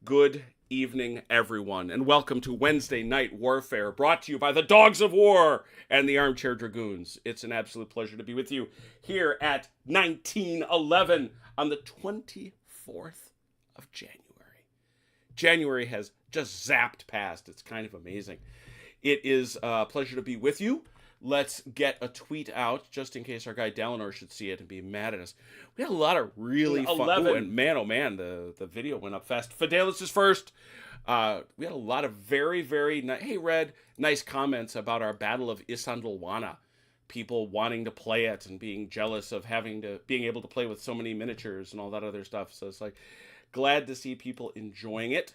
Good evening, everyone, and welcome to Wednesday Night Warfare, brought to you by the Dogs of War and the Armchair Dragoons. It's an absolute pleasure to be with you here at 1911 on the 24th of January. January has just zapped past. It's kind of amazing. It is a pleasure to be with you. Let's get a tweet out just in case our guy Dalinor should see it and be mad at us. We had a lot of really fun. Ooh, and man, oh man, the video went up fast. Fidelis is first. We had a lot of very, very hey Red, nice comments about our Battle of Isandlwana. People wanting to play it and being jealous of being able to play with so many miniatures and all that other stuff. So it's like glad to see people enjoying it.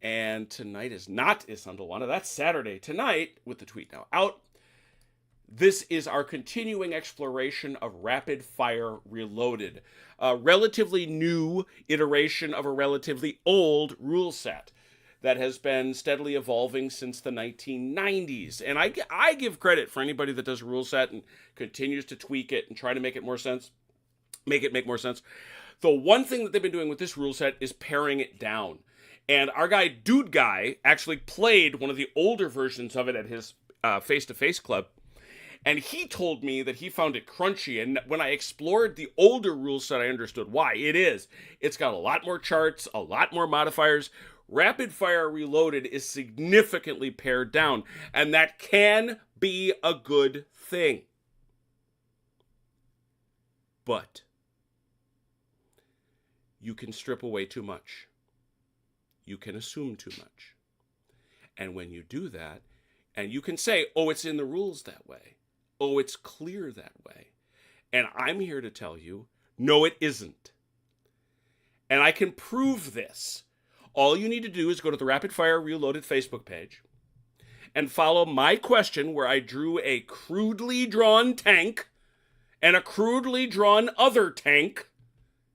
And tonight is not Isandlwana. That's Saturday. Tonight, with the tweet now out, this is our continuing exploration of Rapid Fire Reloaded, a relatively new iteration of a relatively old rule set that has been steadily evolving since the 1990s. And I give credit for anybody that does a rule set and continues to tweak it and try to make it more sense, make more sense. The one thing that they've been doing with this rule set is paring it down. And our guy, Dude Guy, actually played one of the older versions of it at his face-to-face club. And he told me that he found it crunchy. And when I explored the older rule set, I understood why. It's got a lot more charts, a lot more modifiers. Rapid Fire Reloaded is significantly pared down. And that can be a good thing. But you can strip away too much. You can assume too much. And when you do that, and you can say, oh, it's in the rules that way. Oh, it's clear that way. And I'm here to tell you, no, it isn't. And I can prove this. All you need to do is go to the Rapid Fire Reloaded Facebook page and follow my question where I drew a crudely drawn tank and a crudely drawn other tank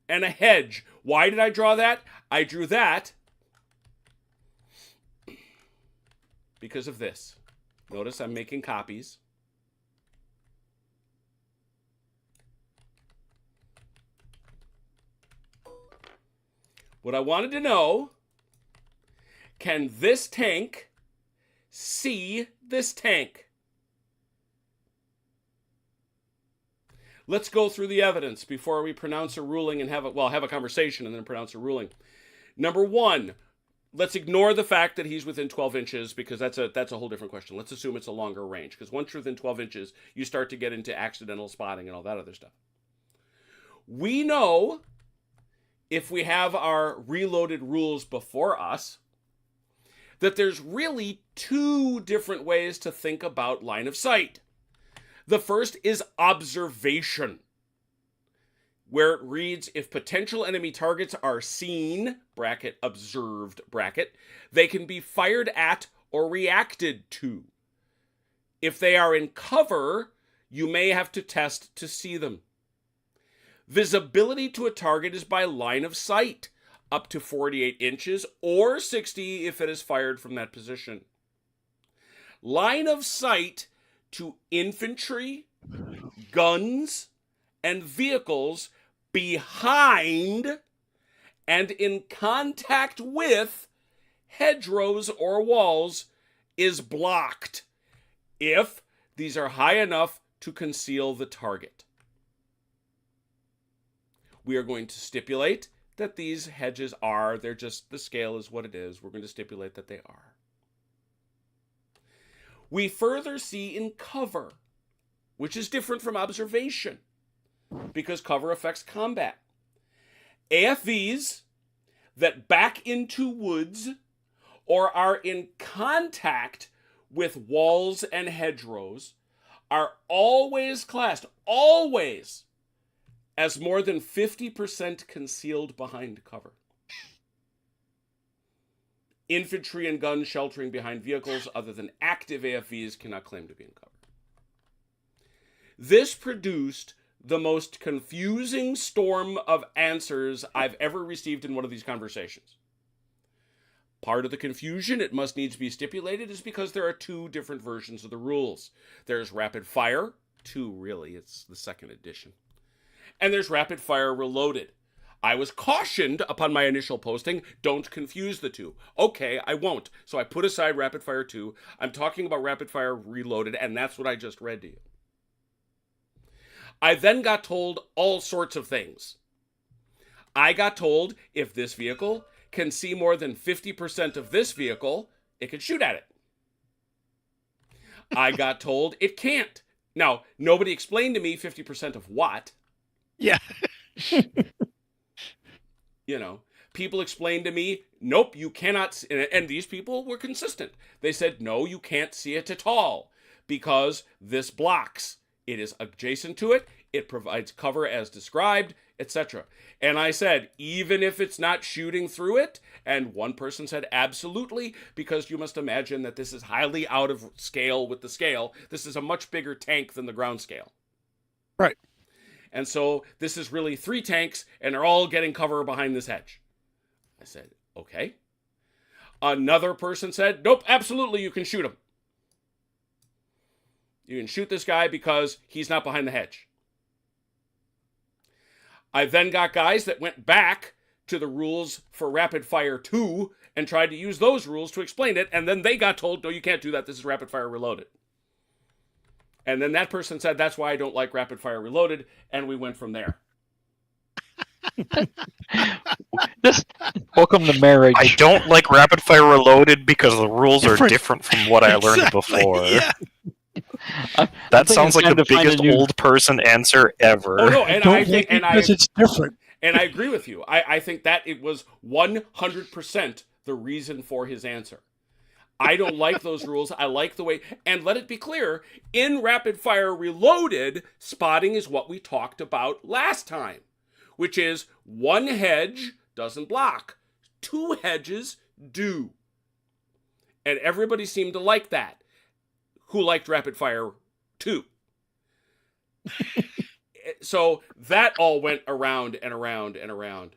and a hedge. Why did I draw that? I drew that because of this. Notice I'm making copies. What I wanted to know, can this tank see this tank? Let's go through the evidence before we pronounce a ruling and have a conversation and then pronounce a ruling. Number one, let's ignore the fact that he's within 12 inches because that's a whole different question. Let's assume it's a longer range because once you're within 12 inches, you start to get into accidental spotting and all that other stuff. We know, if we have our reloaded rules before us, that there's really two different ways to think about line of sight. The first is observation, where it reads, if potential enemy targets are seen, bracket, observed, bracket, they can be fired at or reacted to. If they are in cover, you may have to test to see them. Visibility to a target is by line of sight, up to 48 inches or 60 if it is fired from that position. Line of sight to infantry, guns, and vehicles behind and in contact with hedgerows or walls is blocked if these are high enough to conceal the target. We are going to stipulate that these hedges the scale is what it is. We're going to stipulate that they are. We further see in cover, which is different from observation, because cover affects combat. AFVs that back into woods or are in contact with walls and hedgerows are always classed, as more than 50% concealed behind cover. Infantry and guns sheltering behind vehicles other than active AFVs cannot claim to be in cover. This produced the most confusing storm of answers I've ever received in one of these conversations. Part of the confusion, it must needs be stipulated, is because there are two different versions of the rules. There's Rapid Fire, 2 really, it's the second edition. And there's Rapid Fire Reloaded. I was cautioned upon my initial posting, don't confuse the two. Okay, I won't. So I put aside Rapid Fire 2. I'm talking about Rapid Fire Reloaded, and that's what I just read to you. I then got told all sorts of things. I got told if this vehicle can see more than 50% of this vehicle, it can shoot at it. I got told it can't. Now, nobody explained to me 50% of what. Yeah. You know, people explained to me, nope, you cannot. And these people were consistent. They said, no, you can't see it at all because this blocks. It is adjacent to it. It provides cover as described, etc. And I said, even if it's not shooting through it, and one person said, absolutely, because you must imagine that this is highly out of scale with the scale. This is a much bigger tank than the ground scale. Right. And so this is really 3 tanks, and they're all getting cover behind this hedge. I said, okay. Another person said, nope, absolutely, you can shoot him. You can shoot this guy because he's not behind the hedge. I then got guys that went back to the rules for Rapid Fire 2 and tried to use those rules to explain it, and then they got told, no, you can't do that, this is Rapid Fire Reloaded. And then that person said, that's why I don't like Rapid Fire Reloaded, and we went from there. Welcome to marriage. I don't like Rapid Fire Reloaded because the rules are different from what I learned before. Yeah. That sounds like the biggest old person answer ever. Oh no, and I think, because it's different. And I agree with you. I think that it was 100% the reason for his answer. I don't like those rules. I like the way, and let it be clear, in Rapid Fire Reloaded, spotting is what we talked about last time, which is 1 hedge doesn't block, 2 hedges do. And everybody seemed to like that, who liked Rapid Fire 2. So that all went around and around and around.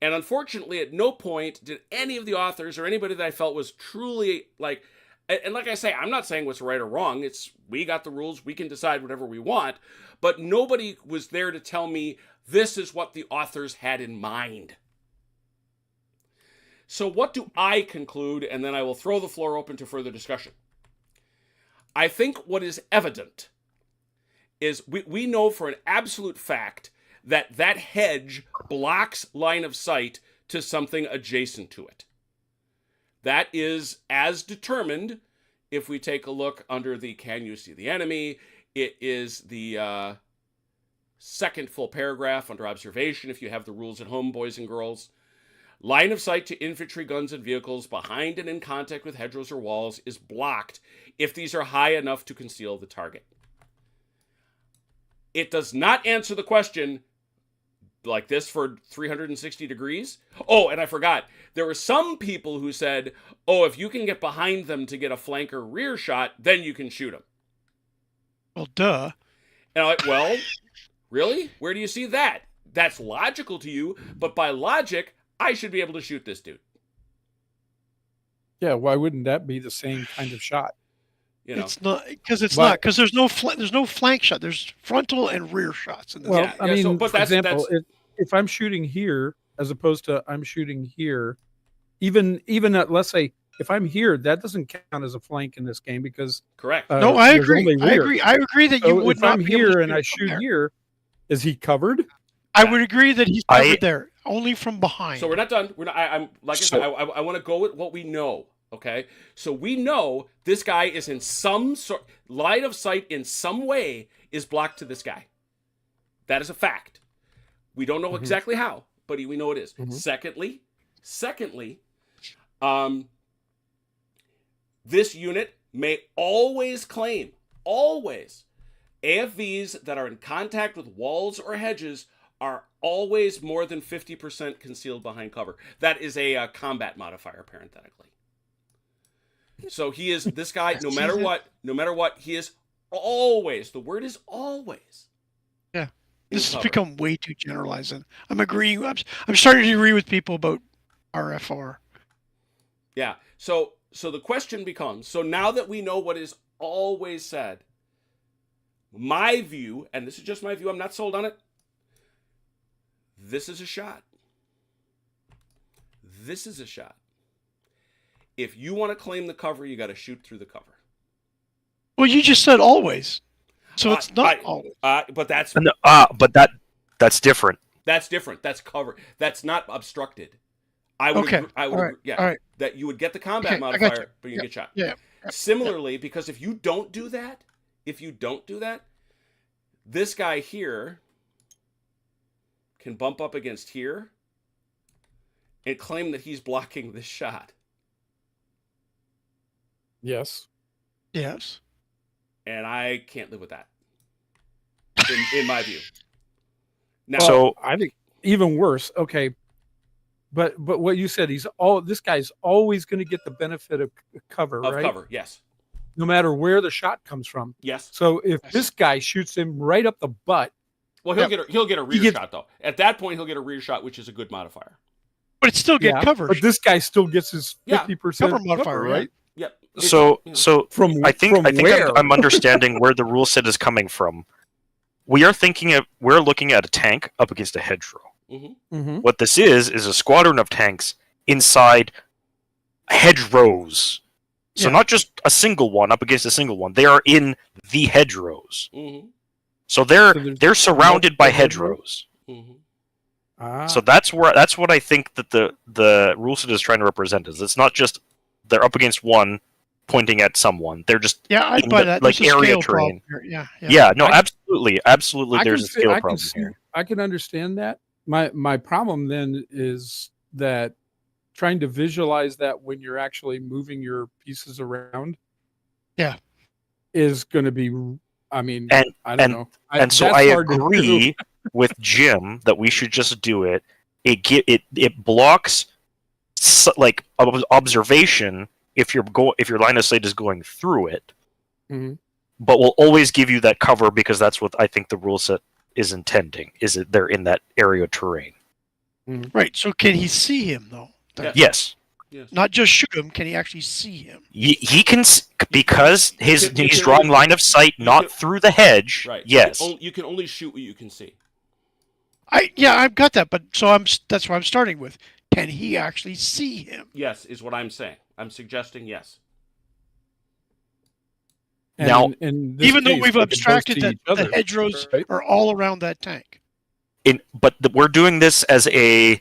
And unfortunately, at no point did any of the authors or anybody that I felt was truly like, and like I say, I'm not saying what's right or wrong. It's, we got the rules, we can decide whatever we want, but nobody was there to tell me this is what the authors had in mind. So what do I conclude? And then I will throw the floor open to further discussion. I think what is evident is we know for an absolute fact that that hedge blocks line of sight to something adjacent to it. That is as determined if we take a look under the can you see the enemy. It is the second full paragraph under observation if you have the rules at home, boys and girls. Line of sight to infantry, guns, and vehicles behind and in contact with hedgerows or walls is blocked if these are high enough to conceal the target. It does not answer the question like this for 360 degrees. Oh, and I forgot. There were some people who said, oh, if you can get behind them to get a flank or rear shot, then you can shoot them. Well, duh. And I'm like, well, really? Where do you see that? That's logical to you, but by logic, I should be able to shoot this dude. Yeah, why wouldn't that be the same kind of shot? You know? It's not because there's no flank shot. There's frontal and rear shots in this. Well, Yeah, I yeah, mean, so- but for that's- example, if I'm shooting here as opposed to I'm shooting here, even let's say if I'm here, that doesn't count as a flank in this game because Correct. No, I there's agree. only I rear. agree. I agree that you So would if not I'm be able here to and I from shoot there. here, is he covered? I would agree that he's covered there, only from behind. So we're not done. We're not. I'm like I said. I want to go with what we know. Okay. So we know this guy is in some sort line of sight in some way is blocked to this guy. That is a fact. We don't know exactly how, but we know it is. Secondly, this unit may always claim AFVs that are in contact with walls or hedges are always more than 50% concealed behind cover. That is a combat modifier, parenthetically. So he is, this guy, no matter what, he is always, the word is always. Yeah. This has become way too generalized. And I'm agreeing. I'm starting to agree with people about RFR. Yeah. So the question becomes, so now that we know what is always said, my view, and this is just my view, I'm not sold on it, this is a shot. this is a shot. If you want to claim the cover, you got to shoot through the cover. Well, you just said always, so it's not always. But that's that's different. That's different. That's cover. That's not obstructed. I would agree, agree, yeah. All right. That you would get the combat Okay, modifier, but you get shot. Yeah. Similarly, because if you don't do that, this guy here can bump up against here and claim that he's blocking this shot. Yes. Yes. And I can't live with that. In my view. Now, So I think even worse. Okay, but what you said, this guy's always going to get the benefit of cover, right? Cover, yes. No matter where the shot comes from. Yes. So if this guy shoots him right up the butt, well, he'll get a rear shot though. At that point, he'll get a rear shot, which is a good modifier. But it still get covered. But this guy still gets his 50% cover modifier, right? Yep. So I think where? I'm understanding where the rule set is coming from. We're looking at a tank up against a hedgerow. Mm-hmm. Mm-hmm. What this is a squadron of tanks inside hedgerows. So not just a single one up against a single one. They are in the hedgerows. Mm-hmm. So they're surrounded by hedgerows. Mm-hmm. So that's what I think that the rule set is trying to represent. Is it's not just they're up against one pointing at someone. They're just I'd buy that. Like There's a area scale terrain. problem here. Yeah. No, absolutely. There's a scale problem here. I can understand that. My problem then is that trying to visualize that when you're actually moving your pieces around, is going to be. I mean, I don't know. So I agree with Jim that we should just do it. It blocks like observation if your line of sight is going through it, but will always give you that cover because that's what I think the rule set is intending. Is it they're in that area terrain? Right. So can he see him though? Yes. Not just shoot him. Can he actually see him? He can because he's drawing line of sight not through the hedge. Right. Yes. You can only shoot what you can see. I've got that, but that's what I'm starting with. Can he actually see him? Yes, is what I'm saying. I'm suggesting yes. Now, even though we've abstracted that the hedgerows are all around that tank. But we're doing this as I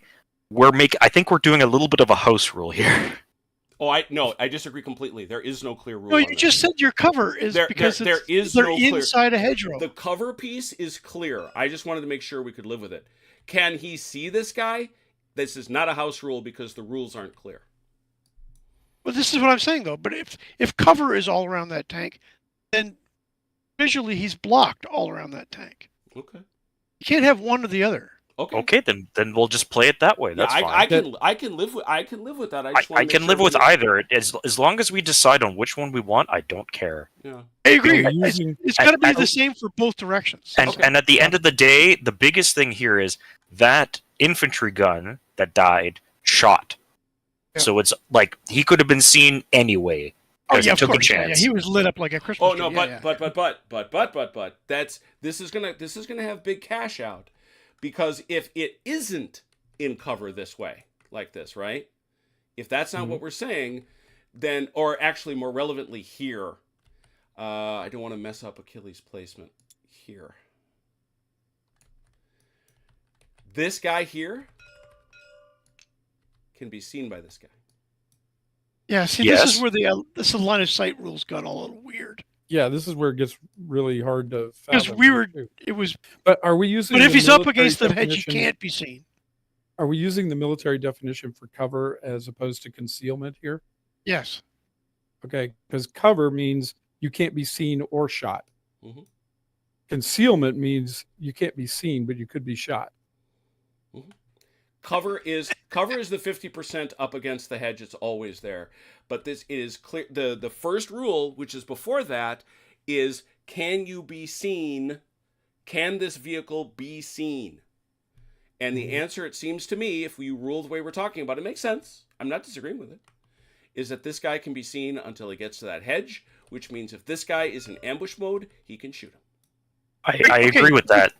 think we're doing a little bit of a house rule here. Oh, I disagree completely. There is no clear rule. No, you just said your cover is because they're inside a hedgerow. The cover piece is clear. I just wanted to make sure we could live with it. Can he see this guy? This is not a house rule because the rules aren't clear. Well, this is what I'm saying though. But if cover is all around that tank, then visually he's blocked all around that tank. Okay. You can't have one or the other. Okay, then we'll just play it that way. That's fine. I can live with that. I can live with either. As long as we decide on which one we want, I don't care. Yeah. I agree. It's got to be the same for both directions. And at the end of the day, the biggest thing here is that infantry gun that died shot. Yeah. So it's like he could have been seen anyway. Oh yeah, he took of course. a chance. Yeah, he was lit up like a Christmas tree. Oh no, but this is gonna have big cash out. Because if it isn't in cover this way, like this, right? If that's not what we're saying, then, or actually more relevantly here, I don't want to mess up Achilles' placement here. This guy here can be seen by this guy. Yeah, see, this is where the line of sight rules got a little weird. Yeah, this is where it gets really hard to fathom. Because But are we using? But if he's up against the hedge, he can't be seen. Are we using the military definition for cover as opposed to concealment here? Yes. Okay, because cover means you can't be seen or shot. Mm-hmm. Concealment means you can't be seen, but you could be shot. Mm-hmm. Cover is the 50% up against the hedge. It's always there. But this is clear. The first rule, which is before that, is can you be seen? Can this vehicle be seen? And the answer, it seems to me, if we rule the way we're talking about it, makes sense. I'm not disagreeing with it. Is that this guy can be seen until he gets to that hedge, which means if this guy is in ambush mode, he can shoot him. I agree with that.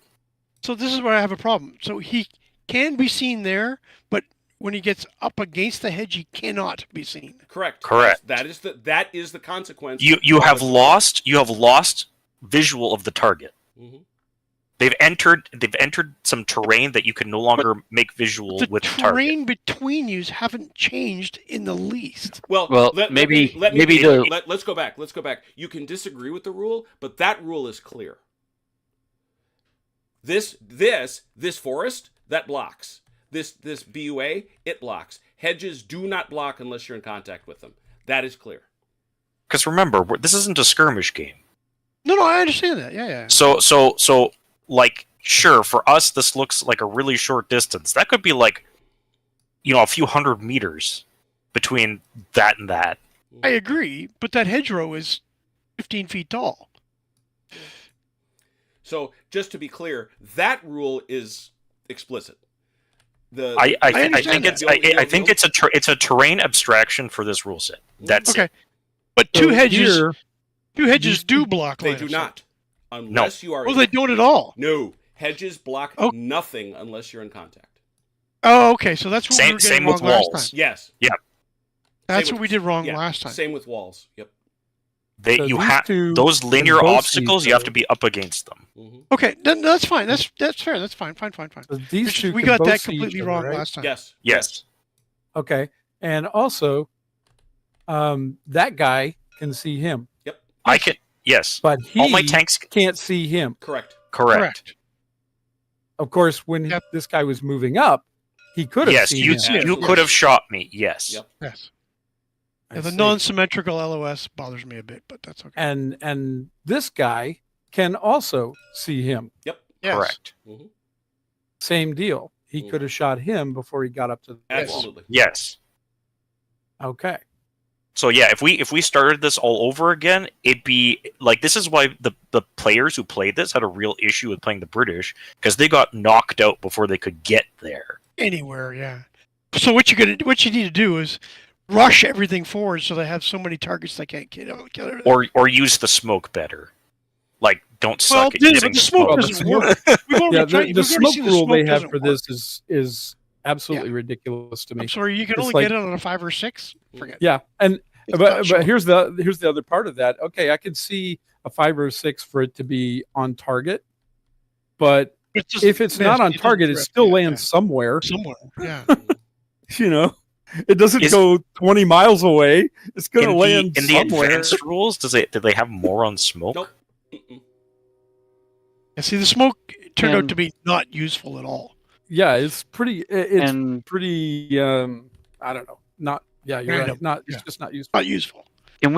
So this is where I have a problem. So he can be seen there, but when he gets up against the hedge, he cannot be seen. Correct. Correct. That is the consequence. You have lost visual of the target. Mhm. They've entered some terrain that you can no longer make visual The with the target. terrain between you haven't changed in the least. Well, maybe let's go back. Let's go back. You can disagree with the rule, but that rule is clear. This forest that blocks. This BUA, it blocks. Hedges do not block unless you're in contact with them. That is clear. Because remember, this isn't a skirmish game. No, I understand that. Yeah. So, like, sure, for us, this looks like a really short distance. That could be like, a few hundred meters between that and that. I agree, but that hedgerow is 15 feet tall. So, just to be clear, that rule is explicit. I think it's a terrain abstraction for this rule set. That's okay. it. But So two hedges these do block. They line do of sight. not. Unless you are... Well, they don't at all. No. Hedges block Oh. nothing unless you're in contact. Oh, okay. So that's what we were getting Same wrong with last walls. time. Yes. That's Same what with- we did wrong yeah, last time. Same with walls. Yep. So these two Those linear can both see obstacles, each you have other. to be up against them. Mm-hmm. Okay, then that's fine. That's fair. That's fine. Fine. So these two We can got both that see each completely other, wrong right? last time. Yes. Yes. Okay, and also, that guy can see him, I can. Yes. but he All my tanks. can't see him. Correct. Correct. Of course, when Yep. this guy was moving up, he could have Yes, seen you him. you could have shot me. Yes. Yep. Yes. I Yeah, the see. non-symmetrical LOS bothers me a bit, but that's okay. and this guy can also see him. Yep. Yes. Correct. Mm-hmm. Same deal. He Mm. could have shot him before he got up to the wall. Absolutely. Yes. Okay. So yeah, if we started this all over again, it'd be like this is why the players who played this had a real issue with playing the British because they got knocked out before they could get there. Anywhere, yeah. So what you need to do is rush everything forward so they have so many targets they can't kill everything. Or use the smoke better. Like don't Well, suck at yeah, using but the smoke Well, doesn't the work. We've already Yeah, tried- the we've already smoke seen the rule they smoke have doesn't for work. this is absolutely ridiculous to me. I'm sorry, you can It's only like- get it on a 5 or 6. Forget. Yeah, and It's not but short. here's the other part of that. Okay, I could see a 5 or 6 for it to be on target, but It's just if it's not on missed. target, it doesn't still drift, lands somewhere. somewhere. Yeah. You know, it doesn't Is- go 20 miles away. It's going to land in the somewhere. advanced rules, do they have more on smoke? Nope. Mm-mm. Yeah, see, the smoke turned out And- to be not useful at all. Yeah, it's pretty. It's And pretty. I don't know. Not. Yeah, you're Random. right. Not. Yeah. It's just not useful. Not useful. can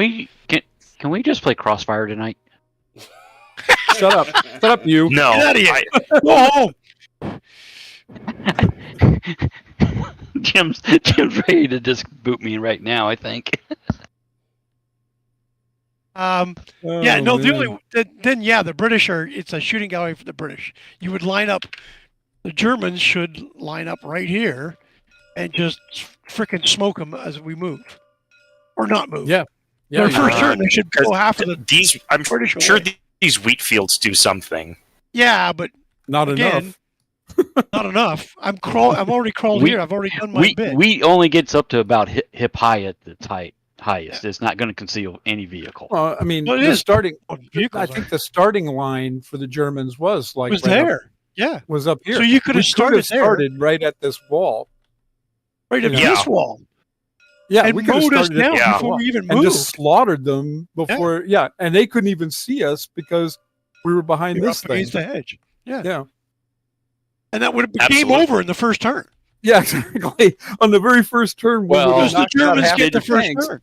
we just play Crossfire tonight? Shut up. Shut up, you. No. Get outta here. I- Go home. Jim's ready to just boot me right now. I think. Yeah, Oh, no, the man. only then the British it's a shooting gallery for the British. You would line up, the Germans should line up right here, and just frickin' smoke them as we move, or not move. Yeah. Yeah. Their you're first right. turn, they should go half of the these I'm British sure away. these wheat fields do something. Yeah, but Not again, enough. not enough. I've already crawled We- here. I've already done my We bit. we only gets up to about hip high at the highest. It's not going to conceal any vehicle. Well, I mean, Well, it the is. starting. What I vehicles think are. the starting line for the Germans was like was right up- there. Yeah, was up here. so you could We have started there, started right at this wall. right at Yeah. this wall, Yeah, and we could have mowed us started down at Yeah. before we even and moved. just slaughtered them before. Yeah, and they couldn't even see us because we were behind We were this up thing. against the hedge. Yeah, And that would have been game Absolutely. over in the first turn. yeah, exactly. On the very first turn, we Well, would've Because the knocked out Germans half get the the first tanks. turn.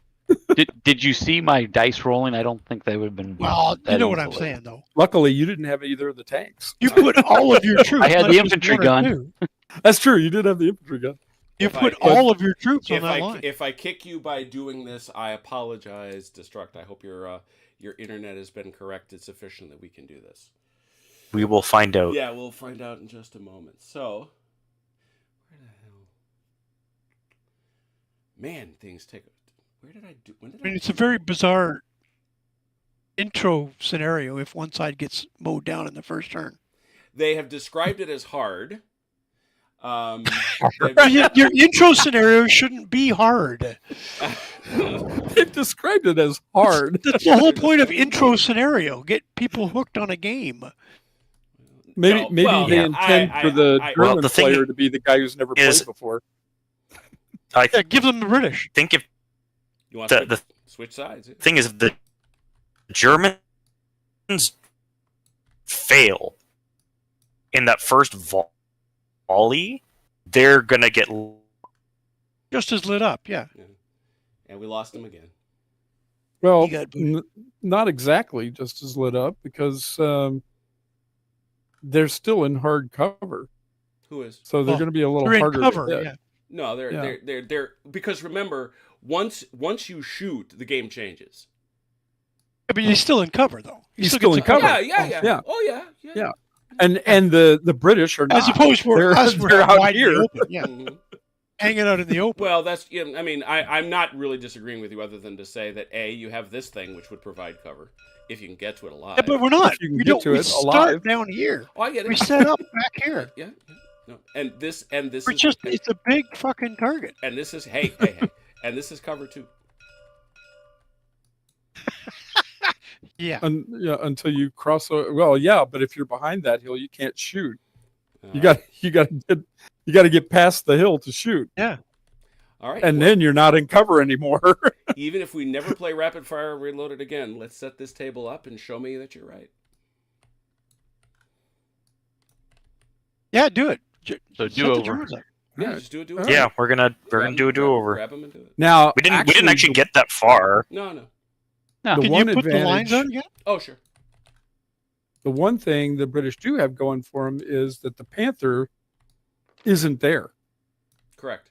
Did you see my dice rolling? I don't think they would have been. Well, you that know what I'm easily. saying, though. Luckily, you didn't have either of the tanks. You put all of your troops. I had not the just infantry one or gun. two. That's true. You did have the infantry gun. You If put I- all of your troops on If that line. if I kick you by doing this, I apologize, Destruct. I hope your internet has been corrected sufficient that we can do this. We will find out. Yeah, we'll find out in just a moment. So, where the hell? Man, things take. Where did I do? When did I mean, it's a very bizarre intro scenario if one side gets mowed down in the first turn. They have described it as hard. Your intro scenario shouldn't be hard. They've described it as hard. That's the whole point of intro scenario. Get people hooked on a game. Maybe No, well, they yeah, intend for the I- German Well, the thing player to be the guy who's never is- played before. I Yeah, give them the British. think if You want the- to switch sides? Yeah. thing is, if the Germans fail in that first volley, they're gonna get. Just as lit up, yeah. And we lost them again. Well, You got booted. not exactly just as lit up because they're still in hard cover, Who is? so they're Oh, going to be a little They're in harder cover, to hit. yeah. No, Yeah. they're because remember, once you shoot, the game changes. Yeah, but he's still in cover, though. He's still in cover. Yeah. Oh yeah. Yeah. And the British are not. As opposed to They're- us, we're they're out out wide in here. the open. Yeah, Mhm. hanging out in the open. Well, that's. I mean, I'm not really disagreeing with you, other than to say that you have this thing which would provide cover if you can get to it alive. Yeah, but we're not. If you can We get don't. to We it start alive. down here. Oh, I get it. We set up back here. Yeah. No. And this We're is just. It's a big fucking target. and this is hey, and this is cover too. Yeah. Until you cross. Well, yeah, but if you're behind that hill, you can't shoot. You All got to get past the hill to shoot, right. All right. and well, then you're not in cover anymore. even if we never play Rapid Fire Reloaded again, let's set this table up and show me that you're right. Yeah, do it. So Set do the over. Germans up. Yeah, Yeah. just do it. All right. Yeah, we're gonna do a do over. Grab them and do it. Now We didn't actually get that far. No. the Can you one put the lines advantage- on again? Oh, sure. The one thing the British do have going for them is that the Panther isn't there. Correct.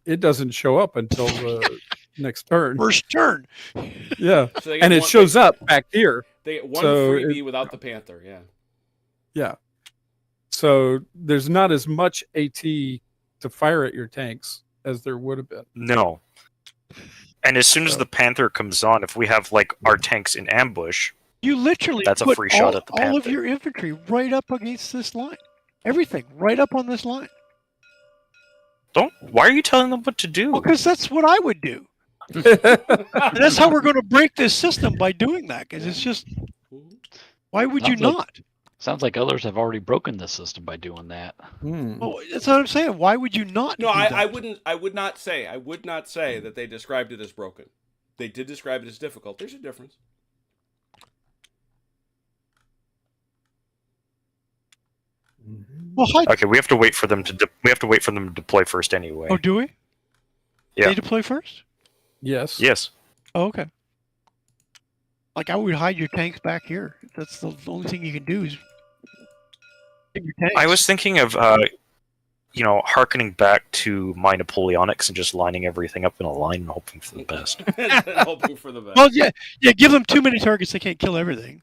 It doesn't show up until the next turn. First turn. Yeah, So they get and it one- shows up back here. They get one so freebie without the Panther. Yeah. Yeah. So there's not as much AT to fire at your tanks as there would have been. No. And as soon as the Panther comes on, if we have like our tanks in ambush, You literally That's a put free shot at the all of Panther. your infantry right up against this line. Everything right up on this line. why are you telling them what to do? Because that's what I would do. And that's how we're going to break this system, by doing that. Because it's just, Mhm. why would you Sounds like- not? Sounds like others have already broken this system by doing that. Hmm. Well, that's what I'm saying. Why would you not? No, do I that? wouldn't. I would not say that they described it as broken. They did describe it as difficult. There's a difference. Well, hi. Okay, we have to wait for them to deploy first anyway. Oh, do we? Yeah. They deploy first? Yes. Yes. Oh, okay. Like, I would hide your tanks back here. That's the only thing you can do is hide your tanks. I was thinking of harkening back to my Napoleonics and just lining everything up in a line and hoping for the best. Hoping for the best. Well, yeah. Give them too many targets. They can't kill everything.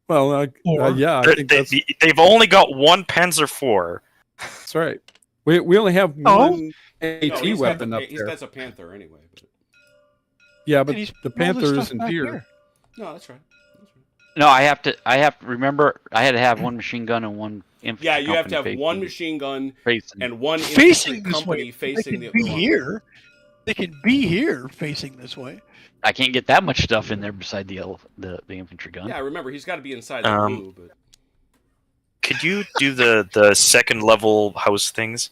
Well, Or- yeah, I think They've only got one Panzer IV. that's right. We only have Oh. one AT No, he's got weapon the- up he's- there. That's a Panther anyway. But... Yeah, but And he's the put all this Panther stuff isn't back here. there. No, that's right. That's right. No, I have to remember I had to have one machine gun and one infantry. Yeah, you have to have company one facing- machine gun facing. and one Facing infantry this company way. facing They the can be other one. here. They can be here facing this way. I can't get that much stuff in there beside the infantry gun. Yeah, remember he's got to be inside the blue. But Could you do the second level house things?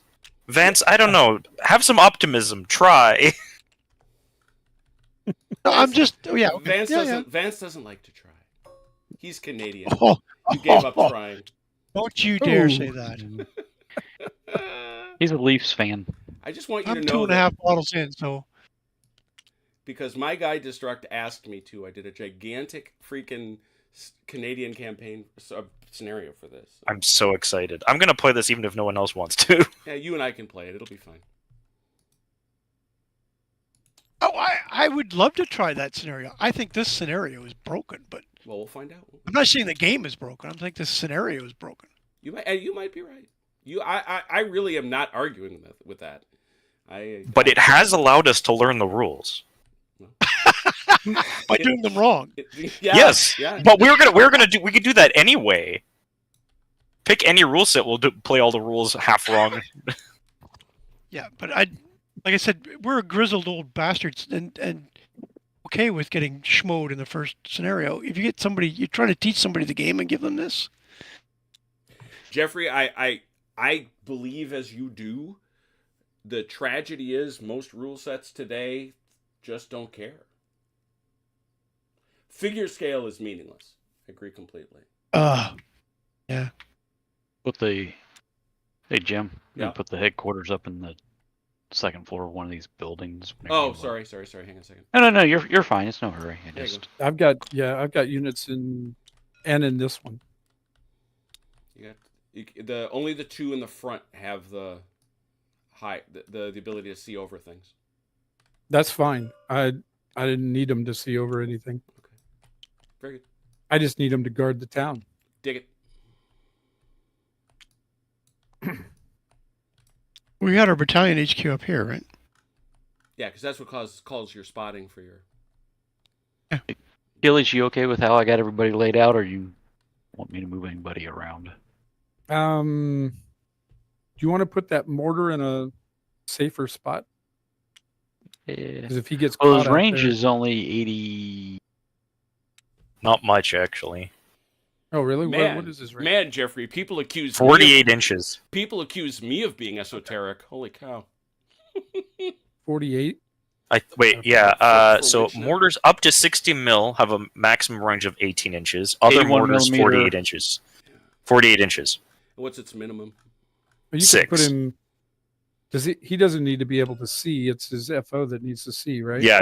Vance, I don't know. Have some optimism. Try. No, I'm just. Oh, yeah. Okay. Vance Yeah, doesn't. Vance doesn't like to try. He's Canadian. yeah. Oh, You gave up trying. don't you dare Ooh. say that. He's a Leafs fan. I just want you I'm to know 2.5 bottles in, so. because my guy Destruct asked me to. I did a gigantic freaking Canadian campaign scenario for this. I'm so excited. I'm gonna play this even if no one else wants to. Yeah, you and I can play it. It'll be fine. Oh, I would love to try that scenario. I think this scenario is broken, but Well, we'll find out. I'm not saying the game is broken. I'm saying this scenario is broken. You might be right. I really am not arguing with that. But it has allowed us to learn the rules. By doing them wrong. Yeah, Yes. Yeah. But we could do that anyway. pick any rule set. We'll play all the rules half wrong. Yeah, but like I said, we're grizzled old bastards, and okay with getting schmoed in the first scenario. If you get somebody, you're trying to teach somebody the game and give them this. Jeffrey, I believe as you do. The tragedy is most rule sets today just don't care. Figure scale is meaningless. I agree completely. Yeah. Hey Jim, you Yeah. put the headquarters up in the second floor of one of these buildings. Oh, sorry. Hang on a second. No, you're fine. It's no hurry. I There you just I've got units in this one. Only the two in the front have the ability to see over things. That's fine. I didn't need them to see over anything. Okay. Very good. I just need them to guard the town. Dig it. We got our battalion HQ up here, right? Yeah, because that's what calls your spotting for your. Gillies, you okay with how I got everybody laid out, or you want me to move anybody around? Do you want to put that mortar in a safer spot? Yeah. Because if he gets Well, caught his out range there- is only 80. Not much, actually. Oh, really? Man, What is his range? Man, Jeffrey, people accuse 48 inches. People accuse me of being esoteric. Holy cow! 48. For So which now? mortars up to 60 mil have a maximum range of 18 inches. Other 81 mortars, millimeter. 48 inches. 48 inches. What's its minimum? Well, you can put him. Does he doesn't need to be able to see. It's his FO that needs to see, right? Yeah,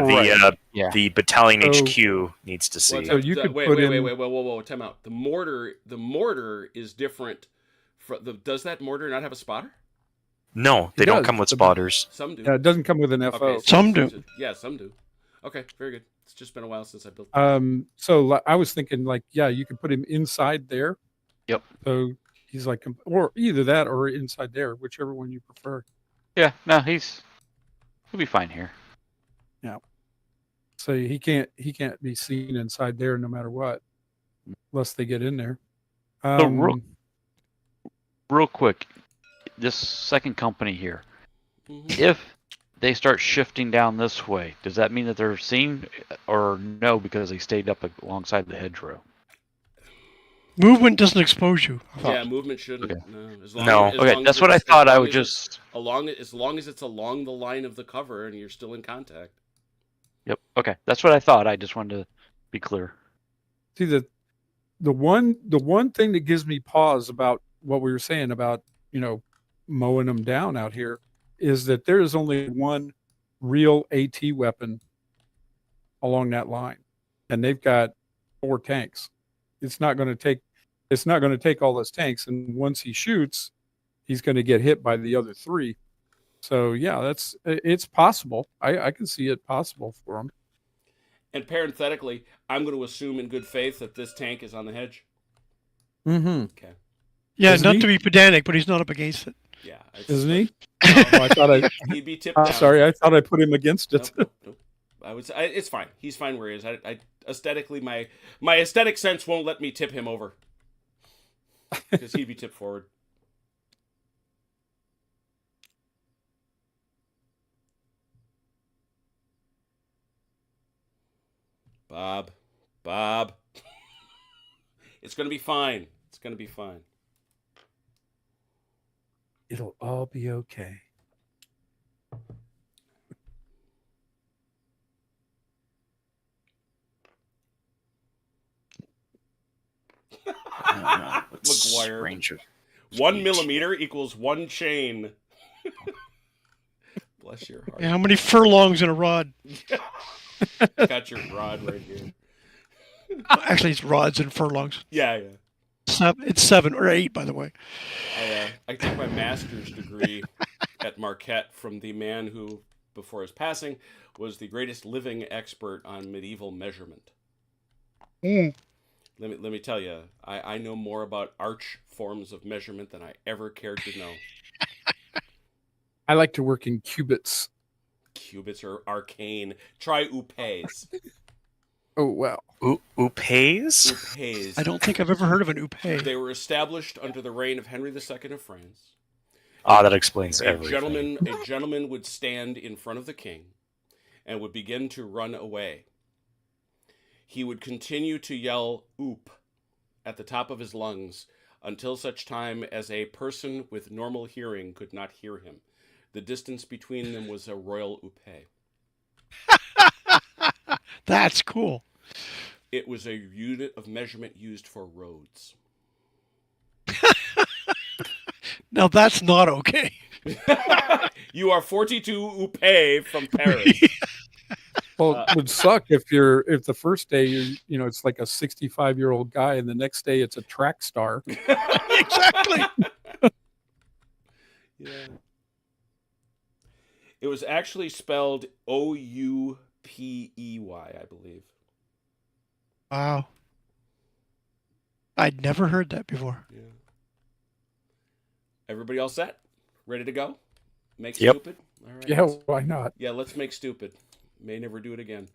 Yeah. the battalion So- HQ needs to see. So you could wait, put wait, in- wait, wait, whoa, time out. The mortar is different. Does that mortar not have a spotter? No, they It don't does. come with The- spotters. Some do. Yeah, it doesn't come with an FO. Okay, Some do. Yeah, some do. Okay, very good. It's just been a while since I built. So I was thinking, like, yeah, you could put him inside there. Yep. So he's like, or either that or inside there, whichever one you prefer. Yeah, no, he'll be fine here. So he can't be seen inside there no matter what, unless they get in there. Real quick, this second company here, Mhm. if they start shifting down this way, does that mean that they're seen, or no, because they stayed up alongside the hedgerow? Movement doesn't expose you. I thought. Yeah, movement shouldn't. Okay. No, as No. as Okay, long that's as what I it's- thought. as I long would as it's just. as long as it's along the line of the cover and you're still in contact. Yep. Okay, that's what I thought. I just wanted to be clear. See the one thing that gives me pause about what we were saying about mowing them down out here is that there is only one real AT weapon along that line, and they've got 4 tanks. It's not going to take all those tanks, and once he shoots, he's going to get hit by the other 3. So yeah, it's possible. I can see it possible for him. And parenthetically, I'm going to assume in good faith that this tank is on the hedge. Mm-hmm. Okay. Yeah, Isn't not he? to be pedantic, but he's not up against it. Yeah. Isn't he? No, Oh, I thought he'd be tipped down. sorry, I thought I put him against it. Nope. I would say it's fine. He's fine where he is. I aesthetically, my aesthetic sense won't let me tip him over because he'd be tipped forward. Bob, it's gonna be fine. It's gonna be fine. It'll all be okay. McGuire. Range of 1 millimeter equals 1 chain. Bless your heart. Yeah, how many furlongs in a rod? Got your rod right here. Actually, it's rods and furlongs. Yeah. It's 7 or 8, by the way. I took my master's degree at Marquette from the man who, before his passing, was the greatest living expert on medieval measurement. Mm. Let me tell you, I know more about arch forms of measurement than I ever cared to know. I like to work in cubits. Cubits are arcane. Try upes. Oh wow. Upes? Upes. I don't think I've ever heard of an upé. They were established under the reign of Henry II of France. Ah, that explains A everything. gentleman would stand in front of the king and would begin to run away. He would continue to yell "oop" at the top of his lungs until such time as a person with normal hearing could not hear him. The distance between them was a royal upé. That's cool. It was a unit of measurement used for roads. Now that's not okay. You are 42 upé from Paris. Well, it would suck if the first day it's like a 65-year-old guy, and the next day it's a track star. Exactly. Yeah. It was actually spelled Oupey, I believe. Wow. I'd never heard that before. Yeah. Everybody all set? Ready to go? Make Yep. stupid? All right. Yeah, why not? Yeah, let's make stupid. May never do it again.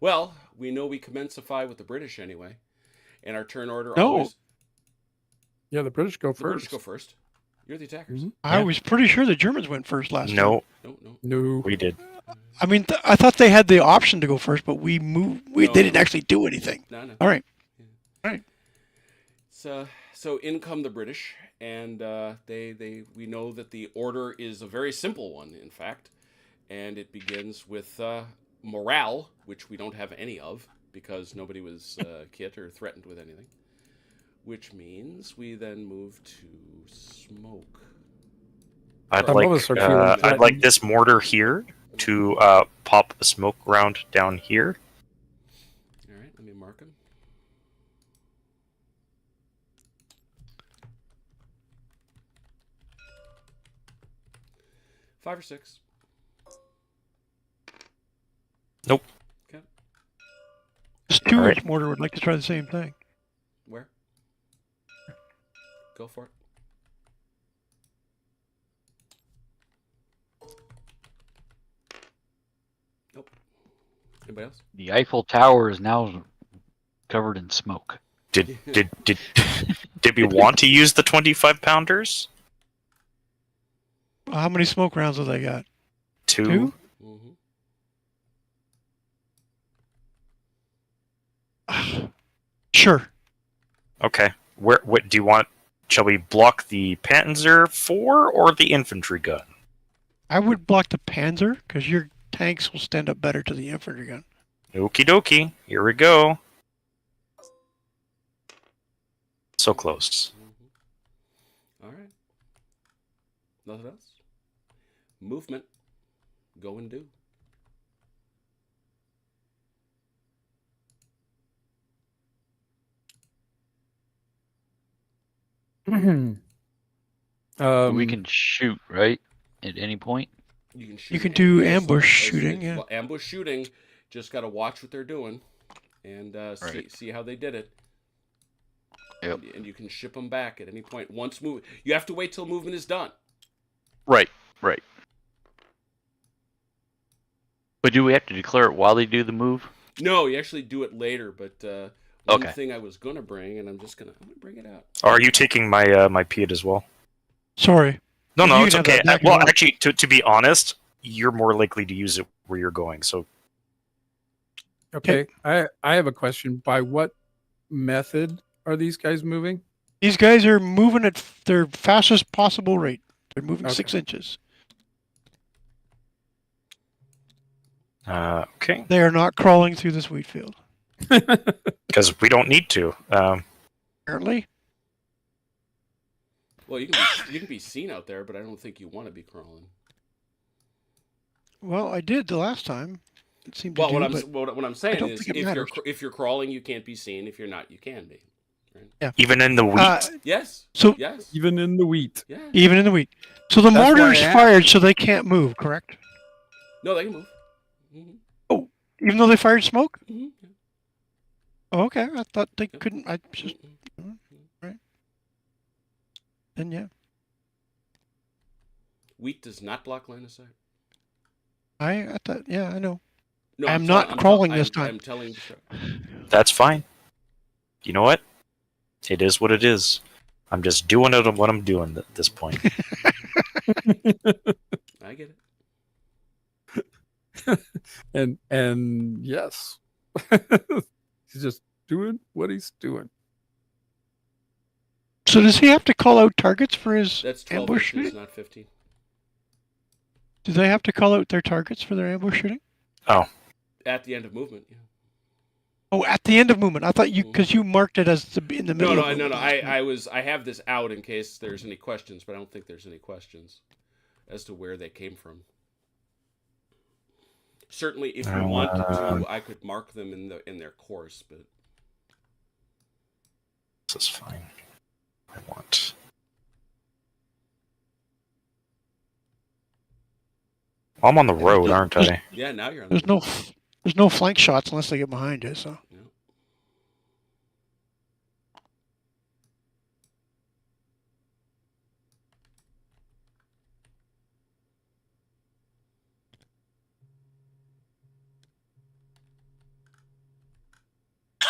Well, we know we commencify with the British anyway. And our turn order No. always... Yeah, the British go The British first. go first. You're the attackers. Mhm. I was pretty sure the Germans went first last time. No, No. No. we did. I mean, I thought they had the option to go first, but we moved. No. They didn't actually do anything. No. All right. So in come the British, and we know that the order is a very simple one, in fact, and it begins with morale, which we don't have any of because nobody was hit or threatened with anything, which means we then move to smoke. I'd Some of us are feeling I'd like threatened. this mortar here to pop a smoke round down here. All right, let me mark them. Five or six. Nope. Okay. This 2-inch All right. mortar would like to try the same thing. Where? Go for it. Nope. Anybody else? The Eiffel Tower is now covered in smoke. Did we want to use the 25-pounders? How many smoke rounds have they got? Two? Mm-hmm. Sure. Okay. What do you want? Shall we block the Panzer IV or the infantry gun? I would block the Panzer because your tanks will stand up better to the infantry gun. Okie dokie. Here we go. So close. Mm-hmm. All right. Nothing else? Movement. Go and do. We can shoot, right? At any point? You can shoot. You can do as- ambush as- shooting, yeah. well, ambush shooting. Just got to watch what they're doing and Right. see how they did it. Yep. And you can ship them back at any point. Once move, you have to wait till movement is done. Right. But do we have to declare it while they do the move? No, you actually do it later. But one Okay. thing I was gonna bring, and I'm gonna bring it out. Are you taking my my Piat as well? Sorry. No, You it's can have okay. that back Well, if you want. actually, to be honest, you're more likely to use it where you're going. So Okay, I have a question. By what method are these guys moving? These guys are moving at their fastest possible rate. They're moving Okay. 6 inches. okay, They are not crawling through this wheat field. because we don't need to. Apparently. Well, you can be seen out there, but I don't think you want to be crawling. Well, I did the last time. It seemed to Well, do, what I'm saying don't is, think it matters. if you're crawling, you can't be seen. If you're not, you can be. Even in the wheat. Yes. so Yes. Even in the wheat. Yeah. even in the wheat. So the That's why mortar's I asked. fired so they can't move, correct? No, they can move. Mm-hmm. Even though they fired smoke? Mm-hmm. Oh, okay. I thought they couldn't. I just then yeah. Wheat does not block line of sight. I thought, yeah, I know. No, I'm not crawling this time. I'm telling you. I'm not crawling this time. I'm telling you. That's fine. You know what? It is what it is. I'm just doing it on what I'm doing at this point. I get it. And yes, he's just doing what he's doing. So does he have to call out targets for his That's 12 ambush inches, shooting? not 15. Do they have to call out their targets for their ambush shooting? At the end of movement. Yeah. Oh, at the end of movement. I thought because you marked it as in the middle. No. of movement. I have this out in case there's any questions, but I don't think there's any questions as to where they came from. Certainly, if you wanted to, I could mark them in their course, but This is fine. I want. I'm on the road, aren't I? yeah, now you're on. There's no flank shots unless they get behind you. So Yeah.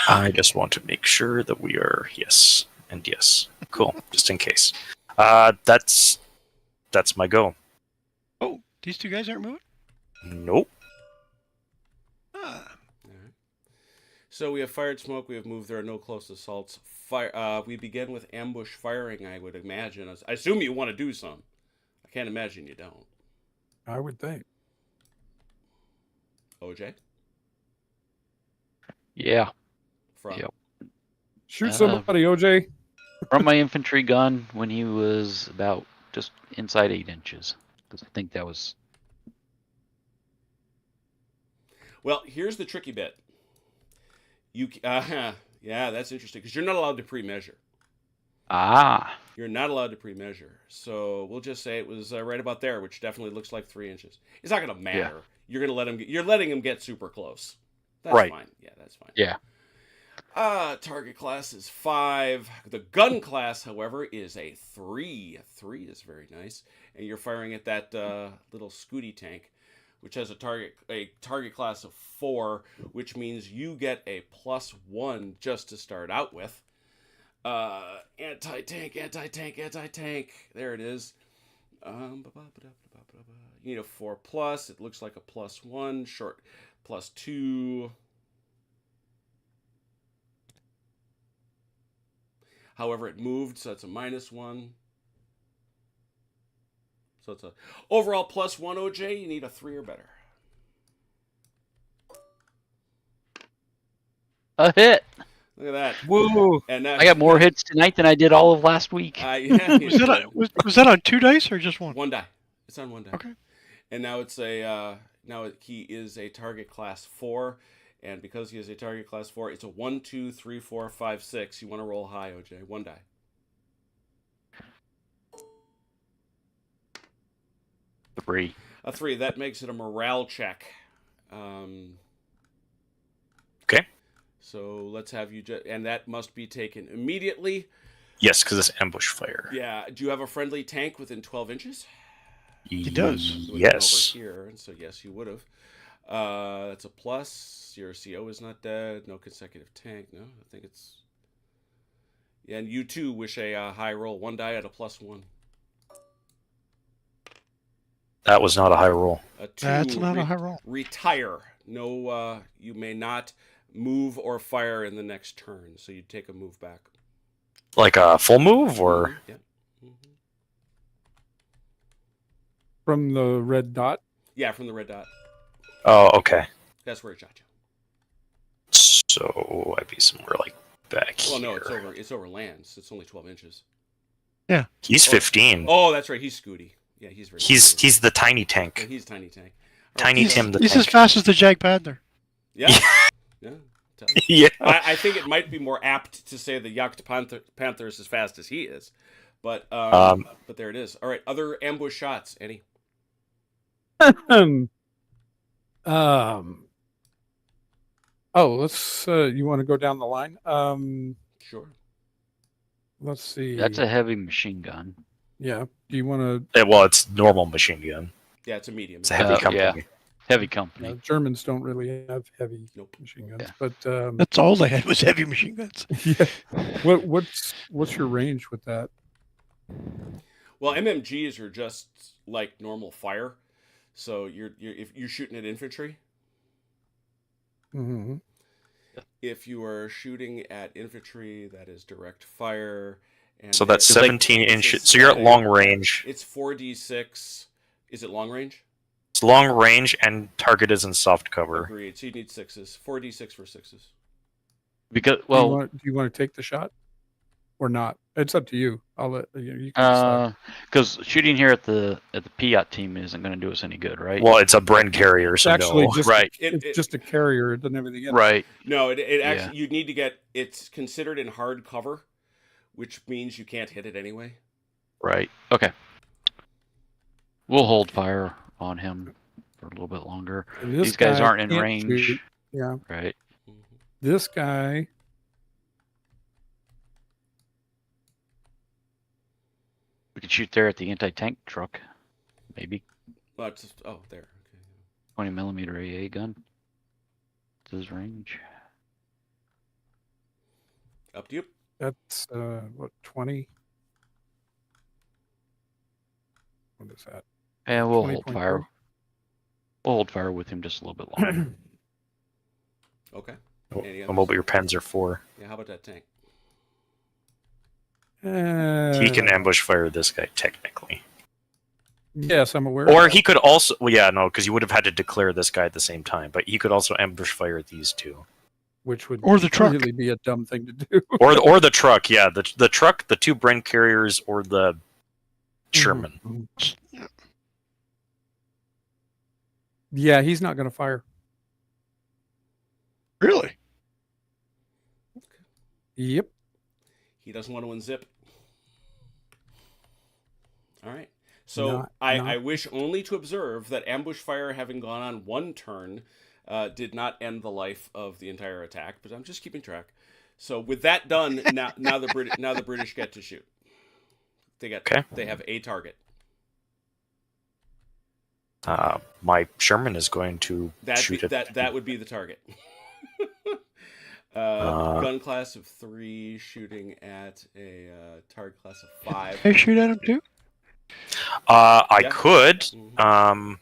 I just want to make sure that we are yes and yes. Cool, just in case. That's my go. oh, these two guys aren't moving. Nope. Ah. All right. So we have fired smoke. We have moved. There are no close assaults. Fire. We begin with ambush firing. I would imagine. I assume you want to do some. I can't imagine you don't. I would think. OJ. Yeah. From. Yep. Shoot somebody, OJ. From my infantry gun when he was about just inside 8 inches. Because I think that was... Well, here's the tricky bit. Yeah, that's interesting because you're not allowed to pre-measure. Ah. You're not allowed to pre-measure. So we'll just say it was right about there, which definitely looks like 3 inches. It's not going to matter. Yeah. You're going to let him. You're letting him get super close. That's Right. fine. Yeah, that's fine. Yeah. Target class is 5. The gun class, however, is a 3. A 3 is very nice, and you're firing at that little Scooty tank, which has a target class of 4, which means you get a +1 just to start out with. Anti-tank. There it is. You need a 4+. It looks like a +1. Short +2. However, it moved, so it's a -1. So it's a overall +1, OJ. You need a 3 or better. A hit! Look at that. Woo! And I got more hits tonight than I did all of last week. Yeah, Was that on 2 dice or just 1? 1 die. It's on 1 die. Okay. And now it's he is a target class 4, and because he is a target class 4, it's a 1, 2, 3, 4, 5, 6. You want to roll high, OJ. 1 die. Three. A 3. That makes it a morale check. Okay. So let's have you and that must be taken immediately. Yes, because it's ambush fire. Yeah. Do you have a friendly tank within 12 inches? He does. So we Yes. come over here, and so yes, you would have. That's a plus. Your CO is not dead. No consecutive tank. No, I think it's. Yeah, and you too wish a high roll. 1 die at a +1. That was not a high roll. A 2. That's not a high roll. Retire. No, you may not move or fire in the next turn. So you take a move back. Like a full move, or Yeah. Mm-hmm. From the red dot. Yeah, from the red dot. oh, okay. That's where it shot you. So I'd be somewhere like back Well, here. no, it's over lands. It's only 12 inches. He's 15. Oh, that's right. He's Scooty. Yeah, he's very. Scooty. He's the tiny Yeah, tank. he's tiny tank. Tiny He's, Tim the he's tank. as fast as the Jag Panther. Yeah. Yeah. Yeah. I think it might be more apt to say the Yacht Panther is as fast as he is, but there it is. All right, other ambush shots, Eddie. Let's. You want to go down the line? Sure. Let's see. That's a heavy machine gun. Yeah. Do you want to? Well, it's normal machine gun. Yeah, it's a medium. It's a heavy company. Yeah. Heavy company. Germans don't really have heavy Nope. machine guns, Yeah. but That's all they had was heavy machine guns. yeah. What's your range with that? Well, MMGs are just like normal fire, so if you're shooting at infantry. Mm-hmm. If you are shooting at infantry, that is direct fire. And So that's It's like- 17 it's a inches. So you're at static- long range. It's 4d6. Is it long range? It's long range and target is in soft cover. Agreed. So you need 6s. 4d6 for 6s. Because Do you want to take the shot or not? It's up to you. I'll let you can decide. because shooting here at the Piat team isn't going to do us any good, right? Well, it's a Bren carrier, It's so actually no. just Right. it's just a carrier. It doesn't have anything in it. Right. No, it actually Yeah. you need to get it's considered in hard cover, which means you can't hit it anyway. Right. Okay. We'll hold fire on him for a little bit longer. And this These guys guy aren't in can't range. shoot. Yeah, Right. this guy. We could shoot there at the anti-tank truck. Maybe Well, it's just, oh, there. Okay. 20 millimeter AA gun. What's his range? Up to you. That's what 20. What is that? And we'll hold 20.4? fire. We'll hold fire with him just a little bit longer. Okay. And what your pens are for. Yeah, how about that tank? He can ambush fire this guy, technically. Yes, I'm aware. Or of he could also, well, yeah, no, because you would have had to declare this guy at the same time, but he could also ambush fire these two. which would Or the truck. really be a dumb thing to do. Or the truck, yeah. The truck, the two Bren carriers, or the Sherman. Mhm. Yeah, he's not going to fire. Really? Yep. He doesn't want to unzip. All right. So Not- I wish only to observe that ambush fire, having gone on one turn, did not end the life of the entire attack. But I'm just keeping track. So with that done, now the British get to shoot. They have a target. My Sherman is going to shoot at That would be the target. Gun class of 3, shooting at a target class of 5. Can I shoot at him too? I Yeah. could. Mhm.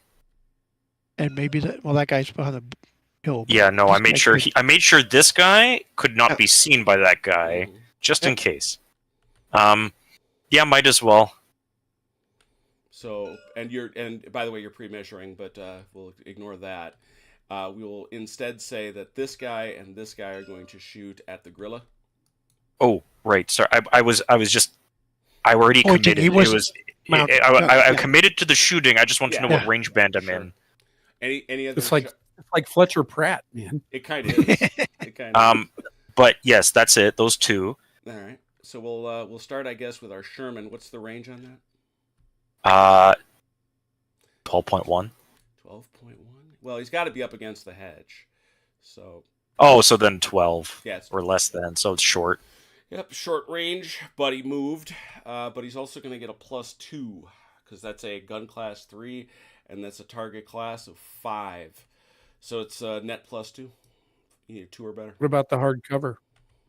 And maybe that guy's behind the hill. but Yeah, no, this I made guy sure could- I made sure this guy could not Yeah. be seen by that guy, Mhm. just in case. Yeah, might as well. So, and by the way, you're pre-measuring, but we'll ignore that. We will instead say that this guy and this guy are going to shoot at the Grilla. Oh, right. Sorry, I was just. I already Oh, committed. he It wasn't was. mounted. I Yeah. committed to the shooting. I just want to know Yeah. what range band I'm Sure. in. Any other? It's like Fletcher Pratt, man. It kind of is. It kind of. But yes, that's it. Those two. All right. So we'll start, I guess, with our Sherman. What's the range on that? 12.1. 12.1. Well, he's got to be up against the hedge. So Oh, so then 12 yeah, it's or less than. So it's short. Yep, short range, but he moved. But he's also going to get a +2 because that's a gun class 3, and that's a target class of 5. So it's net +2. You need 2 or better. What about the hard cover?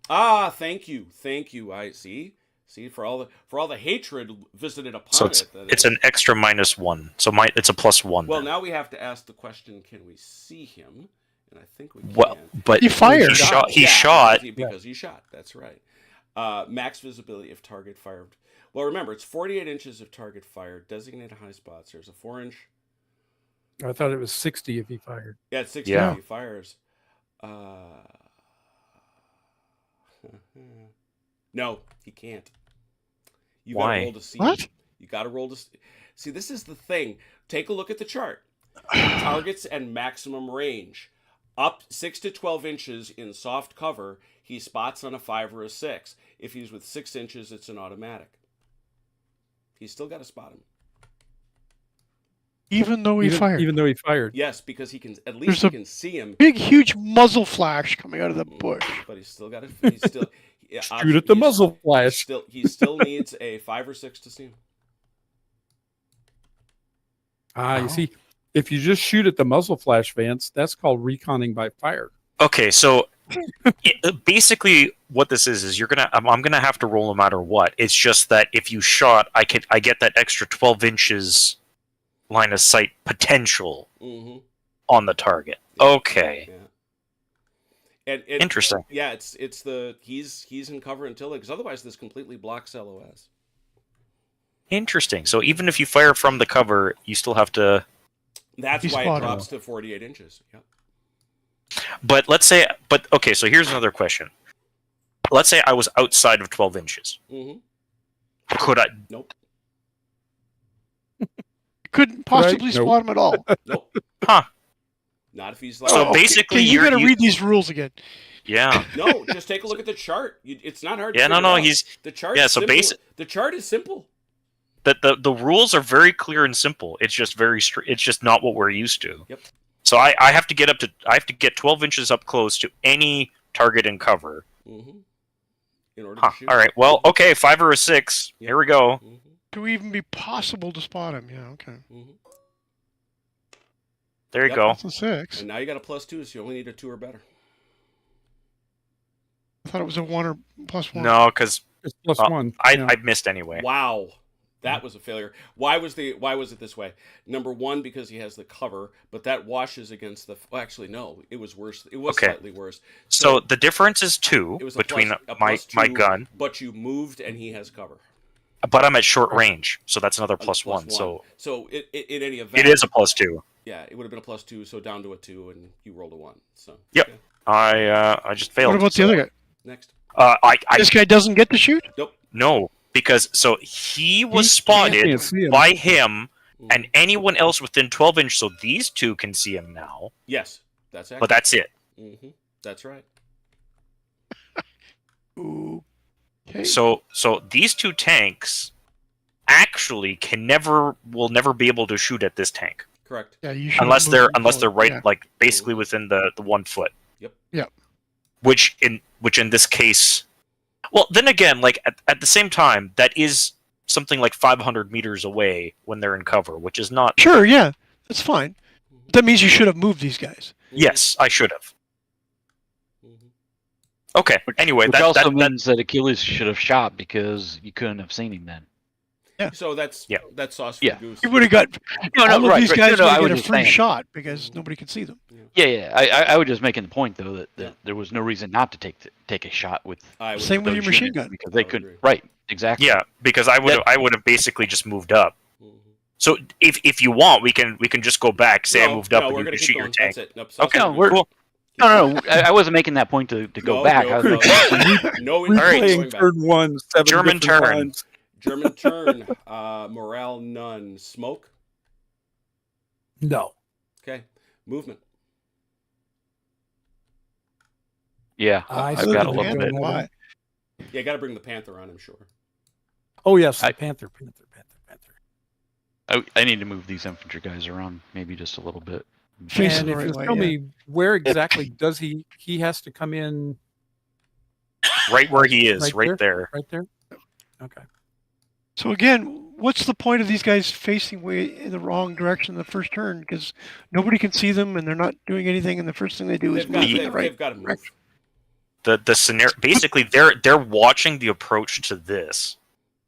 Ah, thank you. I see for all the hatred visited upon So it. it's an extra -1. So it's a +1. Well, then. now we have to ask the question: can we see him? And I think we can. Well, but He fired. He shot. Because he shot. That's right. Max visibility if target fired. Well, remember, it's 48 inches of target fired. Designated high spots. There's a 4-inch. I thought it was 60 if he fired. Yeah, it's 60 Yeah. if he fires. No, he can't. You Why? gotta roll to see. What? You gotta roll to see. This is the thing. Take a look at the chart. Targets and maximum range. Up 6 to 12 inches in soft cover, he spots on a 5 or a 6. If he's with 6 inches, it's an automatic. He's still got to spot him. Even though he fired. Even though he fired. Yes, because he can at There's least a- he can see him. Big, huge muzzle flash coming out of the bush. But he's still got to. He's still Shoot at the muzzle flash. He still needs a 5 or 6 to see him. You Oh. see, if you just shoot at the muzzle flash, Vance, that's called reconning by fire. Okay, so basically what this is I'm gonna have to roll no matter what. It's just that if you shot, I get that extra 12 inches line of sight potential on the target. Okay. Yeah. And Interesting. Yeah, it's he's in cover until because otherwise this completely blocks LOS. Interesting. So even if you fire from the cover, you still have to. That's He's why it spotted. drops to 48 inches. Yep. But okay. So here's another question. Let's say I was outside of 12 inches. Could I? Nope. Couldn't possibly Nope. spot him at all. Nope. Huh. Not if he's like. So Okay, basically, you got to read these rules again. Yeah. No, just take a look at the chart. It's not hard. Yeah. To No. figure out. He's the chart. yeah, Is so simple. basi- The chart is simple. the rules are very clear and simple. It's just it's just not what we're used to. Yep. So I have to get 12 inches up close to any target in cover. In order Huh. to shoot. All right. Well, okay. 5 or a 6. Yep. Here we go. To even be possible to spot him. Yeah, okay. There you Yep. go. That's a 6. And now you got a +2, so you only need a 2 or better. I thought it was a 1 or +1. No, because It's +1. I missed anyway. Wow. That was a failure. Why was it this way? Number one, because he has the cover, but that washes against the. Well, actually, no, it was worse. It was Okay. slightly worse. So the difference is 2 It was a between plus my two, gun, but you moved and he has cover. but I'm at short range, so that's another plus Plus 1. So in any event, it is a +2. Yeah, it would have been a +2, so down to a 2, and you rolled a 1. So Yep. okay. I just failed. What about the other guy? Next. I This guy doesn't get to shoot? Nope. no, because so he was He spotted can't see him. by him and anyone else within 12 inches. So these two can see him now, Yes, that's accurate. but that's it. That's right. Okay. So these two tanks actually will never be able to shoot at this tank Correct. Yeah, you should unless they're right, Yeah. like basically within the 1 foot. Yep. Yep. Which in this case, well, then again, like at the same time, that is something like 500 meters away when they're in cover, which is not. Sure, yeah. That's fine. That means you should have moved these guys. Yes, I should have. Okay. Anyway, Which also means that Achilles should have shot because you couldn't have seen him then. Yeah. So that's sauce for Yeah. the goose. You would have got all of right, these right. guys No, I would was get a just free saying. shot because nobody can see them. Yeah. I was just making the point though that Yeah. there was no reason not to take a shot with I would Same with agree. your machine gun. because they I would couldn't. agree. Right. Exactly. Yeah, because I would have basically just moved up. So if you want, we can just go back, say I moved up, and we're you gonna can keep shoot your going. tank. That's it. Nope, Okay, sauce for the we're- goose. cool. No. I wasn't making that point to go back. I was making No, We're All right. playing going back. turn 1, 7 German different turn. lines. German turn. Morale none. Smoke. No. Okay. Movement. Yeah, I I've still got a think little I bit. don't have it. Yeah, got to bring the Panther on. I'm sure. Oh, yes. I- Panther. I need to move these infantry guys around maybe just a little bit. Face And the if right you way, tell yeah. me where exactly does he has to come in Right where he is, Right right there. right there? Okay. So again, what's the point of these guys facing way in the wrong direction the first turn? Because nobody can see them and they're not doing anything, and the first thing they do is They've got, move in they've, the right they've got to move. direction. The scenario basically they're watching the approach to this,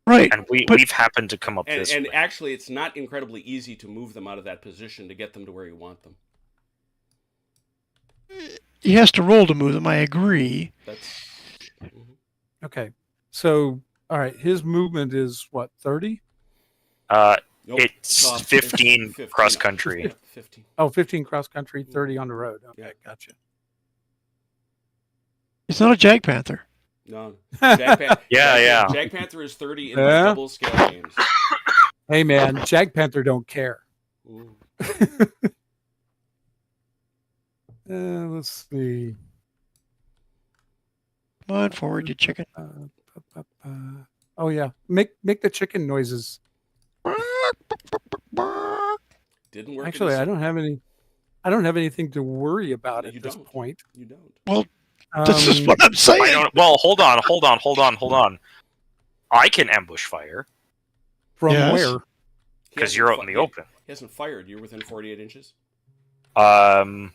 Right. and But- we've happened to come up And, this and way. actually, it's not incredibly easy to move them out of that position to get them to where you want them. He has to roll to move them. I agree. That's Okay. So, all right, his movement is what, 30? nope, It's off. 15 15. cross country. Yeah, 15. Oh, 15 cross country, 30 on the road. Okay, Yeah. gotcha. It's not a Jag Panther. No. Jag Yeah. Jag Panther is 30 in Yeah. double scale games. Hey, man, Jag Panther don't care. Ooh. Let's see. Come on, forward, you chicken. Oh yeah, make the chicken noises. Didn't work. Actually, in I don't have any. I don't have anything to worry about You at this don't. point. You don't. This is what I'm I saying. don't, well, hold on. I can ambush fire. From Yes. where? because you're out in the open. He hasn't fired. You're within 48 inches. Um,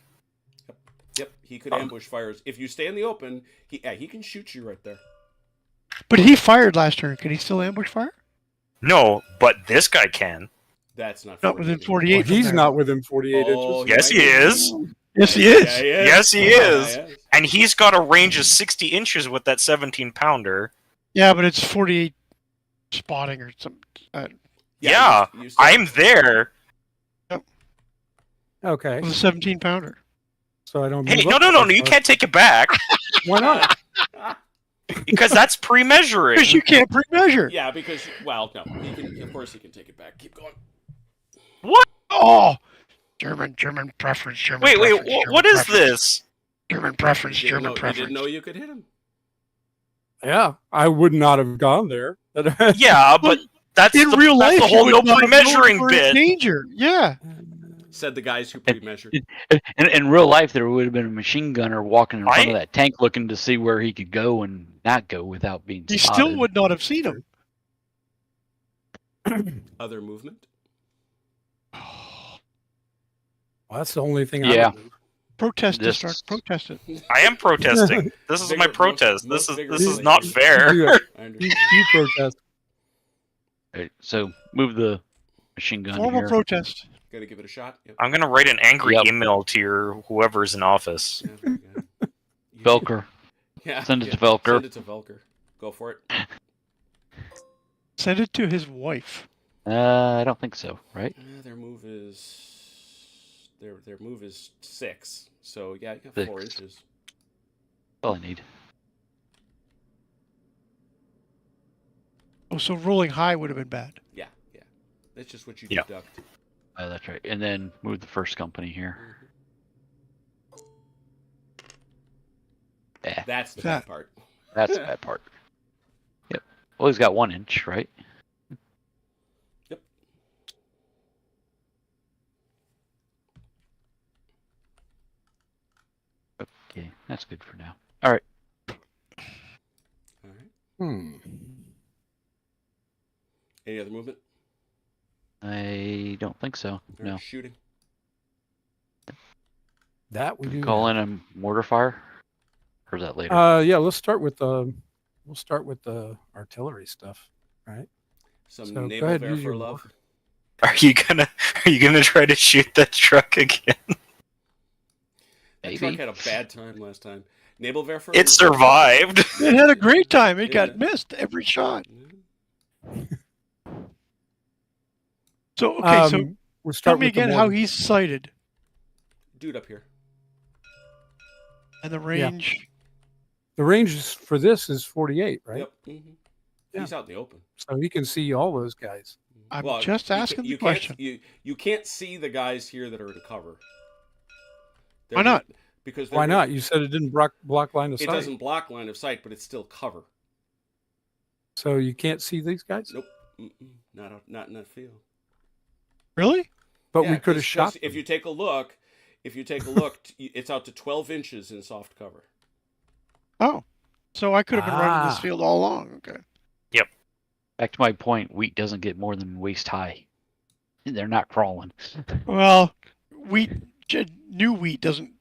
Yep, he could ambush fires. If you stay in the open, he can shoot you right there. But he fired last turn. Can he still ambush fire? no, but this guy can. That's not Not within 48. 48. Well, from he's there. not within 48 Oh, inches. Yes, he is. Yes, he is. Yeah, he is. Yes, he Yeah, is. he is. And he's got a range of 60 inches with that 17-pounder. Yeah, but it's 48 spotting or something. Yeah, you still- I'm there. Okay, With a 17 pounder. so I don't. Hey, move no, up no, no, that no, you far. can't take it back Why not? because that's pre-measuring. Because you can't pre-measure. Yeah, because no, he can. Of course, he can take it back. Keep going. Oh, German preference. German Wait, preference, what German is preference, this? German preference. You German didn't preference. know you could hit him. Yeah, I would not have gone there. Yeah, but that's In the, real that's life, the whole you no would not pre-measuring know you're in bit. danger. Yeah. Said the guys who pre-measured. In real life, there would have been a machine gunner walking in front I- of that tank looking to see where he could go and not go without being He spotted. still would not have seen him. Other movement. Well, that's the only thing. Yeah. I would do. Protest it, Just- Stark. Protest it. I am protesting. This is my Vigor- protest. most This vigorous is not thing. fair. You, I you, understand. you protest. Alright, so move the machine gun Formal here. protest. Gotta give it a shot. Yep. I'm gonna write an angry Yep. email to your whoever's in office. Yeah, very good. Velker. Yeah, Send it to yeah. Velker. Send it to Velker. Go for it. Send it to his wife. I don't think so, right? Their move is their move is 6. So yeah, you got 4 6. inches. All I need. Oh, so rolling high would have been bad. Yeah. That's just what you Yeah. deduct. That's right. And then move the first company here. Yeah, That's the That- bad part. that's the bad part. Yep. Well, he's got 1 inch, right? Yep. Okay, that's good for now. All right. All right. Hmm. Any other movement? I don't think so. All right, No. Shooting. That we do. Call in a mortar fire? Or is that later? Yeah, let's start with the. We'll start with the artillery stuff, right? Some So, go naval ahead, there use for your love. Are you gonna try to shoot that truck again? That Maybe. truck had a bad time last time. Naval there for It survived. It had a great time. It got Yeah. missed every shot. Yeah. So, okay, so we'll tell start me with the again how mortar. he's sighted Dude up here. and the range. The range is, for this is 48, right? Yep. Yeah. He's out in the open. So he can see all those guys. I'm Well, just you ca- asking the you can't- question. You can't see the guys here that are in cover. Why not? Because Why not? You said it didn't block line of It sight. doesn't block line of sight, but it's still cover. So you can't see these guys? Nope. Not in that field. Really? But Yeah, we could have 'cause shot If them. you take a look, it's out to 12 inches in soft cover. Oh, so I could have been running this Ah. field all along. Okay. Back to my point, wheat doesn't get more than waist high. They're not crawling. Well, new wheat doesn't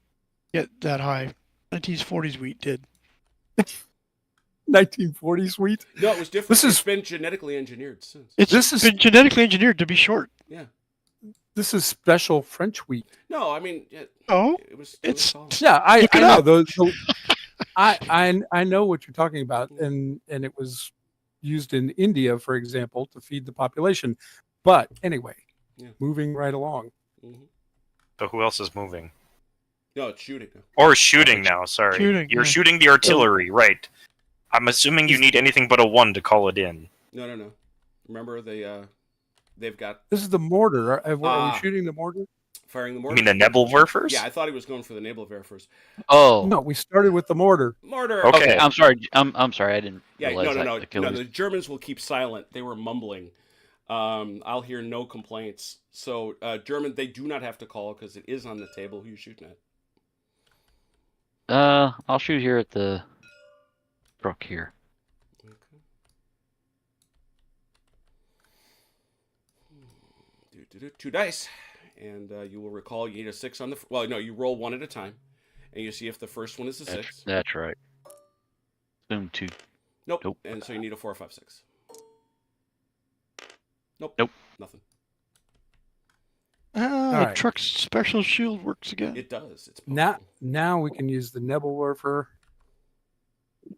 get that high. 1940s wheat did. 1940s wheat. No, it was different. This is- It's been genetically engineered since. It's This is- been genetically engineered to be short. Yeah. This is special French wheat. No, I mean, Oh, it was. It's- tall. Yeah, I Look it know up. those. I know what you're talking about, and it was used in India, for example, to feed the population. But anyway, Yeah. moving right along. Mhm. So who else is moving? No, it's shooting. Or shooting now? Sorry, Shooting, you're yeah. shooting the artillery, right? I'm assuming you need anything but a 1 to call it in. No. Remember they've got This is the mortar. Are we Ah. shooting the mortar? firing the You mortar. mean the Nebelwerfers? Yeah, I thought he was going for the Nebelwerfers. Oh, No, we started with the mortar. Mortar. Okay. okay. I'm sorry. I'm sorry. I didn't Yeah, realize no. that. Okay, The Germans will keep silent. They were mumbling. I'll hear no complaints. So German, they do not have to call because it is on the table. Who you shooting at? I'll shoot here at the truck here. Okay. 2 dice, and you will recall you need a 6 on the. Well, no, you roll one at a time, and you see if the first one is a 6. That's right. Boom, 2. Nope. Nope. And so you need a 4, 5, 6. Nope. Nope. Nothing. The right. truck's special shield works again. It does. It's Now we can use the Nebelwerfer.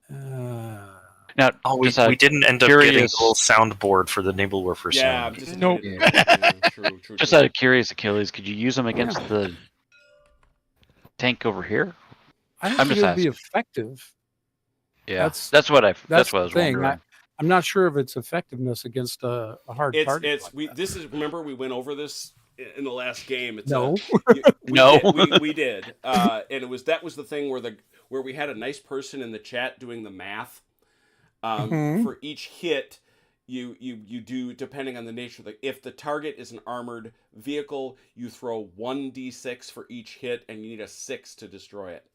Now, Oh, we didn't end up getting the little soundboard for the Nebelwerfer yeah, I'm sound. disappointed. Nope. Yeah, true. Just out of curious, Achilles, could you use them against the tank over here? I don't I'm think just it would be asking. effective. Yeah, That's that's what I the was thing. wondering. I'm not sure of its effectiveness against a hard target. This is, remember we went over this in the last game. It's No. No. we did, and that was the thing where we had a nice person in the chat doing the math. Mhm. For each hit, you do, depending on the nature. If the target is an armored vehicle, you throw 1d6 for each hit, and you need a 6 to destroy it.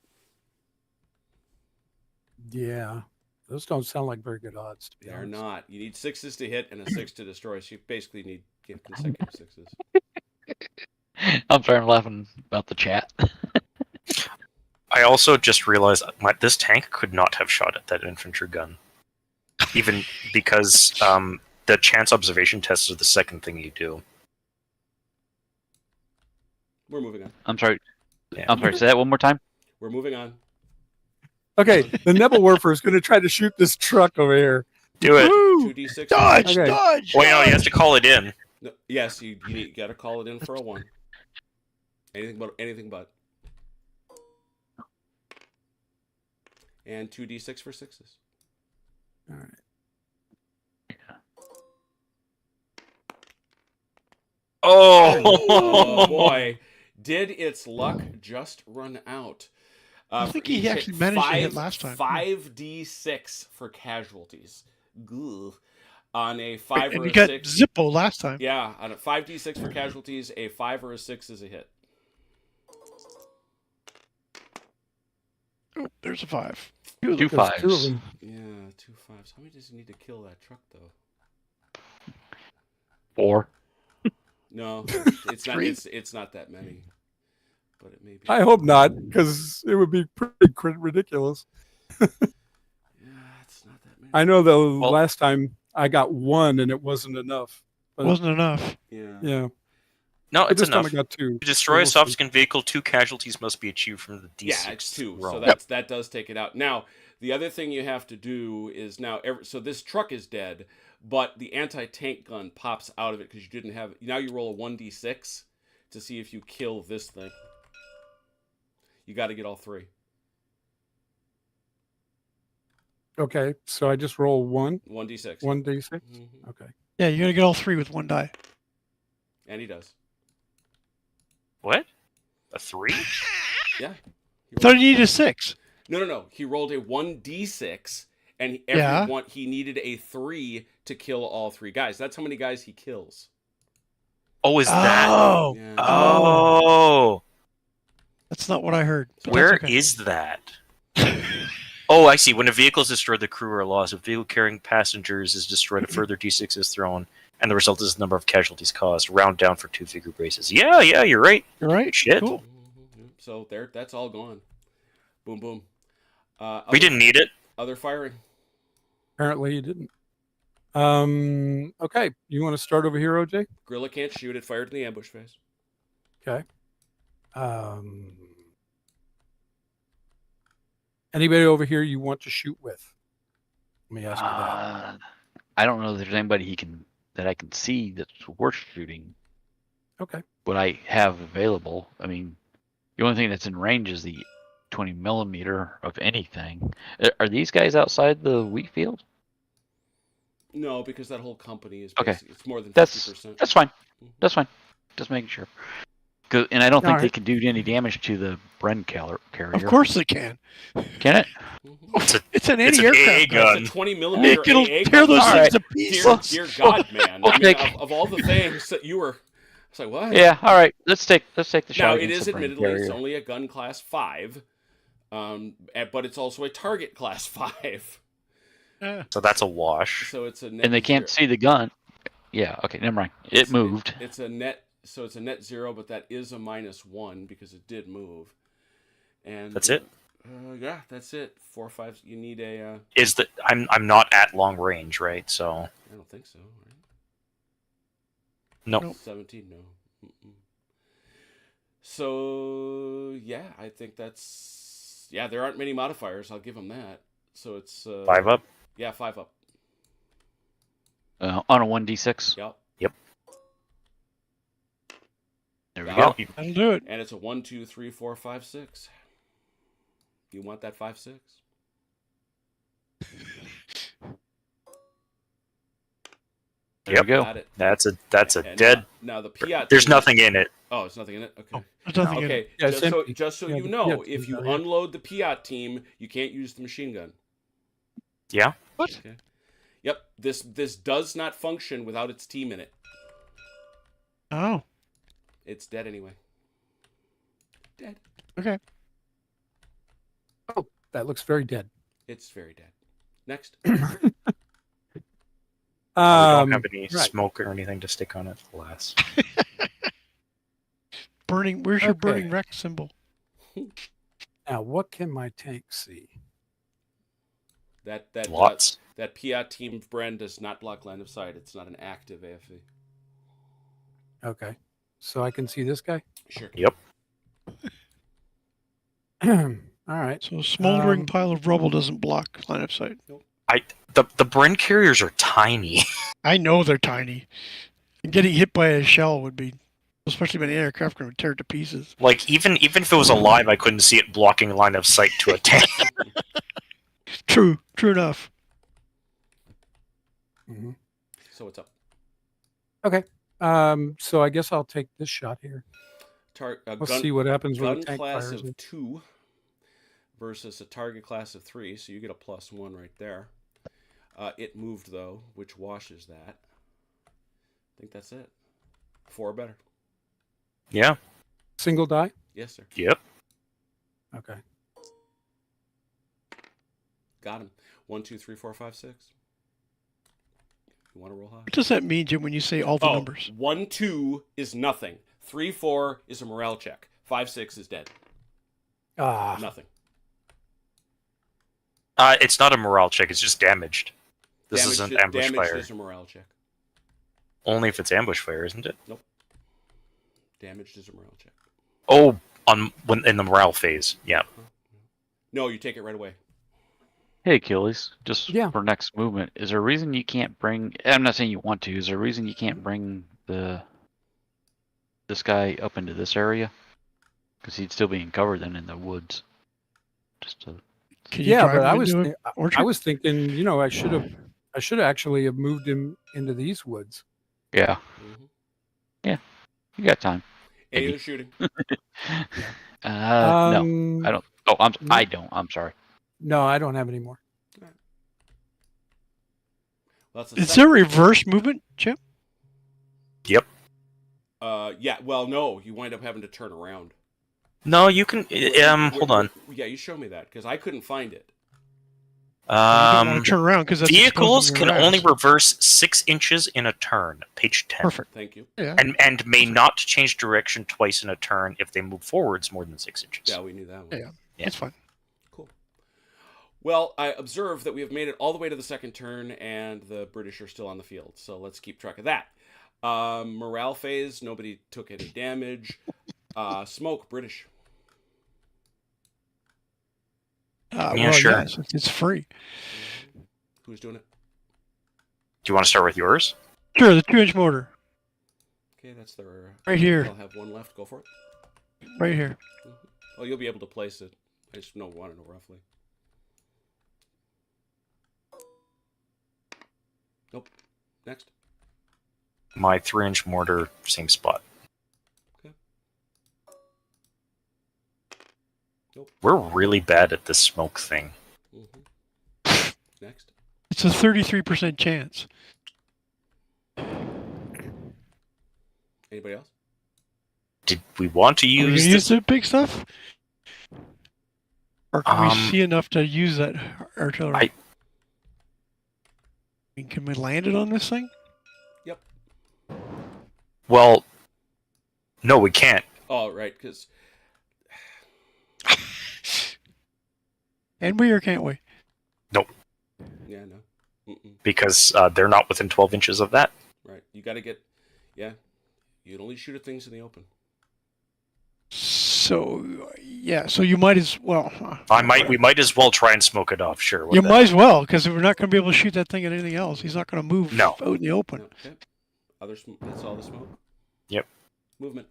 Yeah, those don't sound like very good odds. To be They're honest. not. You need 6s to hit and a 6 to destroy. So you basically need consecutive 6s. I'm sorry, I'm laughing about the chat. I also just realized this tank could not have shot at that infantry gun. Even because the chance observation test is the second thing you do. We're moving on. I'm sorry. Yeah. I'm sorry. Say that one more time. We're moving on. Okay, the Nebelwerfer is going to try to shoot this truck over here. Do it. Woo! 2d6. Dodge! Okay. Dodge! Well, you dodge. have to call it in. No, yes, you got to call it in for a 1. Anything but. And 2d6 for 6s. All right. Oh boy, did its luck just run out? I think he actually managed to hit last time. 5d6 for casualties. Goo. On a 5 And or you a got 6. Zippo last time. Yeah, on a 5d6 for casualties, a 5 or a 6 is a hit. Oh, there's a 5. Two There's fives. two of them. Yeah, 2 5s. How many does it need to kill that truck though? 4. No, it's not. Three? It's not that many, but it may be. I hope not, because it would be pretty ridiculous. Yeah, it's not that many. I know the Well- last time I got 1 and it wasn't enough. But Wasn't enough. Yeah. yeah, No, but it's this time enough. I got 2. To destroy a So we'll see. soft-skin vehicle, 2 casualties must be achieved from the D6. Yeah, it's 2. So roll. that does take it out. Now, the other thing you have to do is so this truck is dead, but the anti-tank gun pops out of it because you didn't have. Now you roll a 1d6 to see if you kill this thing. You got to get all 3. Okay, so I just roll 1d6. 1d6. Mhm. Okay. Yeah, you're going to get all 3 with 1 die. And he does. What? A 3? Yeah. I thought you needed a 6. No. He rolled a 1d6, and Yeah. he needed a 3 to kill all 3 guys. That's how many guys he kills. Oh, is that? Oh, Yeah. Oh, that's not what I heard. but where that's is that? Oh, I see. When a vehicle is destroyed, the crew are lost. If a vehicle carrying passengers is destroyed, a further D6 is thrown, and the result is the number of casualties caused. Round down for 2-figure braces. Yeah, you're right. You're right. Shit. Cool. So that's all gone. Boom, boom. We didn't need it. Other firing. Apparently you didn't. Okay, you want to start over here, OJ? Gorilla can't shoot. It fired in the ambush phase. Okay. Anybody over here you want to shoot with? Let me ask you that. I don't know if there's anybody that I can see that's worth shooting. Okay. What I have available. I mean, the only thing that's in range is the 20 millimeter of anything. Are these guys outside the wheat field? No, because that whole company is Okay. it's more than That's 50%. that's fine. That's fine. Just making sure. And I don't think All they right. can do any damage to the Bren carrier. Of course they can. Can it? Mhm. It's an It's an anti-aircraft AA gun. It's a 20 It'll millimeter AA tear gun. those All things right. to pieces. Dear God, man! we'll I mean, take- of all the things that you were, it's like what? Yeah. All right. Let's take the shot. Now it against is the Bren admittedly it's carrier. only a gun class 5, but it's also a target class 5. So that's a wash. So it's a net And they can't zero. see the gun. Yeah. Okay. Never mind. It moved. It's a net So it's a net 0, but that is a -1 because it did move. And That's it? Yeah, that's it. 4, 5. You need a. Is that I'm not at long range, right? So I don't think so. Right? no. Nope. 17, no. Mm-mm. So yeah, I think that's there aren't many modifiers. I'll give them that. So it's 5 up. Yeah, 5 up. On a 1d6. Yep. There we Got go. it. That'll do it. And it's a 1, 2, 3, 4, 5, 6. You want that 5, 6? There Yep. we go. Got it. That's a And dead. Now the Piat. There's team- nothing in it. Oh, it's nothing in it. Okay. There's nothing in it. Okay. Yeah, it's empty. Just so Yeah, you the know, Piat if team's you not here. unload the Piat team, you can't use the machine gun. Yeah. What? Okay. Yep. This does not function without its team in it. Oh, It's dead anyway. Dead. okay. Oh, that looks very dead. It's very dead. Next. We don't have any right. smoke or anything to stick on it. Alas. Burning. Where's your Okay. burning wreck symbol? Now, what can my tank see? That Lots. that Piat team brand does not block line of sight. It's not an active AFV. Okay, so I can see this guy. Sure. Yep. All right. So a smoldering Um, pile of rubble doesn't block line of sight. The Bren carriers are tiny. I know they're tiny. And getting hit by a shell would be, especially when the aircraft would tear it to pieces. Like even if it was alive, I couldn't see it blocking line of sight to a tank. True enough. mhm. So what's up? So I guess I'll take this shot here. Let's see what happens when gun the tank class fires of it. 2 versus a target class of 3, so you get a +1 right there. It moved though, which washes that. I think that's it. 4 or better. Yeah. Single die. Yes, sir. Yep. Okay. Got him. 1, 2, 3, 4, 5, 6. You want to roll high? What does that mean, Jim, when you say all the numbers? 1, 2 is nothing. 3, 4 is a morale check. 5, 6 is dead. Nothing. It's not a morale check. It's just damaged. This isn't ambush damage fire. is a morale check. Only if it's ambush fire, isn't it? Damaged is a morale check. Oh, when in the morale phase. Yeah. No, you take it right away. Hey, Achilles, just Yeah. for next movement, is there a reason you can't bring... I'm not saying you want to. Is there a reason you can't bring this guy up into this area? Because he'd still be covered then in the woods. Just to... Can you Yeah, drive but I him was into an orchard? I was thinking, I should have actually have moved him into these woods. Yeah, Mm-hmm. you got time. Any Maybe. other shooting? No, No, I don't. Oh, I no. don't. I'm sorry. No, I don't have any more. Well, that's a Is second. there reverse movement, Chip? Yep. Yeah. Well, no. You wind up having to turn around. No, you can. Hold on. Yeah, you show me that because I couldn't find it. You don't want to turn around because Vehicles can only reverse 6 inches in a turn. Page 10. Perfect. Thank you. Yeah. And may not change direction twice in a turn if they move forwards more than 6 inches. Yeah, we knew that one. Yeah. That's fine. Cool. Well, I observe that we have made it all the way to the second turn, and the British are still on the field. So let's keep track of that. Morale phase. Nobody took any damage. Smoke. British. Yeah, sure. Yes, it's free. Who's doing it? Do you want to start with yours? Sure, the 2-inch motor. Okay, that's their. Right here. I'll have one left. Go for it. Right here. Oh, you'll be able to place it. I just want to know roughly. Nope. Next. My 3-inch mortar, same spot. Okay. Nope. We're really bad at this smoke thing. Mm-hmm. Next. It's a 33% chance. Anybody else? Did we want to Are we use going to this? use the big stuff? Or can we Um, see enough to use that artillery? I- Can we land it on this thing? Yep. Well, No, we can't. Oh, right, because And we or can't we? yeah, no, Because they're not within 12 inches of that. right. You got to get, yeah. You'd only shoot at things in the open. So yeah, so you might as well. We might as well try and smoke it off. Sure. what You the might as well, because we're not going to be able to shoot that thing at anything else. He's not going to move No. out in the open. No, okay. That's all the smoke. Yep. Movement.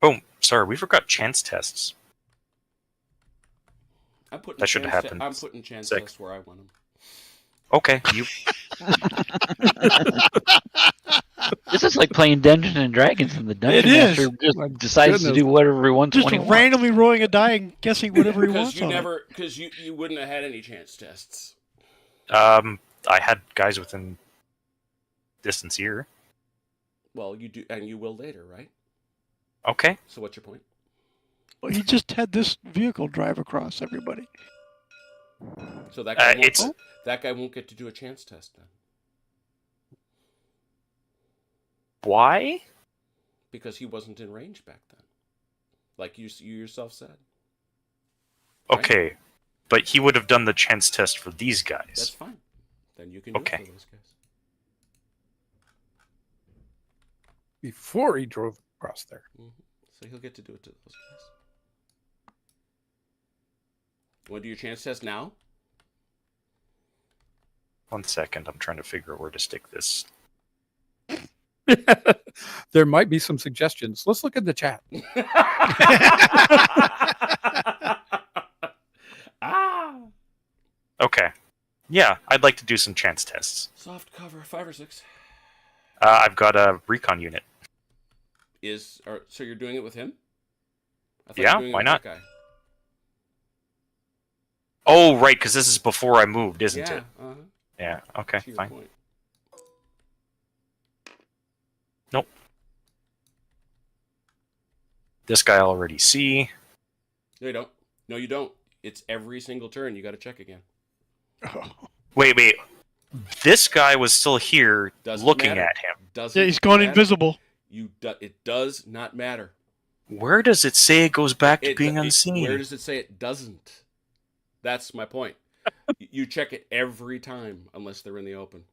Oh, sorry, we forgot chance tests. I'm putting That should have happened. I'm putting chance Sick. tests where I want them. Okay, you. This is like playing Dungeons and Dragons, and the dungeon It is. master just My decides to goodness. do whatever he wants Just when he wants. randomly rolling a die and guessing whatever he Because wants you on it. never, because you wouldn't have had any chance tests. I had guys within distance here. Well, you do, and you will later, right? Okay. So what's your point? Well, he just had this vehicle drive across everybody. So that guy, it's- that guy won't get to do a chance test then, Why? because he wasn't in range back then, like you yourself said. Right? Okay, but he would have done the chance test for these That's guys. fine. Then you can do Okay. it for those guys. Before he drove across there. So he'll get to do it to those guys. You want to do your chance test now? 1 second, I'm trying to figure out where to stick this. There might be some suggestions. Let's look at the chat. Ah! Okay. Yeah, I'd like to do some chance tests. Soft cover, 5 or 6. I've got a recon unit. So you're doing it with him? I thought Yeah, you were doing it why with not? that guy. Oh, right, because this is before I moved, isn't Yeah, it? Yeah, okay, to your fine. point. This guy I already see. No, you don't. No, you don't. It's every single turn. You got to check again. Wait. This guy was still here Doesn't looking matter. at him. Doesn't Yeah, he's gone matter. invisible. It does not matter. Where does it say it goes back to being Where unseen? does it say it doesn't? That's my point. You check it every time unless they're in the open.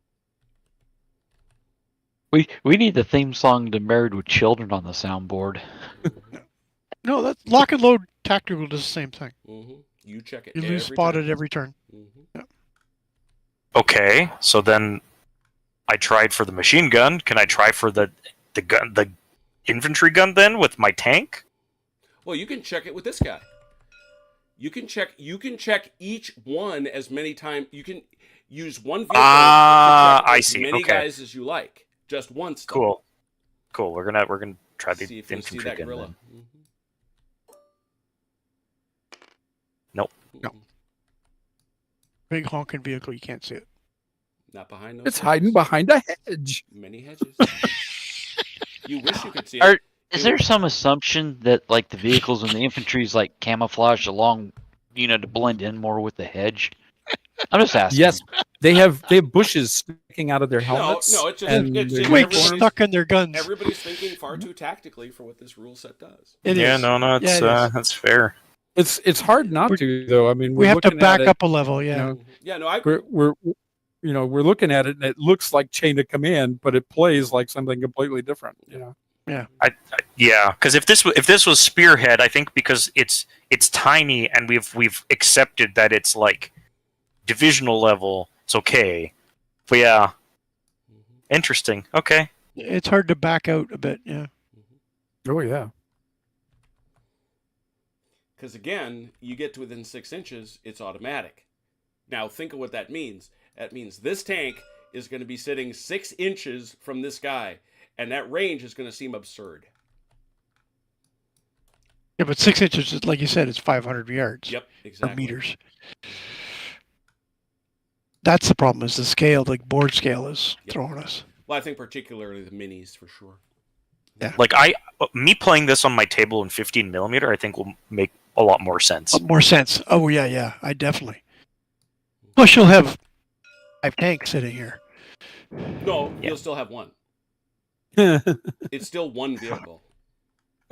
We need the theme song to Married with Children on the soundboard. No, that's lock and load tactical does the same thing. You check it. You every lose spotted time. every turn. Okay, so then I tried for the machine gun. Can I try for the infantry gun then with my tank? Well, you can check it with this guy. You can check each one as many times. You can use one vehicle to check I as see. many Okay. guys as you like. Just once. though. Cool. We're gonna try the See if you see infantry that gun gorilla. then. Nope. No. Big honking vehicle, you can't see it. Not behind those. It's hiding behind a hedge. many hedges. You wish you could see Are- it. Is there some assumption that like the vehicles and the infantry's like camouflaged along, to blend in more with the hedge? I'm just asking. Yes, they have bushes sticking out of their helmets. No, it's just and it's they- just Twigs everybody's- stuck in their guns. Everybody's thinking far too tactically for what this rule set does. It Yeah, is. no, it's Yeah, it is. that's fair. It's hard not to though. I mean, We we're have to looking back at it, up a level, yeah. know, Yeah, no, I agree. we're we're looking at it and it looks like chain of command, but it plays like something completely different. Yeah, because if this was Spearhead, I think because it's tiny and we've accepted that it's like divisional level, it's okay. But yeah, interesting. Okay. It's hard to back out a bit, yeah. Oh yeah. Because again, you get to within 6 inches, it's automatic. Now think of what that means. That means this tank is going to be sitting 6 inches from this guy, and that range is going to seem absurd. Yeah, but 6 inches, like you said, is 500 yards Yep, or exactly. meters. That's the problem. Is the scale, the board scale, is Yep. throwing us. Well, I think particularly the minis for sure. Like me playing this on my table in 15 millimeter, I think will make a lot more sense. More sense. Oh yeah, I definitely. Plus, you'll have 5 tanks sitting here. No, Yeah. you'll still have one. It's still one vehicle.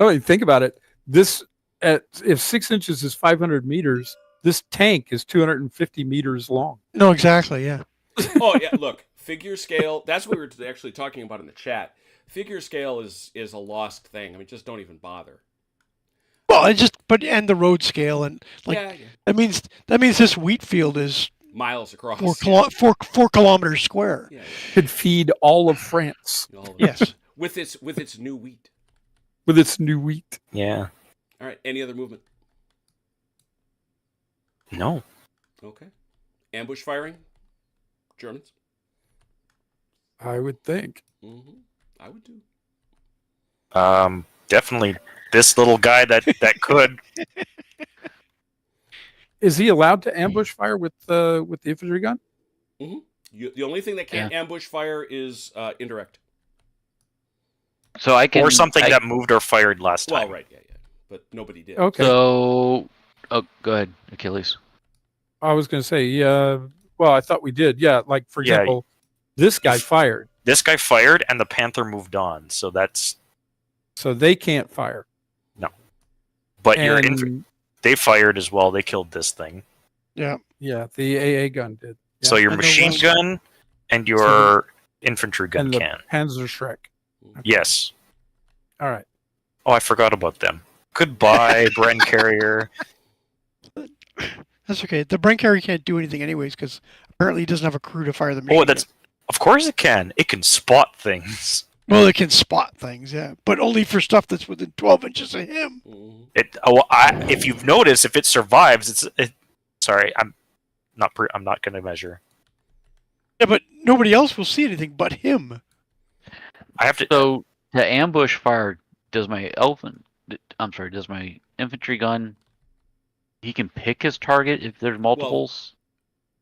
Oh, think about it. If 6 inches is 500 meters, this tank is 250 meters long. No, exactly. Yeah. Oh yeah, look, figure scale. That's what we were actually talking about in the chat. Figure scale is a lost thing. I mean, just don't even bother. Well, and the road scale and like yeah. that means this wheat field is Miles across. 4 kilometers square. Yeah. Could feed all of France All of it. Yes. With its new wheat. with its new wheat. Yeah. All right. Any other movement? No. Okay. Ambush firing. Germans. I would think. Mm-hmm. I would do. Definitely this little guy that could. Is he allowed to ambush fire with the infantry gun? Mm-hmm. The only thing that can't ambush fire is indirect. So I can Or something that moved or fired last time. Well, right, yeah. But nobody did. Okay. So, go ahead, Achilles. I was going to say, well, I thought we did. Yeah, like, for example, this guy fired. This guy fired, and the Panther moved on. So that's... So they can't fire. No. But And, they fired as well. They killed this thing. Yeah. yeah, the AA gun did. Yeah. So your And the machine West- gun and your infantry gun And the can. Panzerschreck. Yes. All right. Oh, I forgot about them. Goodbye, Bren Carrier. That's okay. The Brent carrier can't do anything anyways because apparently he doesn't have a crew to fire the machine. Oh, that's... Of course it can. It can spot things. Well, it can spot things, yeah, but only for stuff that's within 12 inches of him. Mm-hmm. If you've noticed, if it survives, sorry, I'm not going to measure. Yeah, but nobody else will see anything but him. I have to. So to ambush fire, does my infantry gun? He can pick his target if there's multiples,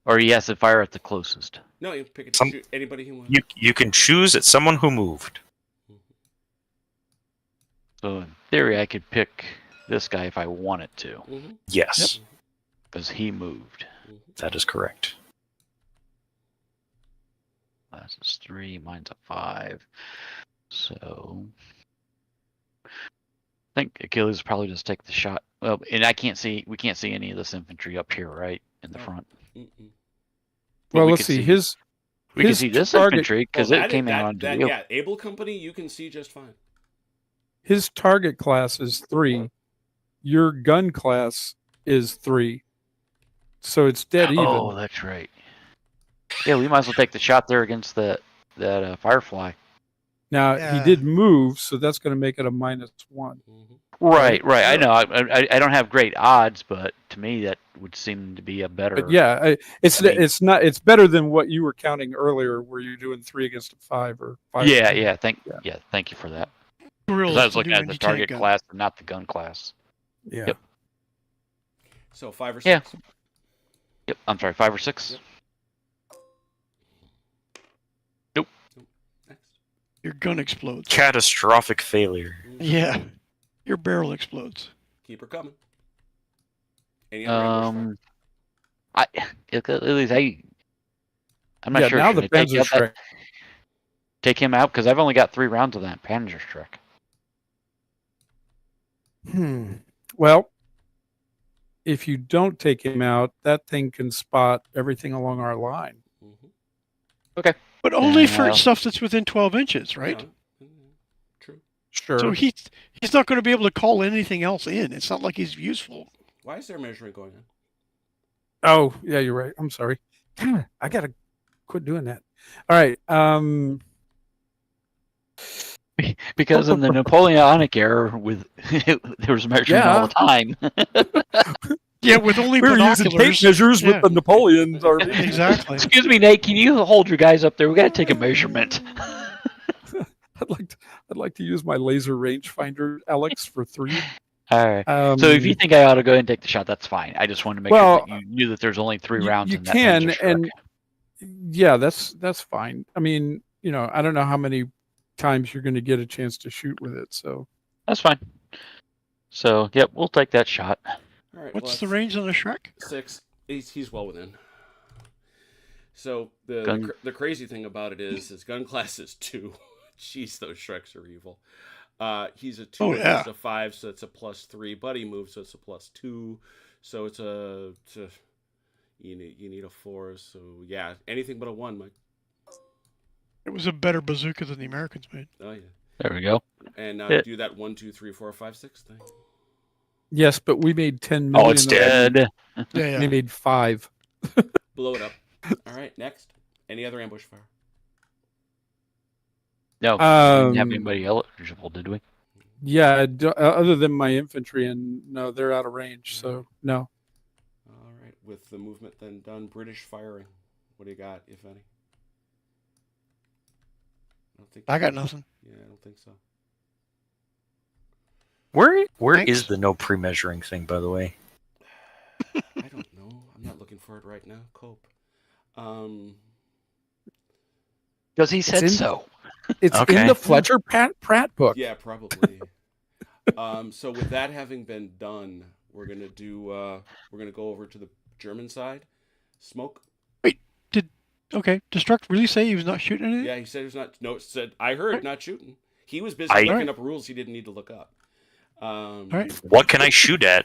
or he has to fire at the closest. No, you pick it. Shoot anybody who wants. You can choose at someone who moved. So in theory, I could pick this guy if I wanted to, Mm-hmm. Yes, because he moved. that is correct. That's a 3, mine's a 5. So I think Achilles will probably just take the shot. Well, and we can't see any of this infantry up here, right, in the front. Mm-mm. Well, we let's could see. see- We can his see this target- infantry because Well, it came out onto the yeah, Able Company, you can see just fine. His target class is 3. Your gun class is 3. So it's dead even. Oh, that's right. Yeah, we might as well take the shot there against that Firefly. Now, Yeah. he did move, so that's going to make it a -1. Mm-hmm. Right. I know. I don't have great odds, but to me that would seem to be a better. But yeah, it's better than what you were counting earlier, where you're doing 3 against a 5 or 5. Yeah. Thank you for that. Because I was looking at the target gun. class and not the gun class. Yeah. Yep. So 5 or 6. Yeah. Yep. I'm sorry, 5 or 6. Next. Your gun explodes. Catastrophic failure. Yeah. Your barrel explodes. Keep her coming. Any other ambush At least I'm not Yeah, sure. now Should the I take out Panzerschreck. take him out because I've only got 3 rounds of that Panzerschreck. Well, if you don't take him out, that thing can spot everything along our line. Mm-hmm. But only for Yeah. stuff that's within 12 inches, right? Yeah. True. Sure. So he's not going to be able to call anything else in. It's not like he's useful. Why is there measuring going on? Oh, yeah, you're right. I'm sorry. I got to quit doing that. All right. Because in the Napoleonic era, with there was measuring all the time. Yeah, with only We were using binoculars. tape measures Yeah. with the Napoleon's army. Exactly. Excuse me, Nate. Can you hold your guys up there? We got to take a measurement. I'd like to use my laser rangefinder, Alex, for 3. All right. So if you think I ought to go ahead and take the shot, that's fine. I just wanted to make sure that you knew that there's only 3 rounds. You in that can, Panzer and yeah, that's fine. I mean, I don't know how many times you're going to get a chance to shoot with it, so that's fine. So, yep, we'll take that shot. All right. What's the range on the Shrek? 6. He's well within. So the crazy thing about it is his gun class is 2. Jeez, those Shreks are evil. He's a 2. He's a 5, so it's a +3. Buddy moves, so it's a +2. So it's you need a 4. So yeah, anything but a 1, Mike. It was a better bazooka than the Americans made. Oh yeah. There we go. And do that 1, 2, 3, 4, 5, 6 thing. yes, but we made 10 million. Oh, it's dead. Yeah. We made 5. Blow it up. All right, next. Any other ambush fire? No, we didn't have anybody eligible, did we? Yeah, other than my infantry, and no, they're out of range, so no. All right, with the movement then done, British firing. What do you got, if any? I got nothing. Yeah, I don't think so. Where Thanks. is the no pre-measuring thing, by the way? I don't know. I'm not looking for it right now. Cope. Because he said in- so. It's in the Fletcher Pratt book. Yeah, probably. So with that having been done, we're gonna go over to the German side. Smoke. Okay, Destruct really say he was not shooting anything? Yeah, he said he was not. No, said I heard not shooting. He was busy looking up rules he didn't need to look up. All right. What can I shoot at?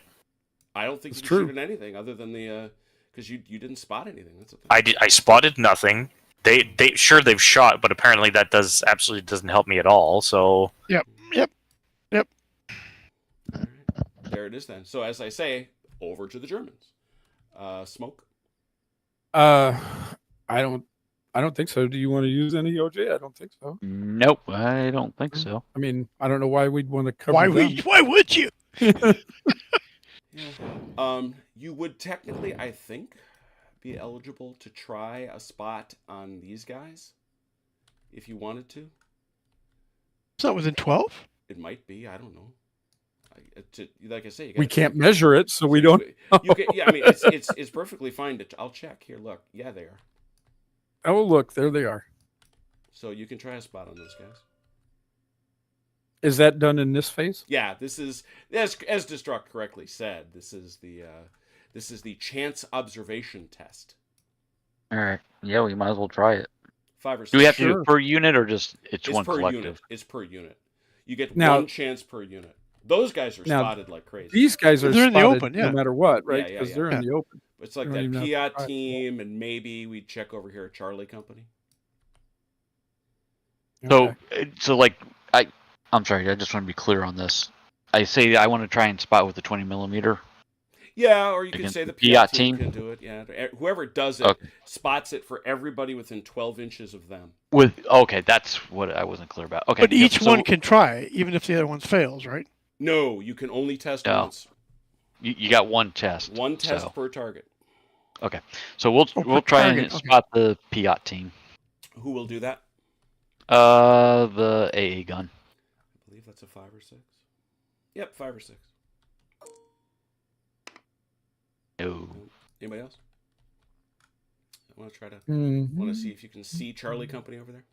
I don't think It's you can true. shoot at anything other than the because you didn't spot anything. That's the thing. I spotted nothing. They've shot, but apparently that absolutely doesn't help me at all. So Yep. All right. There it is then. So as I say, over to the Germans. Smoke. I don't think so. Do you want to use any OJ? I don't think so. Nope, I don't think so. I mean, I don't know why we'd want to cover Why them. would you? Yeah. You would technically, I think, be eligible to try a spot on these guys if you wanted to. It's not within 12? It might be. I don't know. Like I say, you We gotta can't check. measure it, so we don't. You can, yeah, I mean, it's perfectly fine to. I'll check here. Look, yeah, they are. Oh, look, there they are. So you can try a spot on those guys. Is that done in this phase? Yeah, this is as Destruct correctly said. This is the chance observation test. All right. Yeah, we might as well try it. 5 or 6. Do we have to do Sure. it per unit or just it's one per collective? unit. It's per unit. You get Now- 1 chance per unit. Those guys are Now, spotted like crazy. These guys are They're in the spotted open, yeah. no matter what, right? Yeah, Because yeah. they're in the open. It's like you that don't even have to Piat try. team, and maybe we check over here at Charlie Company. So, Okay. I'm sorry. I just want to be clear on this. I say I want to try and spot with the 20 millimeter. Yeah, or you could Against say the the Piat Piat team team? can do it. Yeah, whoever does it Okay. spots it for everybody within 12 inches of them. Okay, that's what I wasn't clear about. Okay, But yep, each so one can try, even if the other one fails, right? No, you can only test No. once. you got one test. One test So, per target. so we'll per try and target, okay. spot the Piat team. Who will do that? The AA gun. I believe that's a 5 or 6. Yep, 5 or 6. No. Anybody else? I want to try to Mhm. want to see if you can see Charlie Company over there.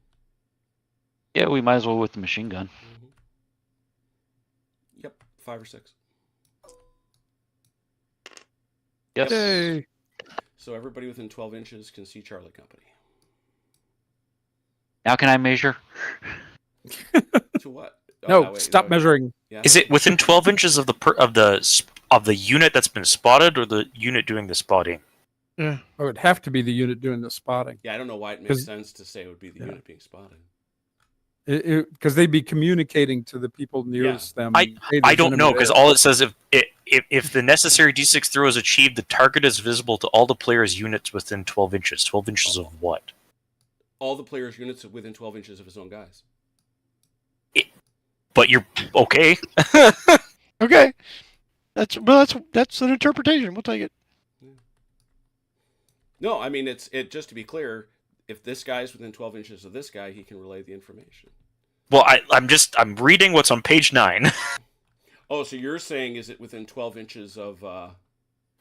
Yeah, we might as well with the machine gun. Mm-hmm. Yep, 5 or 6. Yes. Yay. So everybody within 12 inches can see Charlie Company. Now can I measure? To what? No, wait, stop measuring. Yeah. is it within 12 inches of the unit that's been spotted, or the unit doing the spotting? Yeah. It would have to be the unit doing the spotting. Yeah, I don't know why it makes 'Cause- sense to say it would be the Yeah. unit being spotted. Because they'd be communicating to the people nearest them. I- "Hey, I there's don't know, enemy because there." all it says if the necessary D6 throw is achieved, the target is visible to all the players' units within 12 inches. 12 inches of what? All the players' units within 12 inches of his own guys. but you're okay. Okay. That's an interpretation. We'll take it. No, I mean it's just to be clear. If this guy's within 12 inches of this guy, he can relay the information. Well, I'm reading what's on page 9 Oh, so you're saying is it within 12 inches of?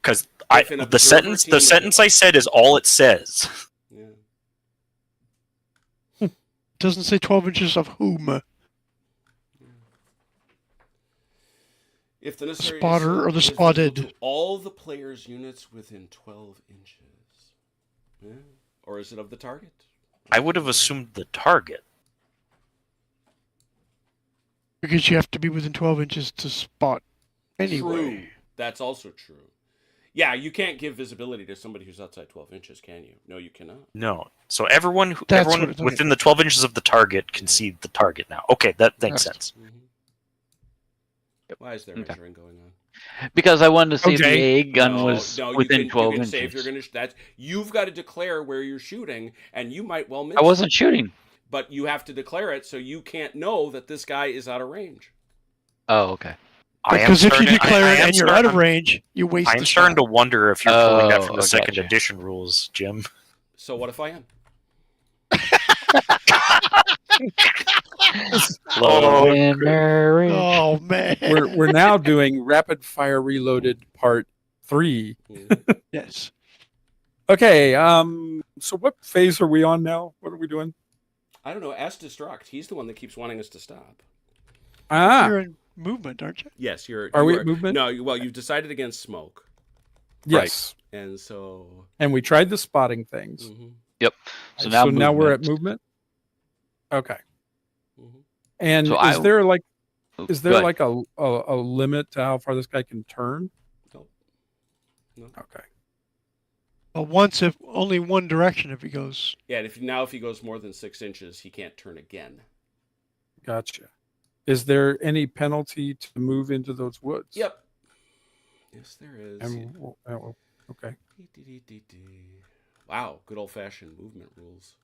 because If an the observer sentence team of- I said is all it says. Yeah. Doesn't say 12 inches of whom. If the necessary Spotter or the is visible spotted. to all the players' units within 12 inches. Yeah. Or is it of the target? I would have assumed the target. Because you have to be within 12 inches to spot anyway. True. That's also true. Yeah, you can't give visibility to somebody who's outside 12 inches, can you? No, you cannot. No. So everyone That's what everyone it's- within the 12 inches of the target can see the target now. Okay, that makes Yes. sense. Mm-hmm. Why is there Okay. measuring going on? Because I wanted to see if the Okay. AA gun was no, within you can, 12 you can inches. say if you're gonna you've got to declare where you're shooting, and you might well miss. I wasn't shooting. but you have to declare it so you can't know that this guy is out of range. Oh, okay. Because if you declare it am and you're out of starting- range, you waste I'm the starting shot. to wonder if you're pulling that from Oh, the second gotcha. edition rules, Jim. So what if I am? Oh, Winner. Oh, man. We're now doing Rapid Fire Reloaded Part 3. Mhm. Yes. Okay, so what phase are we on now? What are we doing? I don't know. Ask Destruct. He's the one that keeps wanting us to stop. You're in movement, aren't you? Yes, you're. Are you we at movement? No, well, you've decided against smoke, Yes. and so. And we tried the spotting things. Mhm, So now, now we're at movement. movement. Okay. mhm. And So is there like Oh, is go there ahead. like a limit to how far this guy can turn? Nope. No. Okay. Well, once if only one direction if he goes. Yeah, and if he goes more than 6 inches, he can't turn again. Gotcha. Is there any penalty to move into those woods? Yep. Yes, there is. And okay. Wow, good old-fashioned movement rules.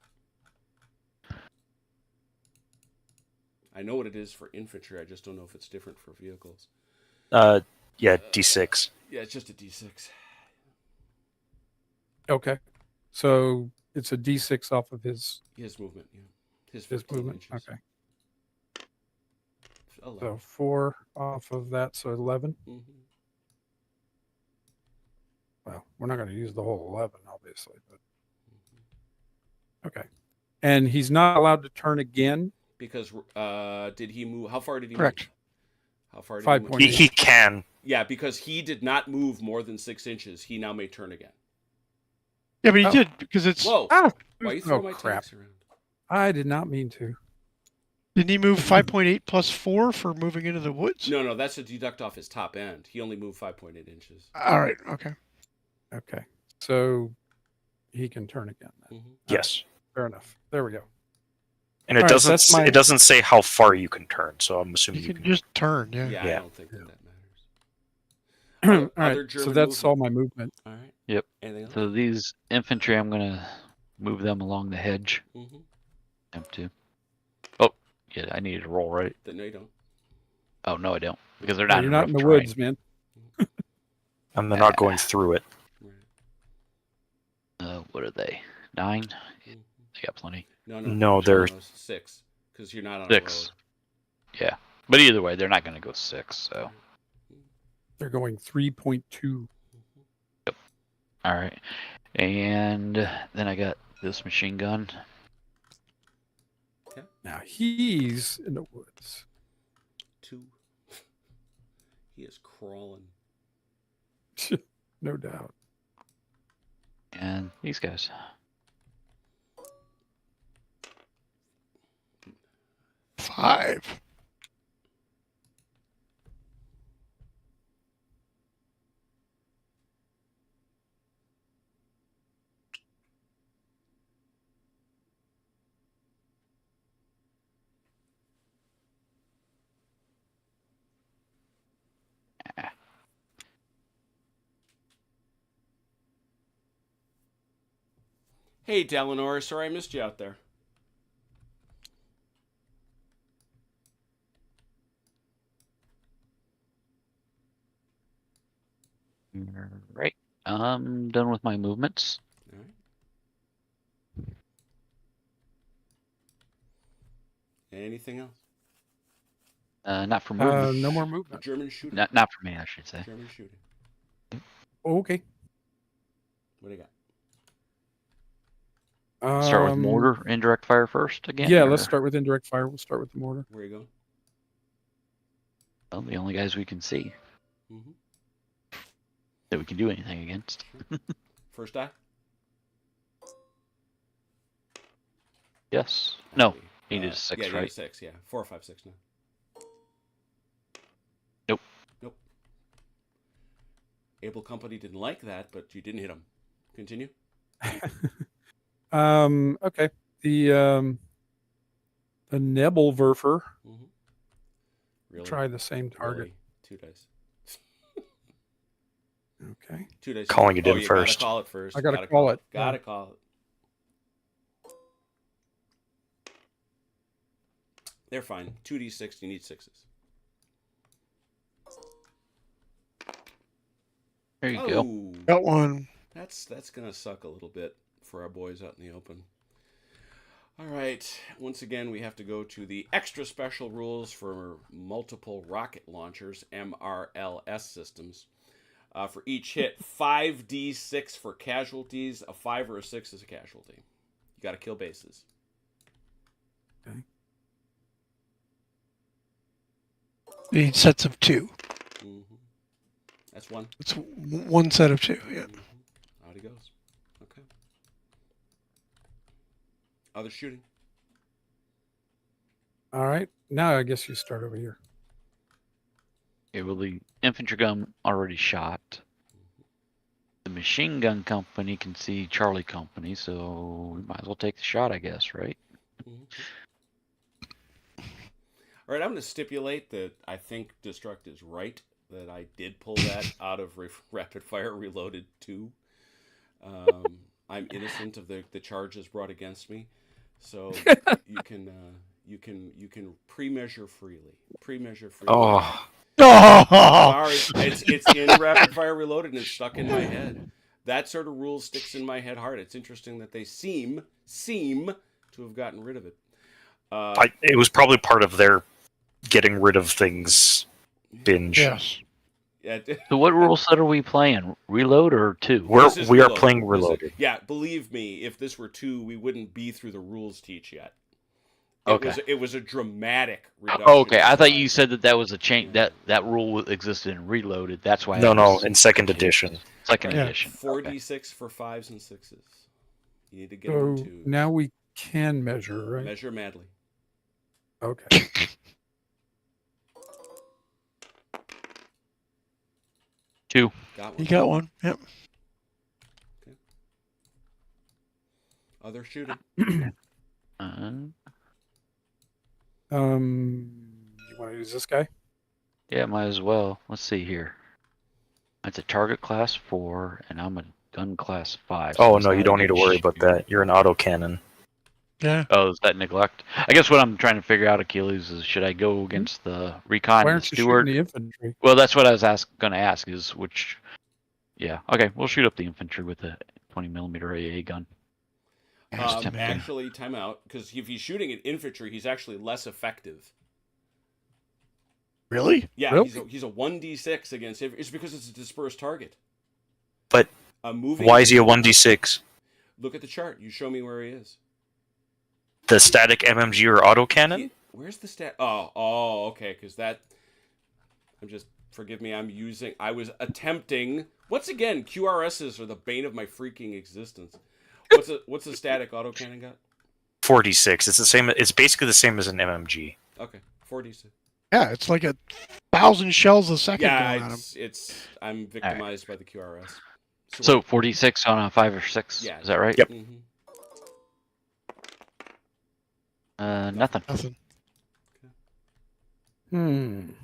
I know what it is for infantry. I just don't know if it's different for vehicles. Yeah, D6. Yeah, it's just a D6. Okay. So it's a D6 off of his Movement. Yeah, his 15 movement. inches. Okay. 11. So 4 off of that, so 11. Mhm. Well, we're not going to use the whole 11, obviously, but okay. And he's not allowed to turn again. Because did he move? How far did he Correct. move? How far did 5.8. he move? He can. Yeah, because he did not move more than 6 inches. He now may turn again. Yeah, but he Oh. did because it's. Whoa! Ah, Why you throw oh, my crap. tanks around? I did not mean to. Didn't he move 5.8 plus 4 for moving into the woods? No, that's to deduct off his top end. He only moved 5.8 inches. All right. Okay. Okay. So he can turn again then. Mhm. Yes. Fair enough. There we go. And it All right, doesn't that's my- it doesn't say how far you can turn, so I'm assuming You you can can. just turn. Yeah. Yeah, I Yeah. don't think that matters. All Other right. So German that's all my movement. All right. Yep. Anything else? So these infantry, I'm gonna move them along the hedge. Mm-hmm. M2. Oh, yeah, I needed to roll, right? No, you don't. Oh no, I don't, because they're Yeah, not. you're not in the rough terrain. woods, man. And they're not going through it. Right. What are they? 9. Mhm. They got plenty. No, they're 6 because you're not on 6. a road. Yeah, but either way, they're not gonna go 6. So They're going 3.2. all right, and then I got this machine gun. Now he's in the woods. 2. He is crawling. No doubt. And these guys. 5. Hey, Delanor, sorry I missed you out there. Right. I'm done with my movements. All right. Anything else? Not for movement. No more The movement. German shooting. Not for me, I should say. German shooting. Okay. What do you got? Start with mortar, indirect fire first again? Yeah, or- let's start with indirect fire. We'll start with the mortar. Where you going? Well, the only guys we can see Mm-hmm. that we can do anything against. First die? Yes. No. Happy. He needed a 6, yeah, he right? needed a 6, yeah. 4, 5, 6 now. Nope. Nope. Able Company didn't like that, but you didn't hit him. Continue. Okay. The Nebelwerfer. Mm-hmm. Really? Try the same target. Really? 2 dice. Okay. 2 dice. Calling it in you first. Gotta call it first. I gotta Gotta call it. Gotta Yeah. call it. They're fine. 2d6, you need 6s. There you go. Oh, Got one. that's gonna suck a little bit for our boys out in the open. All right. Once again, we have to go to the extra special rules for multiple rocket launchers, MRLS systems. For each hit, 5d6 for casualties. A 5 or a 6 is a casualty. You got to kill bases. Okay. You need sets of 2. Mm-hmm. That's 1. It's one set of 2. Yeah. Mm-hmm. Out he goes. Okay. Other shooting. All right. Now I guess you start over here. Okay, well, the infantry gun already shot. The machine gun company can see Charlie Company, so we might as well take the shot, I guess, right? Mm-hmm. All right, I'm going to stipulate that I think Destruct is right, that I did pull that out of Rapid Fire Reloaded 2. I'm innocent of the charges brought against me, so you can pre-measure freely. Pre-measure freely. Oh, Oh, Sorry, it's in Rapid Fire Reloaded and it's stuck in my head. That sort of rule sticks in my head hard. It's interesting that they seem to have gotten rid of it. it was probably part of their getting rid of things binge. yes. Yeah, So what rule set are we playing? Reload or 2? this is We are Reloaded. playing This is- Reloaded. yeah, believe me, if this were 2, we wouldn't be through the rules teach yet. Okay. It was a dramatic reduction. Oh, okay, I in thought you size. said that was a change. That rule existed in Reloaded. That's why. No, I no, was in second confused. edition. Second Yeah. edition. 4d6 for 5s and 6s. You need to get So them to now we can measure, right? measure madly. Okay. Two. Got one. You got one. Yep. Other shooting. Uh, You want to use this guy? yeah, might as well. Let's see here. It's a target class 4, and I'm a gun class 5. so Oh it's no, you not don't need to worry shoot. about that. You're an autocannon. Yeah. Oh, is that neglect? I guess what I'm trying to figure out, Achilles, is should I go against the recon Why and aren't you shooting steward? the infantry? Well, that's what I was going to ask. Is which? Yeah. Okay, we'll shoot up the infantry with a 20mm AA gun. Just tempting. Actually, time out, because if he's shooting at infantry, he's actually less effective. Really? Yeah, Really? he's a 1d6 against. It's because it's a dispersed target. But moving. why is he a 1d6? Look at the chart. You show me where he is. The static MMG or autocannon? Where's the stat? Oh, okay. Because that. Forgive me. I was attempting. Once again, QRSs are the bane of my freaking existence. What's a static autocannon got? 4d6. It's the same. It's basically the same as an MMG. Okay, 4d6. Yeah, it's like 1,000 shells a second Yeah, going at him. I'm victimized by the QRS. So 46 on a 5 or 6. Yeah. Is that right? Yep. Mhm. Nothing. Nothing.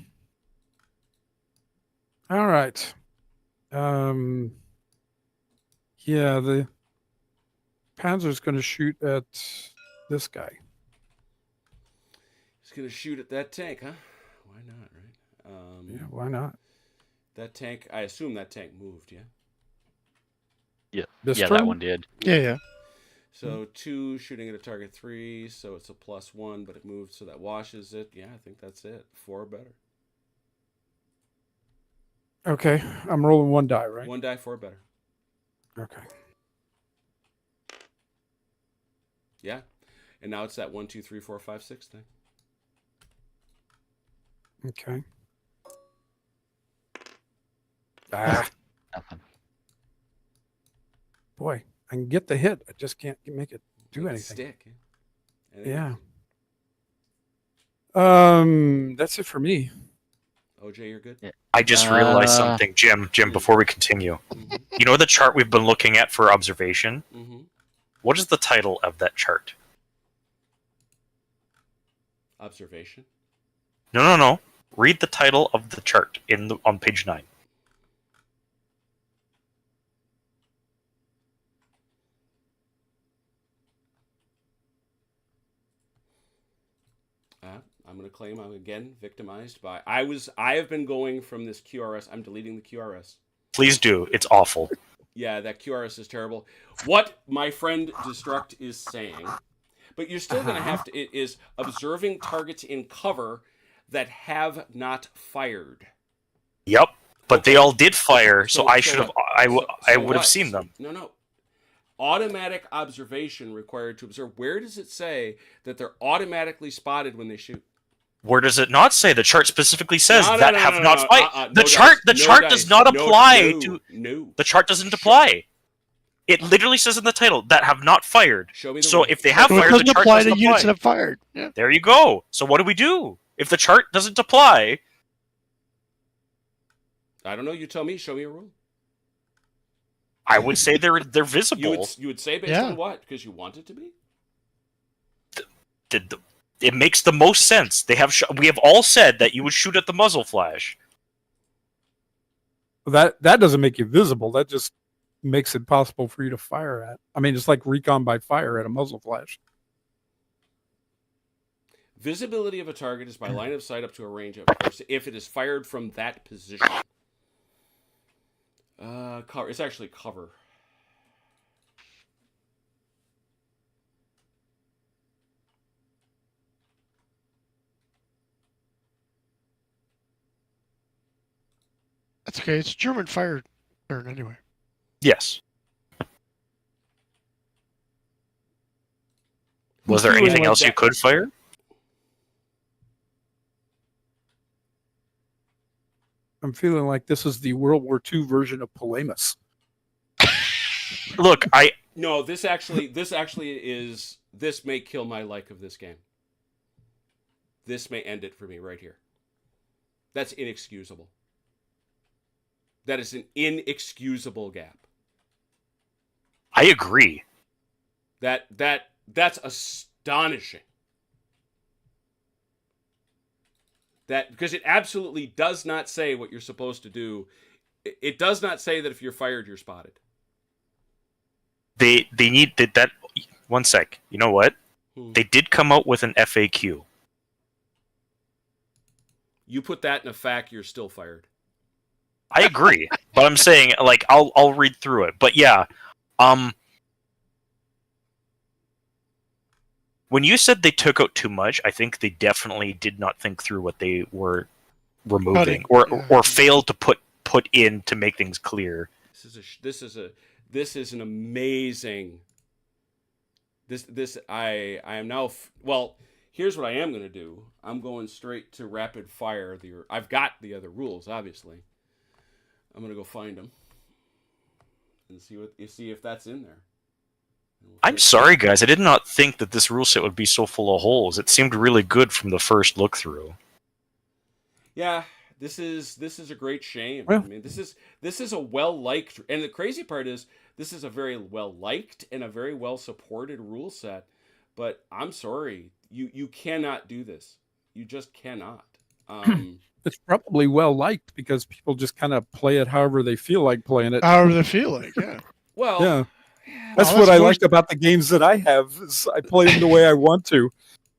All right. Yeah, the Panzer's going to shoot at this guy. He's gonna shoot at that tank, huh? Why not, right? Yeah, why not? That tank, I assume that tank moved, yeah? This Yeah, turn? that one did. Yeah. So 2 shooting at a target 3, so it's a +1, but it moved, so that washes it. Yeah, I think that's it. 4 or better. Okay, I'm rolling 1 die, right? 1 die, 4 or better. Okay. Yeah. And now it's that 1, 2, 3, 4, 5, 6 thing. Okay. Ah, Nothing. boy, I can get the hit. I just can't make it do Make it anything. Stick. Anything Yeah. else? That's it for me. OJ, you're good? I just realized Uh, something, Jim. Jim, before we continue, Mm-hmm. you know the chart we've been looking at for observation? Mm-hmm. What is the title of that chart? Observation. No. Read the title of the chart on page 9. I'm going to claim I'm again victimized by. I have been going from this QRS. I'm deleting the QRS. Please do. It's awful. Yeah, that QRS is terrible. What my friend Destruct is saying, but you're still going to have to, it is observing targets in cover that have not fired. Yep. But Okay. they all did fire, so I should have. what? I would have what? seen them. No. Automatic observation required to observe. Where does it say that they're automatically spotted when they shoot? Where does it not say? The chart specifically says No, that no, have no, not no. fired. No The chart dice. does not apply to. No. The chart doesn't apply. It literally says in the title that have not fired. Show me the So rule. if they have So it fired, the doesn't chart apply doesn't to units apply. that have fired. Yeah. There you go. So what do? If the chart doesn't apply, I don't know. You tell me. Show me a rule. I would say they're visible. You would say based Yeah. on what? Because you want it to be? It makes the most sense. We have all said that you would shoot at the muzzle flash. That doesn't make you visible. That just makes it possible for you to fire at. I mean, it's like recon by fire at a muzzle flash. Visibility of a target is by line of sight up to a range of course if it is fired from that position. Cover. It's actually cover. That's okay. It's German fire turn anyway. Yes. Was there Who's doing anything like else you that? could fire? I'm feeling like this is the World War II version of Palamas. Look, No, this may kill my like of this game. This may end it for me right here. That's inexcusable. That is an inexcusable gap. I agree. That's astonishing. That because it absolutely does not say what you're supposed to do. It does not say that if you're fired, you're spotted. They need that. 1 sec. You know what? They did come out with an FAQ. You put that in a fact, you're still fired. I agree, but I'm saying like I'll read through it. But yeah, when you said they took out too much, I think they definitely did not think through what they were removing, or failed to put in to make things clear. This is an amazing. I am now. Well, here's what I am going to do. I'm going straight to rapid fire. I've got the other rules, obviously. I'm going to go find them and see if that's in there. I'm sorry, guys. I did not think that this rule set would be so full of holes. It seemed really good from the first look through. Yeah, this is a great shame. Well, I mean, this is a well-liked, and the crazy part is this is a very well-liked and a very well-supported rule set. But I'm sorry, you cannot do this. You just cannot. It's probably well liked because people just kind of play it however they feel like playing it. However they feel like, yeah. Well, Yeah. That's Well, what I more- like about the games that I have. Is I play them the way I want to.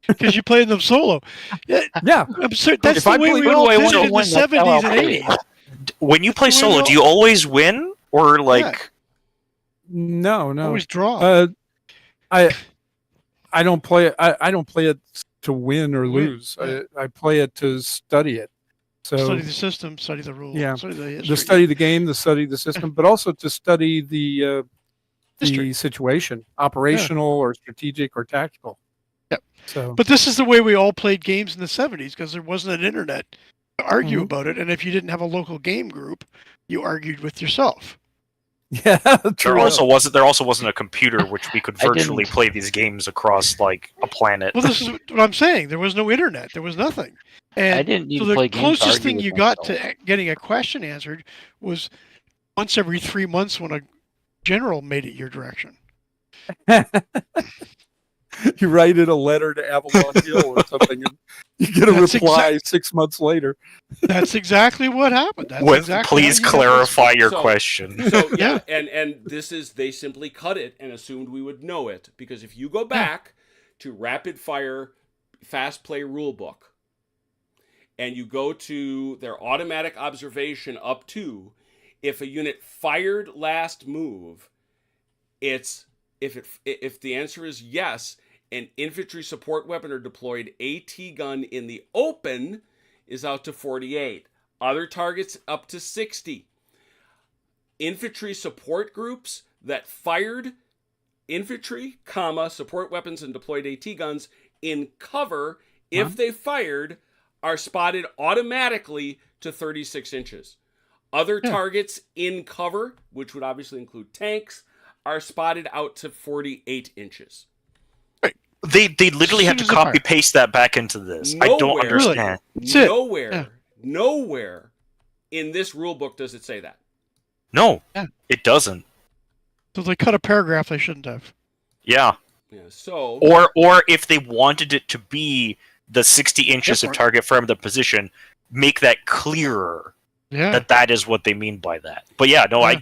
Because you played them solo. Yeah, Yeah. absurd. That's If the I way play- we who all do I played want it to in the win? That's how 70s I'll and play. 80s. when you play That's the solo, way do you always win or like? Yeah. No, no. Always draw. I don't play it. I don't play it to win or Win, lose. yeah. I play it to study it. So Study the system, study the rules, Yeah. study the history. to study the game, to study the system, but also to study the History. situation, operational or strategic or tactical. Yep. So, But this is the way we all played games in the 70s because there wasn't an internet to argue Mhm. about it. And if you didn't have a local game group, you argued with yourself. yeah, There true. also wasn't a computer which we could I virtually didn't- play these games across like a planet. Well, this is what I'm saying. There was no internet. There was nothing. And I didn't need so to the play games. to closest argue thing with you got myself. to getting a question answered was once every 3 months when a general made it your direction. You write in a letter to Avalon Hill or something, and you get a That's reply 6 months later. That's exactly what happened. That's With exactly please how you got this. clarify your So- question. So yeah, and this is they simply cut it and assumed we would know it because if you go back to rapid fire fast play rulebook and you go to their automatic observation up to if a unit fired last move, it's if the answer is yes, an infantry support weapon or deployed AT gun in the open is out to 48. Other targets up to 60. Infantry support groups that fired infantry, support weapons and deployed AT guns in cover if they fired are spotted automatically to 36 inches. Other targets in cover, which would obviously include tanks, are spotted out to 48 inches. They literally As had soon to as they copy fire. paste that back into this. I don't Nowhere. understand. That's it. Nowhere in this rule book does it say that. No, Yeah. it doesn't. So they cut a paragraph they shouldn't have. Yeah. Yeah, so Or if they wanted it to be the 60 inches of Different. target from the position, make that clearer Yeah. that is what they mean by that. But yeah, no, Yeah.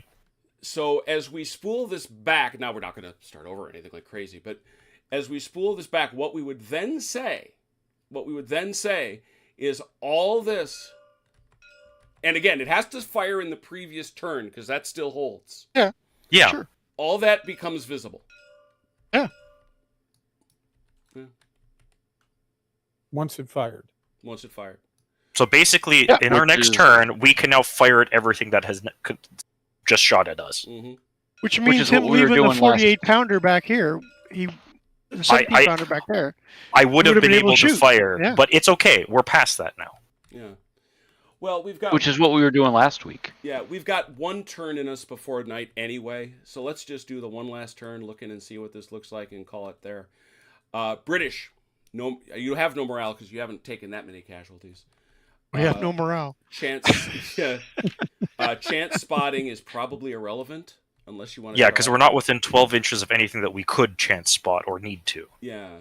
So as we spool this back, now we're not going to start over or anything like crazy, but as we spool this back, what we would then say is all this, and again, it has to fire in the previous turn because that still holds. yeah. Sure. All that becomes visible. Once it fired. Once it fired. So basically, Yeah. in our Which next is- turn, we can now fire at everything that has just shot at us. Mm-hmm. Which means is what him we were leaving the doing 48 pounder back here, the 17 pounder back there. I would have would've been able to shoot. fire, Yeah. but it's okay. We're past that now. Yeah. Well, we've got Which is what we were doing last week. we've got one turn in us before night anyway. So let's just do the one last turn, look in and see what this looks like, and call it there. British, no, you have no morale because you haven't taken that many casualties. We have no morale. Chance. Chance spotting is probably irrelevant unless you want to. Yeah, because we're not within 12 inches of anything that we could chance spot or need to. Yeah.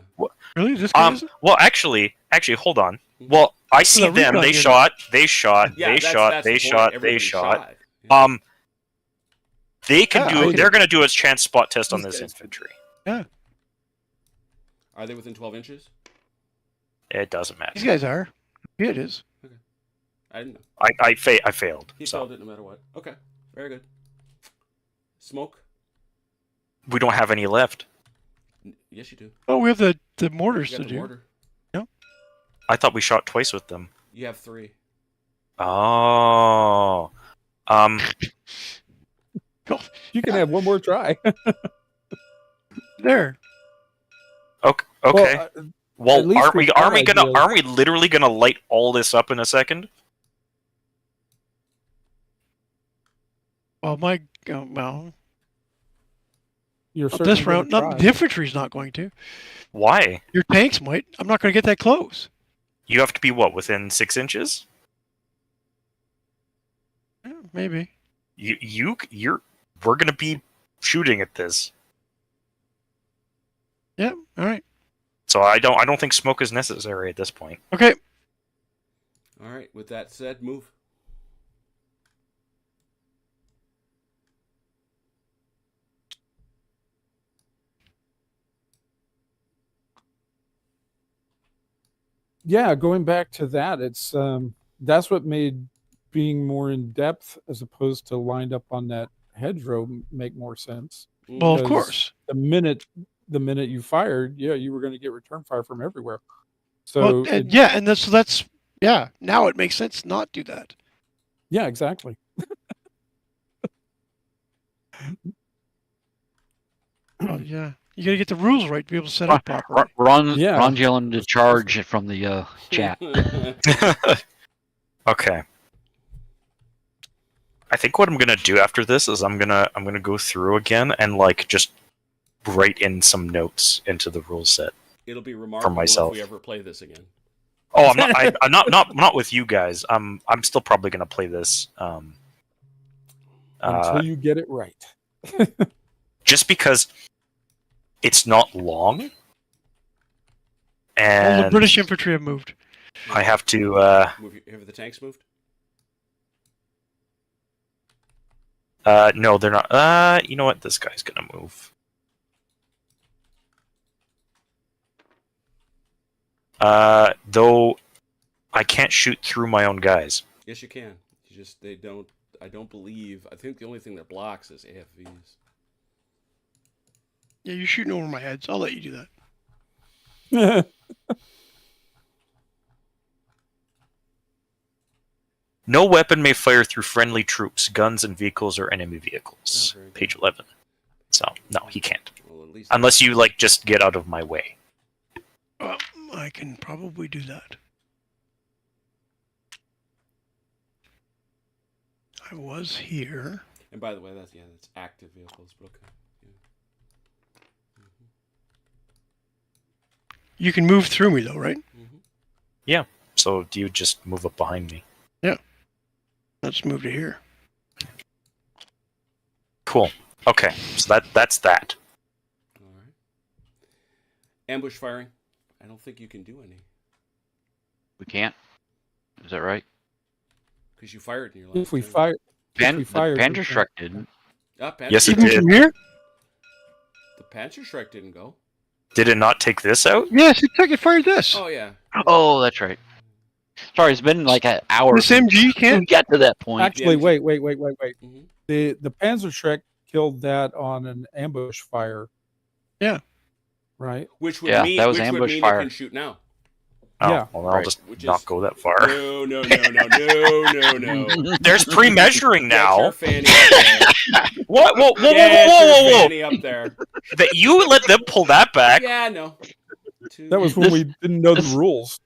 Really? This guy isn't? Well, actually, hold on. Well, I see Well, them. recon They unit. shot. Yeah, They shot. that's They the point. shot. They Everybody shot. Yeah. They can Yeah, do. They're going to do a chance spot test on These this guys- infantry. Are they within 12 inches? It doesn't These matter. guys are. Yeah, it is. I didn't know. I failed. He So failed it no matter what. Okay. Very good. Smoke? we don't have any left. Yes, you do. Oh, we have the mortars You to got the do. mortar. I thought we shot twice with them. You have 3. Oh. You can have one more try. There. Okay. Well, Well, at least aren't we with our ideas- aren't we literally gonna light all this up in a second? Well, well, you're not certainly this round, gonna not try. the infantry's not going to. Why? Your tanks might. I'm not going to get that close. You have to be what, within 6 inches? Yeah, maybe. We're gonna be shooting at this. Yeah. All right. So I don't think smoke is necessary at this point. Okay. All right. With that said, move. Yeah, going back to that, it's that's what made being more in depth as opposed to lined up on that hedgerow make more sense. Well, of Because course. The minute you fired, yeah, you were going to get return fire from everywhere. So Well, and that's yeah. Now it makes sense not do that. yeah, exactly. Well, yeah, you got to get the rules right to be able to set up properly. Yeah. Ron's yelling to charge from the chat. Okay. I think what I'm gonna do after this is I'm gonna go through again and like just write in some notes into the rule set. It'll be remarkable myself. if we ever play this again. Oh, I'm not. I'm not with you guys. I'm still probably gonna play this. Until you get it right. Just because it's not long, All and the British infantry have moved. I have to. Have the tanks moved? No, they're not. You know what? This guy's gonna move. Though I can't shoot through my own guys. Yes, you can. They don't. I don't believe. I think the only thing that blocks is AFVs. Yeah, you're shooting over my head, so I'll let you do that. No weapon may fire through friendly troops, guns, and vehicles or enemy vehicles. Oh, very good. Page 11. So no, he can't. Well, at least Unless you like just get out of my way. Well, I can probably do that. I was here. And by the way, that's active vehicles, but okay. You can move through me, though, right? Mm-hmm. So do you just move up behind me? Let's move to here. Cool. Okay, so that's that. All right. Ambush firing. I don't think you can do any We can't. Is that right? because you fired in your last. If we turn. fire, The we fired, we Panzerschreck didn't. Panzer Yes, it Even did. from here? The Panzerschreck didn't go. Did it not take this out? Yes, it fired this. Oh yeah. Oh, that's right. Sorry, it's been like an hour. This MG We can't. get to that point. actually, Yeah. wait. Mm-hmm. The Panzerschreck killed that on an ambush fire. Yeah. Right. Which would Yeah, mean that was which would ambush mean fire. it can shoot now. Oh, Yeah. well, I'll Right. just Which not is- go that far. No. There's pre-measuring Get your now. fanny up there. What? Whoa! Get your Whoa! fanny up there. That you let them pull that back? Yeah, no. That was when we didn't know the rules.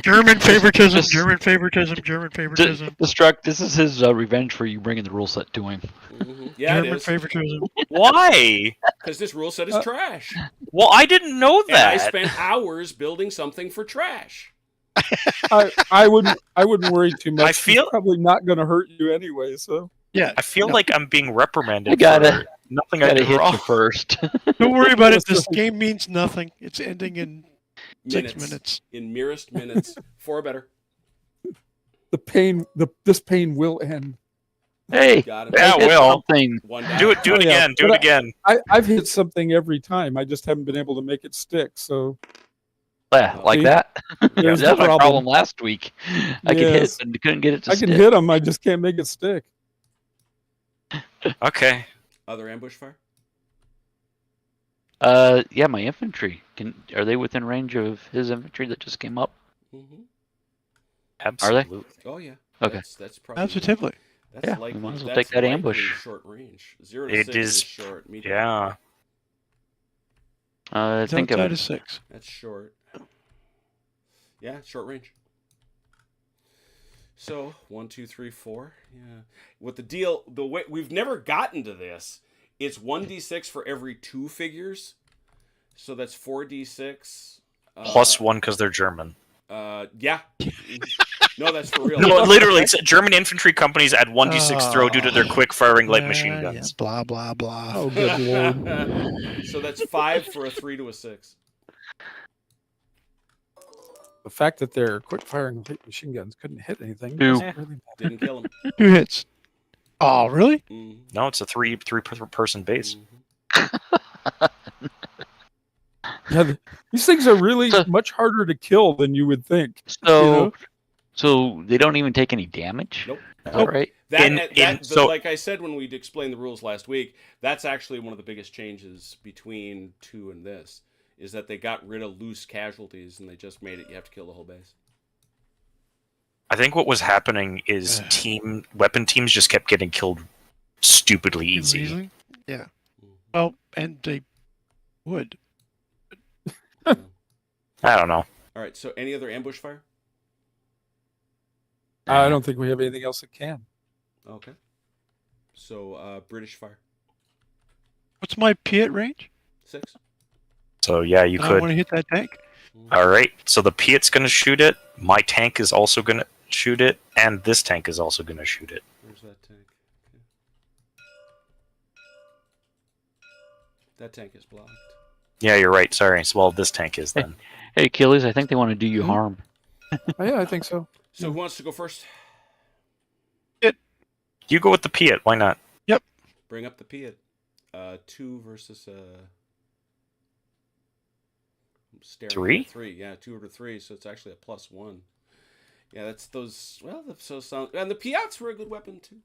German favoritism, This- German favoritism, German favoritism. Destruct. This is his revenge for you bringing the rule set to him. Mhm. Yeah, it German is. favoritism. Why? Because this rule set is trash. Well, I didn't know And I that. spent hours building something for trash. I wouldn't worry too much. I feel- It's probably not going to hurt you anyway. So Yeah. I feel No. like I'm being reprimanded. I gotta- for nothing I Gotta did hit wrong. you first. Don't worry about it. This game means nothing. It's ending in 6 Minutes. minutes. In merest minutes. 4 better. this pain will end. Hey, Got it. Yeah, I hit well. something. One down. Do it Oh, yeah. again. Do it But again. I've hit something every time. I just haven't been able to make it stick. So Yeah, like See? that. There's That was the my problem. problem last week. I could hit Yes. it and couldn't get it to I can stick. hit them. I just can't make it stick. Okay. Other ambush fire? Yeah, my infantry. Are they within range of his infantry that just came up? Mm-hmm. Absolutely. Oh, yeah. Okay. That's probably. Positively. That's Yeah, we likely, might as well that's take that likely ambush. Short range. 0 to It 6 is- short. Medium. Yeah. I think Outside of of 6. That's short. Yeah, short range. So 1, 2, 3, 4. Yeah. What the way we've never gotten to this. It's 1d6 for every 2 figures. So that's 4d6. Plus 1 because they're German. Yeah. No, that's for real. No, literally, it's German infantry companies add 1d6 throw due to their quick-firing light machine Yeah, guns. blah, blah, blah. Oh, good lord! So that's 5 for a 3 to a 6. The fact that their quick-firing machine guns couldn't hit anything. Two. doesn't really matter. Didn't kill him. 2 hits. Oh, really? Mhm. No, it's a three-person base. Mhm. Yeah, these things are really So- much harder to kill than you would think. So, You know? so they don't even take any damage. Nope. Is that right? Like I said when we explained the rules last week, that's actually one of the biggest changes between 2 and this, is that they got rid of loose casualties and they just made it you have to kill the whole base. I think what was happening is weapon teams just kept getting killed stupidly easy. Yeah. Well, and they would. I don't know. All right, so any other ambush fire? I don't think we have anything else that can. Okay. So British fire. What's my Piet range? 6. So yeah, you I could. want to hit that tank. All right. So the Piet's going to shoot it. My tank is also going to shoot it, and this tank is also going to shoot it. Where's that tank? Okay. That tank is blocked. Yeah, you're right. Sorry. So, well, this tank is then. Hey, Achilles, I think they want to do you harm. Oh, yeah, I think so. So who wants to go first? You go with the Piet. Why not? Bring up the Piet. 2 versus staring 3? at 3. Yeah, 2 over 3. So it's actually a +1. Yeah, that's those. Well, and the Piats were a good weapon too.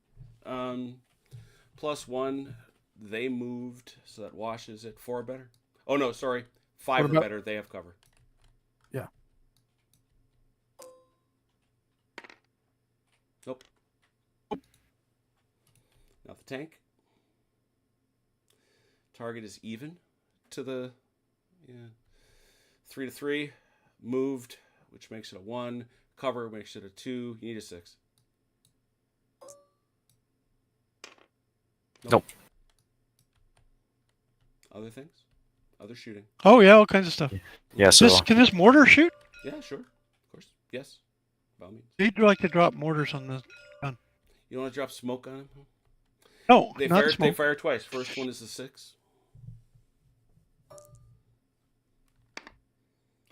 +1. They moved, so that washes it. 4 or better. Oh no, sorry. 5 or better. They have cover. Yeah. Nope. Now the tank. Target is even to the 3 to 3. Moved, which makes it a 1. Cover makes it a 2. You need a 6. Nope. Other things? Other shooting? Oh yeah, all kinds of stuff. Yeah. So Can this mortar shoot? Yeah, sure. Of course. Yes. By all means. You'd like to drop mortars on the gun. You want to drop smoke on him? No, They not fire. smoke. They fire twice. First one is a 6.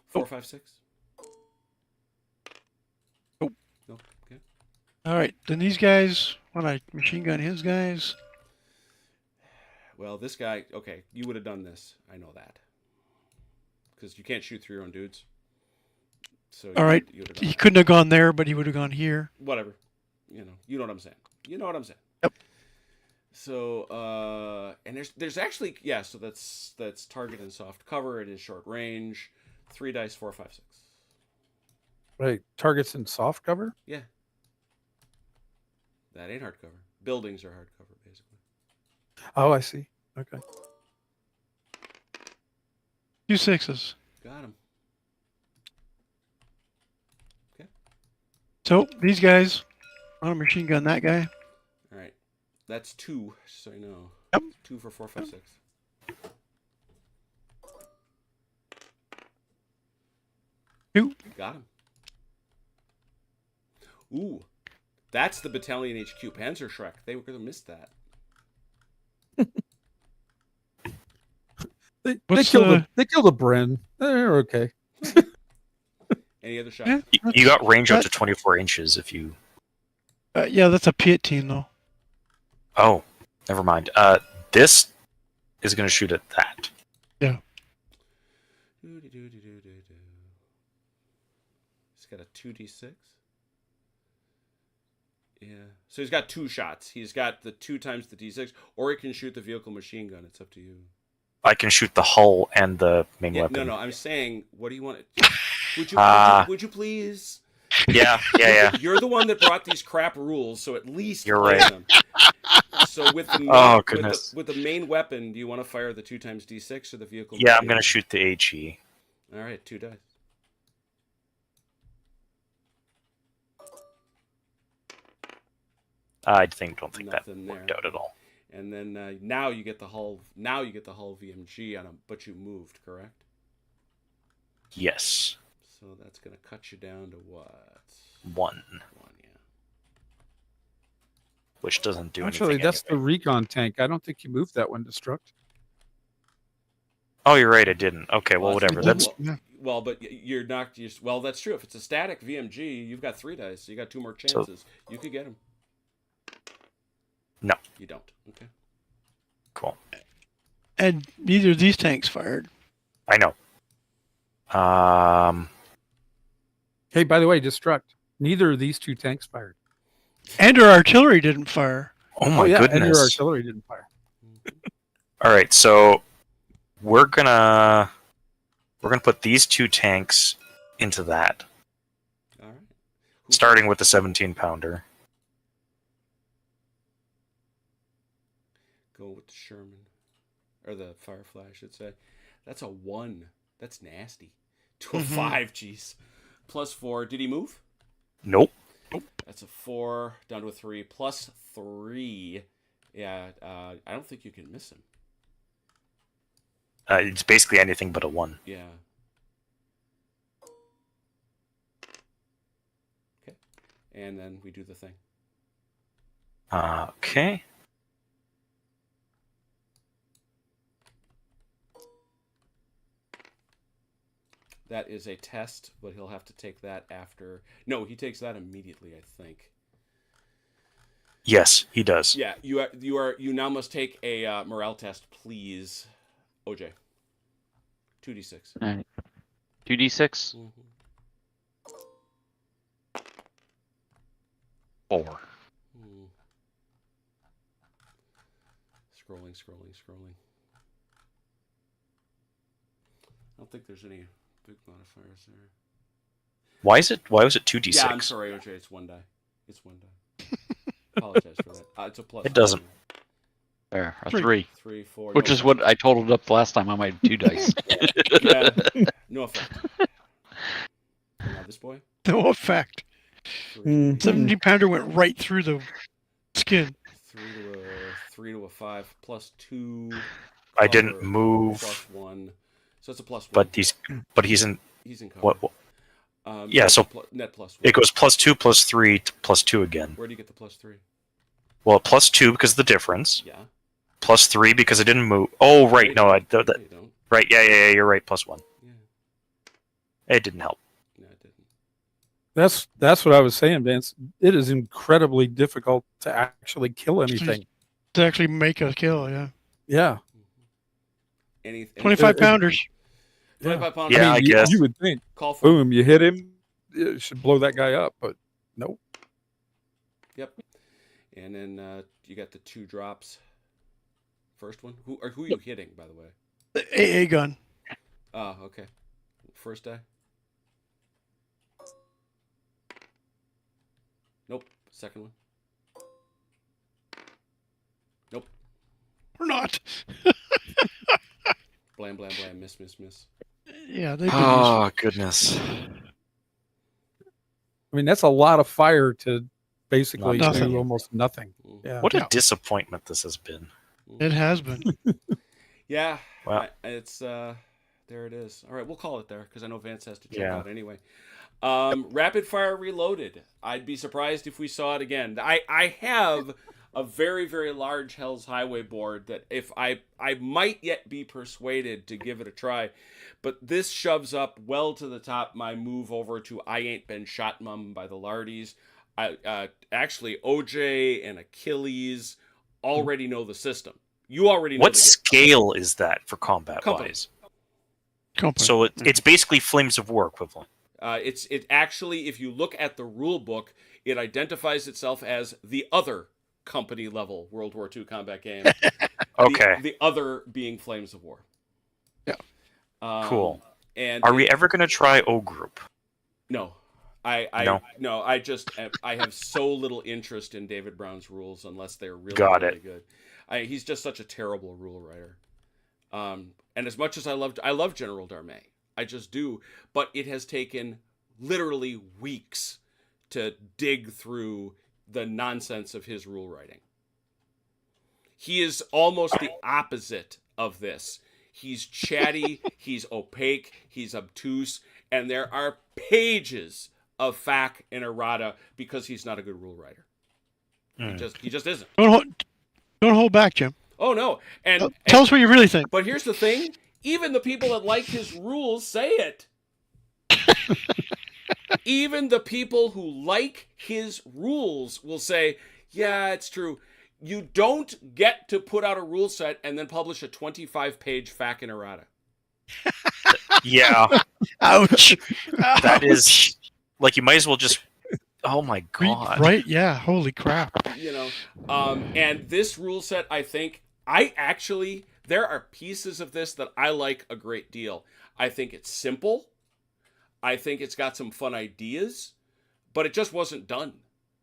4, 5, 6. Nope. Nope. Okay. All right, then these guys, when I machine gun his guys. Well, this guy. Okay, you would have done this. I know that. Because you can't shoot through your own dudes. So All right, he couldn't have gone there, but he would have gone here. Whatever. You know what I'm saying. You know what I'm saying. Yep. So and there's actually so that's target and soft cover. It is short range. 3 dice, 4, 5, 6. Right. Targets in soft cover? Yeah. That ain't hardcover. Buildings are hardcover, basically. Oh, I see. Okay. 2 6s. Got him. Okay. So these guys, on a machine gun that guy. All right. That's 2, so you know. Yep. 2 for 4, 5, 6. Two. Got him. Ooh. That's the battalion HQ. Panzer Shrek. They were going to miss that. They killed a Bren. They're okay. Any other shots? Yeah. you got range up to 24 inches if you. Yeah, that's a Piet team though. Oh, never mind. This is going to shoot at that. Yeah. He's got a 2d6. Yeah. So he's got 2 shots. He's got the 2 times the d6, or he can shoot the vehicle machine gun. It's up to you. I can shoot the hull and the main weapon. No. I'm saying, what do you want? Would you please? Yeah. You're the one that brought these crap rules, so at least You're play right. them. So with the Oh, goodness. with the main weapon, do you want to fire the 2 times d6 or the vehicle? Yeah, I'm machine? going to shoot the HE. All right, 2 dice. I don't think that Nothing worked there. out at all. And then now you get the hull. Now you get the hull VMG on him, but you moved, correct? Yes. So that's gonna cut you down to what? 1, Yeah. which doesn't do Actually, anything. that's the anyway. recon tank. I don't think you moved that one, Destruct. Oh, you're right. I didn't. Okay, well, whatever. That's Well, but you're not. Well, that's true. If it's a static VMG, you've got 3 dice. So you got 2 more chances. You could get him. No. You don't. Okay. cool. And neither of these tanks fired. I know. Hey, by the way, Destruct. Neither of these 2 tanks fired. And our artillery didn't fire. Oh my And your goodness. artillery didn't fire. All right, so we're gonna put these 2 tanks into that, All right. starting with the 17-pounder. Go with the Sherman. Or the Firefly, I should say. That's a 1. That's nasty. To a 5, jeez. +4. Did he move? Nope. That's a 4. Down to a 3. +3. Yeah, I don't think you can miss him. It's basically anything but a 1. Yeah. Okay. And then we do the thing. Okay. That is a test, but he'll have to take that after. No, he takes that immediately, I think. Yes, he does. Yeah, you now must take a morale test, please, OJ. 2d6. All right. 2d6. Mm-hmm. 4. Hmm. Scrolling. I don't think there's any big modifiers there. Why was it 2d6? Yeah, I'm sorry, OJ. It's 1 die. It's 1 die. Apologize for that. It's a plus. It doesn't. There, a 3. 3. 3, 4. Which no is what I totaled up last time on my 2 dice. Yeah, no effect. And now this boy. No effect. 3, 17-pounder went right through the skin. 3 to a 5 +2. I didn't cover, move, +1. So it's a +1. but he's in He's in cover. what? Yeah, so net +1. It goes +2, +3 to +2 again. Where do you get the +3? Well, +2 because of the difference. Yeah. +3 because it didn't move. Oh, right. No, you don't. right. Yeah. You're right. +1. Yeah. It didn't help. No, it didn't. That's what I was saying, Vance. It is incredibly difficult to actually kill anything. To actually make a kill, yeah. Yeah. Any 25-pounders. 25 pounds. Yeah, I guess. You would think, Call for. boom, you hit him, it should blow that guy up, but nope. Yep. And then you got the 2 drops. First one. Who are you hitting, by the way? The AA gun. Oh, okay. First die. Nope. Second one. Nope. Or not. Blam, blam, blam. Miss. Yeah, they've been Oh, goodness. I mean, that's a lot of fire to basically Nothing. do almost nothing. Mm. Yeah. What a Yeah. disappointment this has been. It has been. Yeah. Wow. It's there it is. All right, we'll call it there because I know Vance has to check Yeah. out anyway. Rapid Fire Reloaded. I'd be surprised if we saw it again. I have a very, very large Hell's Highway board that if I might yet be persuaded to give it a try, but this shoves up well to the top my move over to I Ain't Been Shot Mum by the Lardies. Actually, OJ and Achilles already know the system. You already know What the scale is that for combat Company. wise? Company. So it's basically Flames of War equivalent. It actually, if you look at the rule book, it identifies itself as the other company level World War II combat game. Okay. The other being Flames of War. Yeah. Cool. And Are we ever going to try O Group? No. I have so little interest in David Brown's rules unless they're really, Got really it. good. He's just such a terrible rule writer. And as much as I love General Darmay, I just do, but it has taken literally weeks to dig through the nonsense of his rule writing. He is almost the opposite of this. He's chatty, he's opaque, he's obtuse, and there are pages of fact and errata because he's not a good rule writer. He just isn't. Don't hold back, Jim. Oh no. And Tell us what you really think. but here's the thing, even the people that like his rules say it. Even the people who like his rules will say, yeah, it's true. You don't get to put out a rule set and then publish a 25-page fact and errata. Yeah. Ouch. That is like you might as well just Oh my god! Right? Yeah. Holy crap. You know, and this rule set, I think, there are pieces of this that I like a great deal. I think it's simple. I think it's got some fun ideas, but it just wasn't done.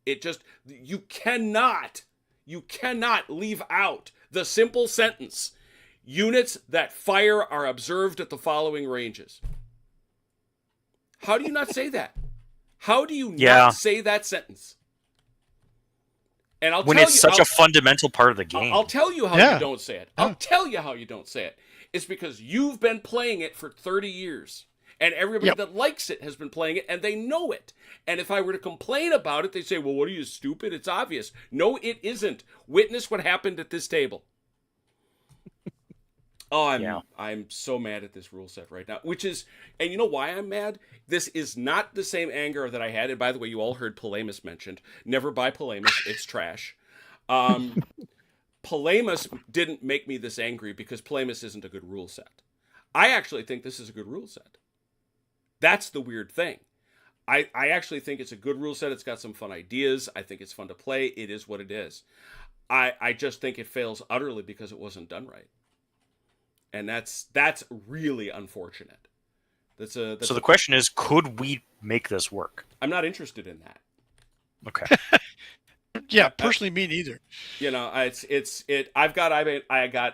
You cannot leave out the simple sentence: units that fire are observed at the following ranges. How do you not say that? How do you not say that sentence? And when it's such a fundamental part of the game. I'll tell you how you don't say it. I'll tell you how you don't say it. It's because you've been playing it for 30 years. And everybody that likes it has been playing it, and they know it. And if I were to complain about it, they say, well, what are you, stupid? It's obvious. No, it isn't. Witness what happened at this table. Oh, I'm so mad at this rule set right now. And you know why I'm mad? This is not the same anger that I had. And by the way, you all heard Palamus mentioned. Never buy Palamus. It's trash. Palamus didn't make me this angry because Palamus isn't a good rule set. I actually think this is a good rule set. That's the weird thing. I actually think it's a good rule set. It's got some fun ideas. I think it's fun to play. It is what it is. I just think it fails utterly because it wasn't done right. And that's really unfortunate. So the question is, could we make this work? I'm not interested in that. Okay. Yeah, personally, me neither. You know, I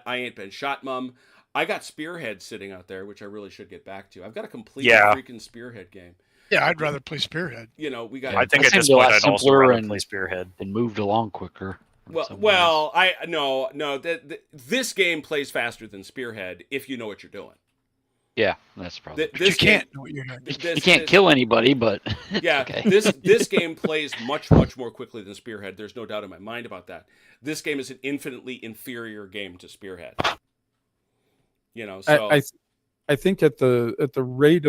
ain't been shot, Mum. I got Spearhead sitting out there, which I really should get back to. I've got a complete freaking Spearhead game. Yeah, I'd rather play Spearhead. You know, we got. I think at this point I'd also rather play Spearhead and moved along quicker. This game plays faster than Spearhead if you know what you're doing. Yeah, that's probably. You can't know what you're doing. You can't kill anybody, but yeah, okay. this game plays much more quickly than Spearhead. There's no doubt in my mind about that. This game is an infinitely inferior game to Spearhead. You know, so I think at the rate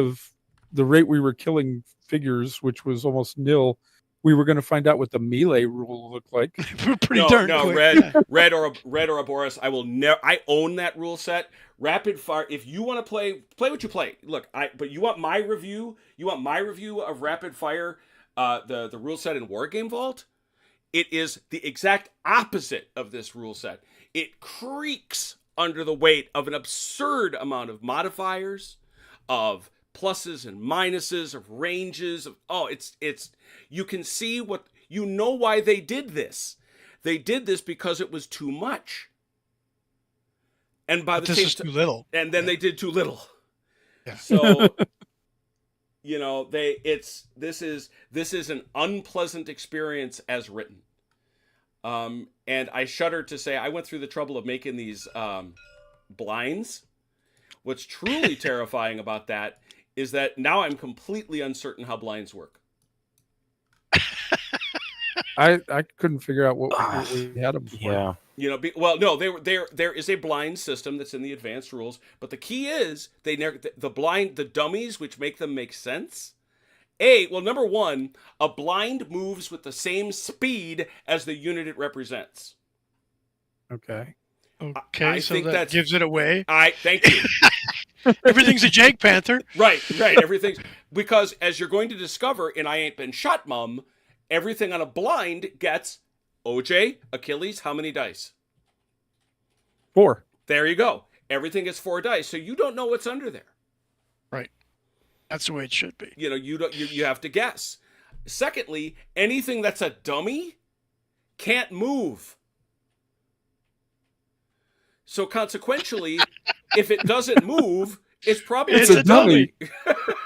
we were killing figures, which was almost nil, we were going to find out what the melee rule looked like. Pretty darn quick. Red or Aboris. I own that rule set. Rapid fire. If you want to play what you play. Look, but you want my review. You want my review of Rapid Fire, the rule set in Wargame Vault. It is the exact opposite of this rule set. It creaks under the weight of an absurd amount of modifiers, of pluses and minuses, of ranges. It's you can see why they did this. They did this because it was too much. And by the same too little. And then they did too little. Yeah. So you know, this is an unpleasant experience as written. And I shudder to say I went through the trouble of making these blinds. What's truly terrifying about that is that now I'm completely uncertain how blinds work. I couldn't figure out what we had them for. Yeah. You know, there is a blind system that's in the advanced rules, but the key is the dummies, which make them make sense. Number one, a blind moves with the same speed as the unit it represents. Okay. Okay, so that gives it away. Thank you. Everything's a Jake Panther. Right. Everything's because as you're going to discover in I Ain't Been Shot, Mum, everything on a blind gets OJ, Achilles, how many dice? 4. There you go. Everything gets 4 dice, so you don't know what's under there. Right. That's the way it should be. You know, you have to guess. Secondly, anything that's a dummy can't move. So consequentially, if it doesn't move, it's probably a dummy.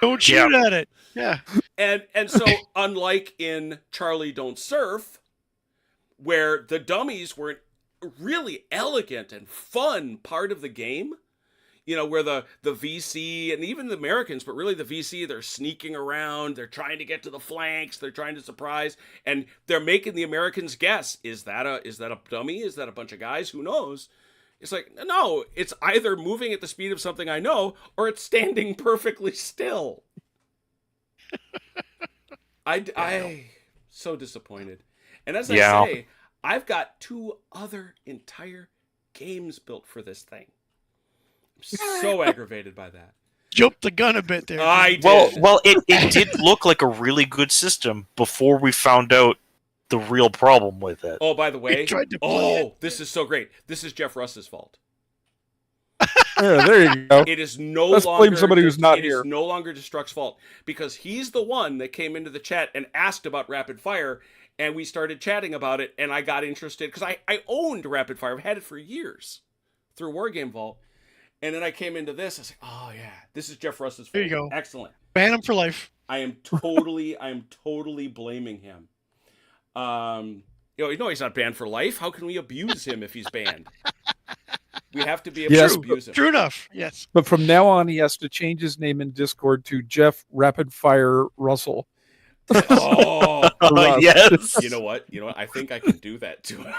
Don't shoot at it. Yeah. And so unlike in Charlie Don't Surf, where the dummies were a really elegant and fun part of the game, you know, where the VC and even the Americans, but really the VC, they're sneaking around, they're trying to get to the flanks, they're trying to surprise, and they're making the Americans guess, is that a dummy? Is that a bunch of guys? Who knows? It's like, no, it's either moving at the speed of something I know, or it's standing perfectly still. I so disappointed. And as I say, I've got 2 other entire games built for this thing. I'm so aggravated by that. jumped the gun a bit there. I did. Well, it did look like a really good system before we found out the real problem with it. Oh, by the way, tried to play it. this is so great. This is Jeff Russ's fault. Yeah, there you go. It is no Let's longer blame somebody who's not it here. is no longer Destruct's fault because he's the one that came into the chat and asked about Rapid Fire, and we started chatting about it, and I got interested because I owned Rapid Fire. I've had it for years through Wargame Vault, and then I came into this. I was like, oh yeah, this is Jeff Russ's fault. There you go. Excellent. Ban him for life. I am totally blaming him. You know he's not banned for life. How can we abuse him if he's banned? We have to be able Yes, to abuse him. True enough. Yes. But from now on, he has to change his name in Discord to Jeff Rapid Fire Russell. Oh, Russ. Yes. you know what? I think I can do that to him.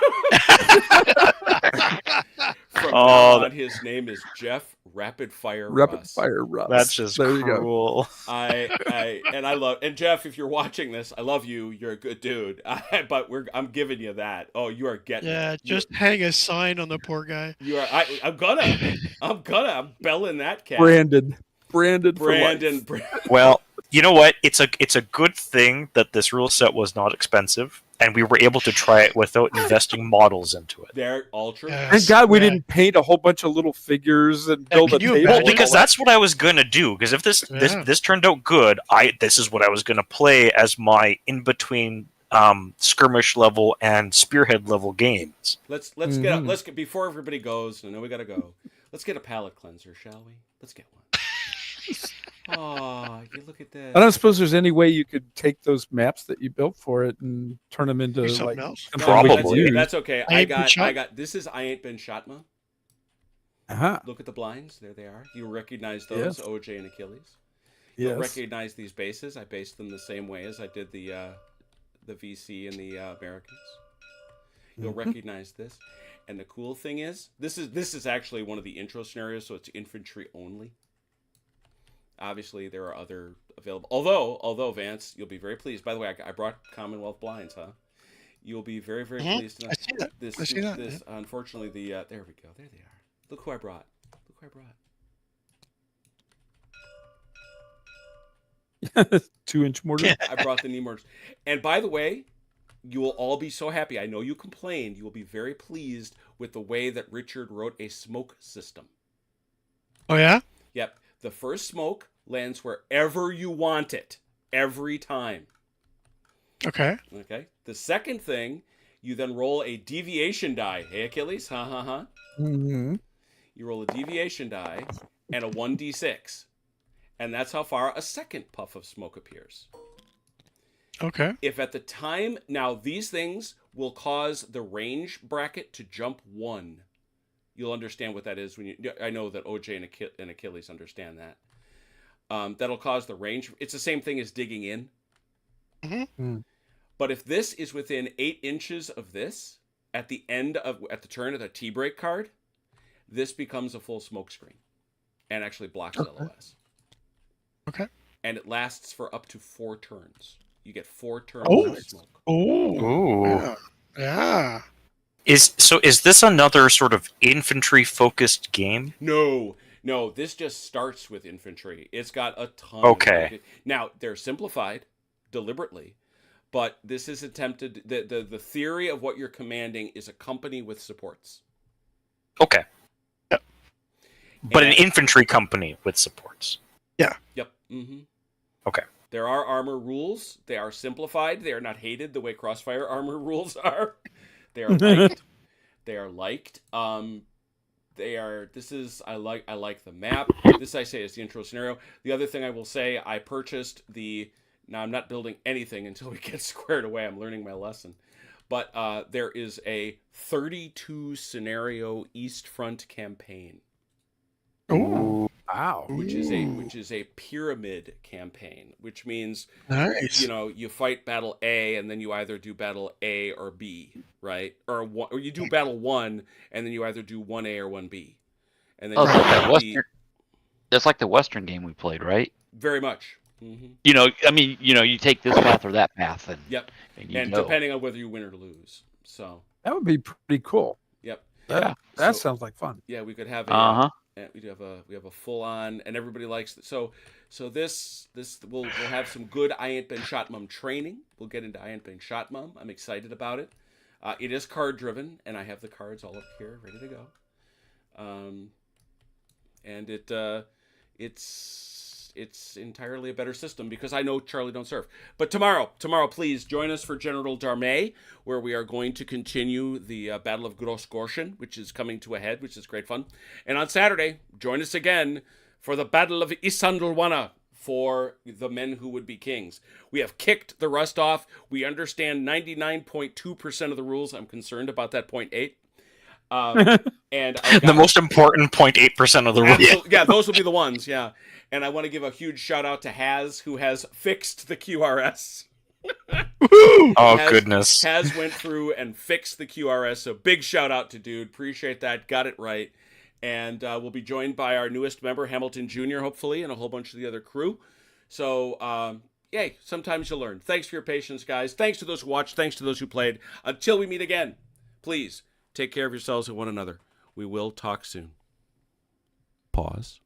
From now on, his name is Jeff Rapid Fire Rapid Russ. Fire Russ. That's just there you go. cruel. And Jeff, if you're watching this, I love you. You're a good dude. But I'm giving you that. Oh, you are getting Yeah, it. just hang a sign on the poor guy. You are. I'm belling that cat. Brandon. Brandon. Well, you know what? It's a good thing that this rule set was not expensive, and we were able to try it without investing models into it. They're all true. Thank God we didn't paint a whole bunch of little figures and build a can you table. Well, imagine? because that's what I was gonna do. Because if this turned out good, this is what I was gonna play as my in between skirmish level and spearhead level games. Let's get before everybody goes. I know we gotta go. Let's get a palate cleanser, shall we? Let's get one. Oh, you look at that. I don't suppose there's any way you could take those maps that you built for it and turn them into Do something like else. No, Probably. That's okay. I ain't been shot. This is I Ain't Been Shot, Ma. Uh-huh. Look at the blinds. There they are. You recognize those, Yes. OJ and Achilles. You'll Yes. recognize these bases. I based them the same way as I did the VC and the Americans. You'll recognize this. And the cool thing is, this is actually one of the intro scenarios, so it's infantry only. Obviously, there are other available. Although Vance, you'll be very pleased. By the way, I brought Commonwealth blinds, huh? You'll be very, very pleased. I see that. I see that. This, unfortunately, there we go. There they are. Look who I brought. 2-inch mortar. I brought the knee mortars. And by the way, you will all be so happy. I know you complained. You will be very pleased with the way that Richard wrote a smoke system. Oh yeah. Yep. The first smoke lands wherever you want it, every time. Okay. Okay. The second thing, you then roll a deviation die. Hey, Achilles? Mm-hmm. You roll a deviation die and a 1d6. And that's how far a second puff of smoke appears. Okay. If at the time, now these things will cause the range bracket to jump 1. You'll understand what that is when I know that OJ and Achilles understand that. That'll cause the range. It's the same thing as digging in. Mm-hmm. But if this is within 8 inches of this, at the turn of the T-break card, this becomes a full smoke screen and actually blocks LOS. Okay. And it lasts for up to 4 turns. You get 4 turns of smoke. Oh. Ooh. Yeah. Is this another sort of infantry focused game? No, this just starts with infantry. It's got a ton. Okay. Now they're simplified deliberately, but this is attempted. The theory of what you're commanding is a company with supports. Okay. Yep. But an infantry company with supports. Yep. Mm-hmm. Okay. There are armor rules. They are simplified. They are not hated the way Crossfire armor rules are. They are liked. I like the map. This I say is the intro scenario. The other thing I will say, I purchased now I'm not building anything until we get squared away. I'm learning my lesson. But there is a 32 scenario East Front campaign. Oh. Wow. Which is a pyramid campaign, which means Nice. you fight battle A and then you either do battle A or B, right? Or you do battle 1 and then you either do 1A or 1B. And then that's like the Western game we played, right? Very much. Mm-hmm. You take this path or that path, and Yep. and And go. depending on whether you win or lose. So That would be pretty cool. yep. That So- sounds like fun. Yeah, we could have a we have a full on, and everybody likes it. So this we'll have some good I Ain't Been Shot Mum training. We'll get into I Ain't Been Shot Mum. I'm excited about it. It is card driven, and I have the cards all up here ready to go. And it's entirely a better system because I know Charlie don't serve. But tomorrow, please join us for General Darmay, where we are going to continue the Battle of Grossgorschen, which is coming to a head, which is great fun. And on Saturday, join us again for the Battle of Isandlwana for the men who would be kings. We have kicked the rust off. We understand 99.2% of the rules. I'm concerned about that 0.8. And The most important 0.8% of the rules. yeah, those will be the ones. Yeah, and I want to give a huge shout out to Haz, who has fixed the QRS. Oh, goodness. Haz went through and fixed the QRS. So big shout out to dude. Appreciate that. Got it right. And we'll be joined by our newest member, Hamilton Jr., hopefully, and a whole bunch of the other crew. So, yay, sometimes you learn. Thanks for your patience, guys. Thanks to those who watched. Thanks to those who played. Until we meet again, please take care of yourselves and one another. We will talk soon. Pause.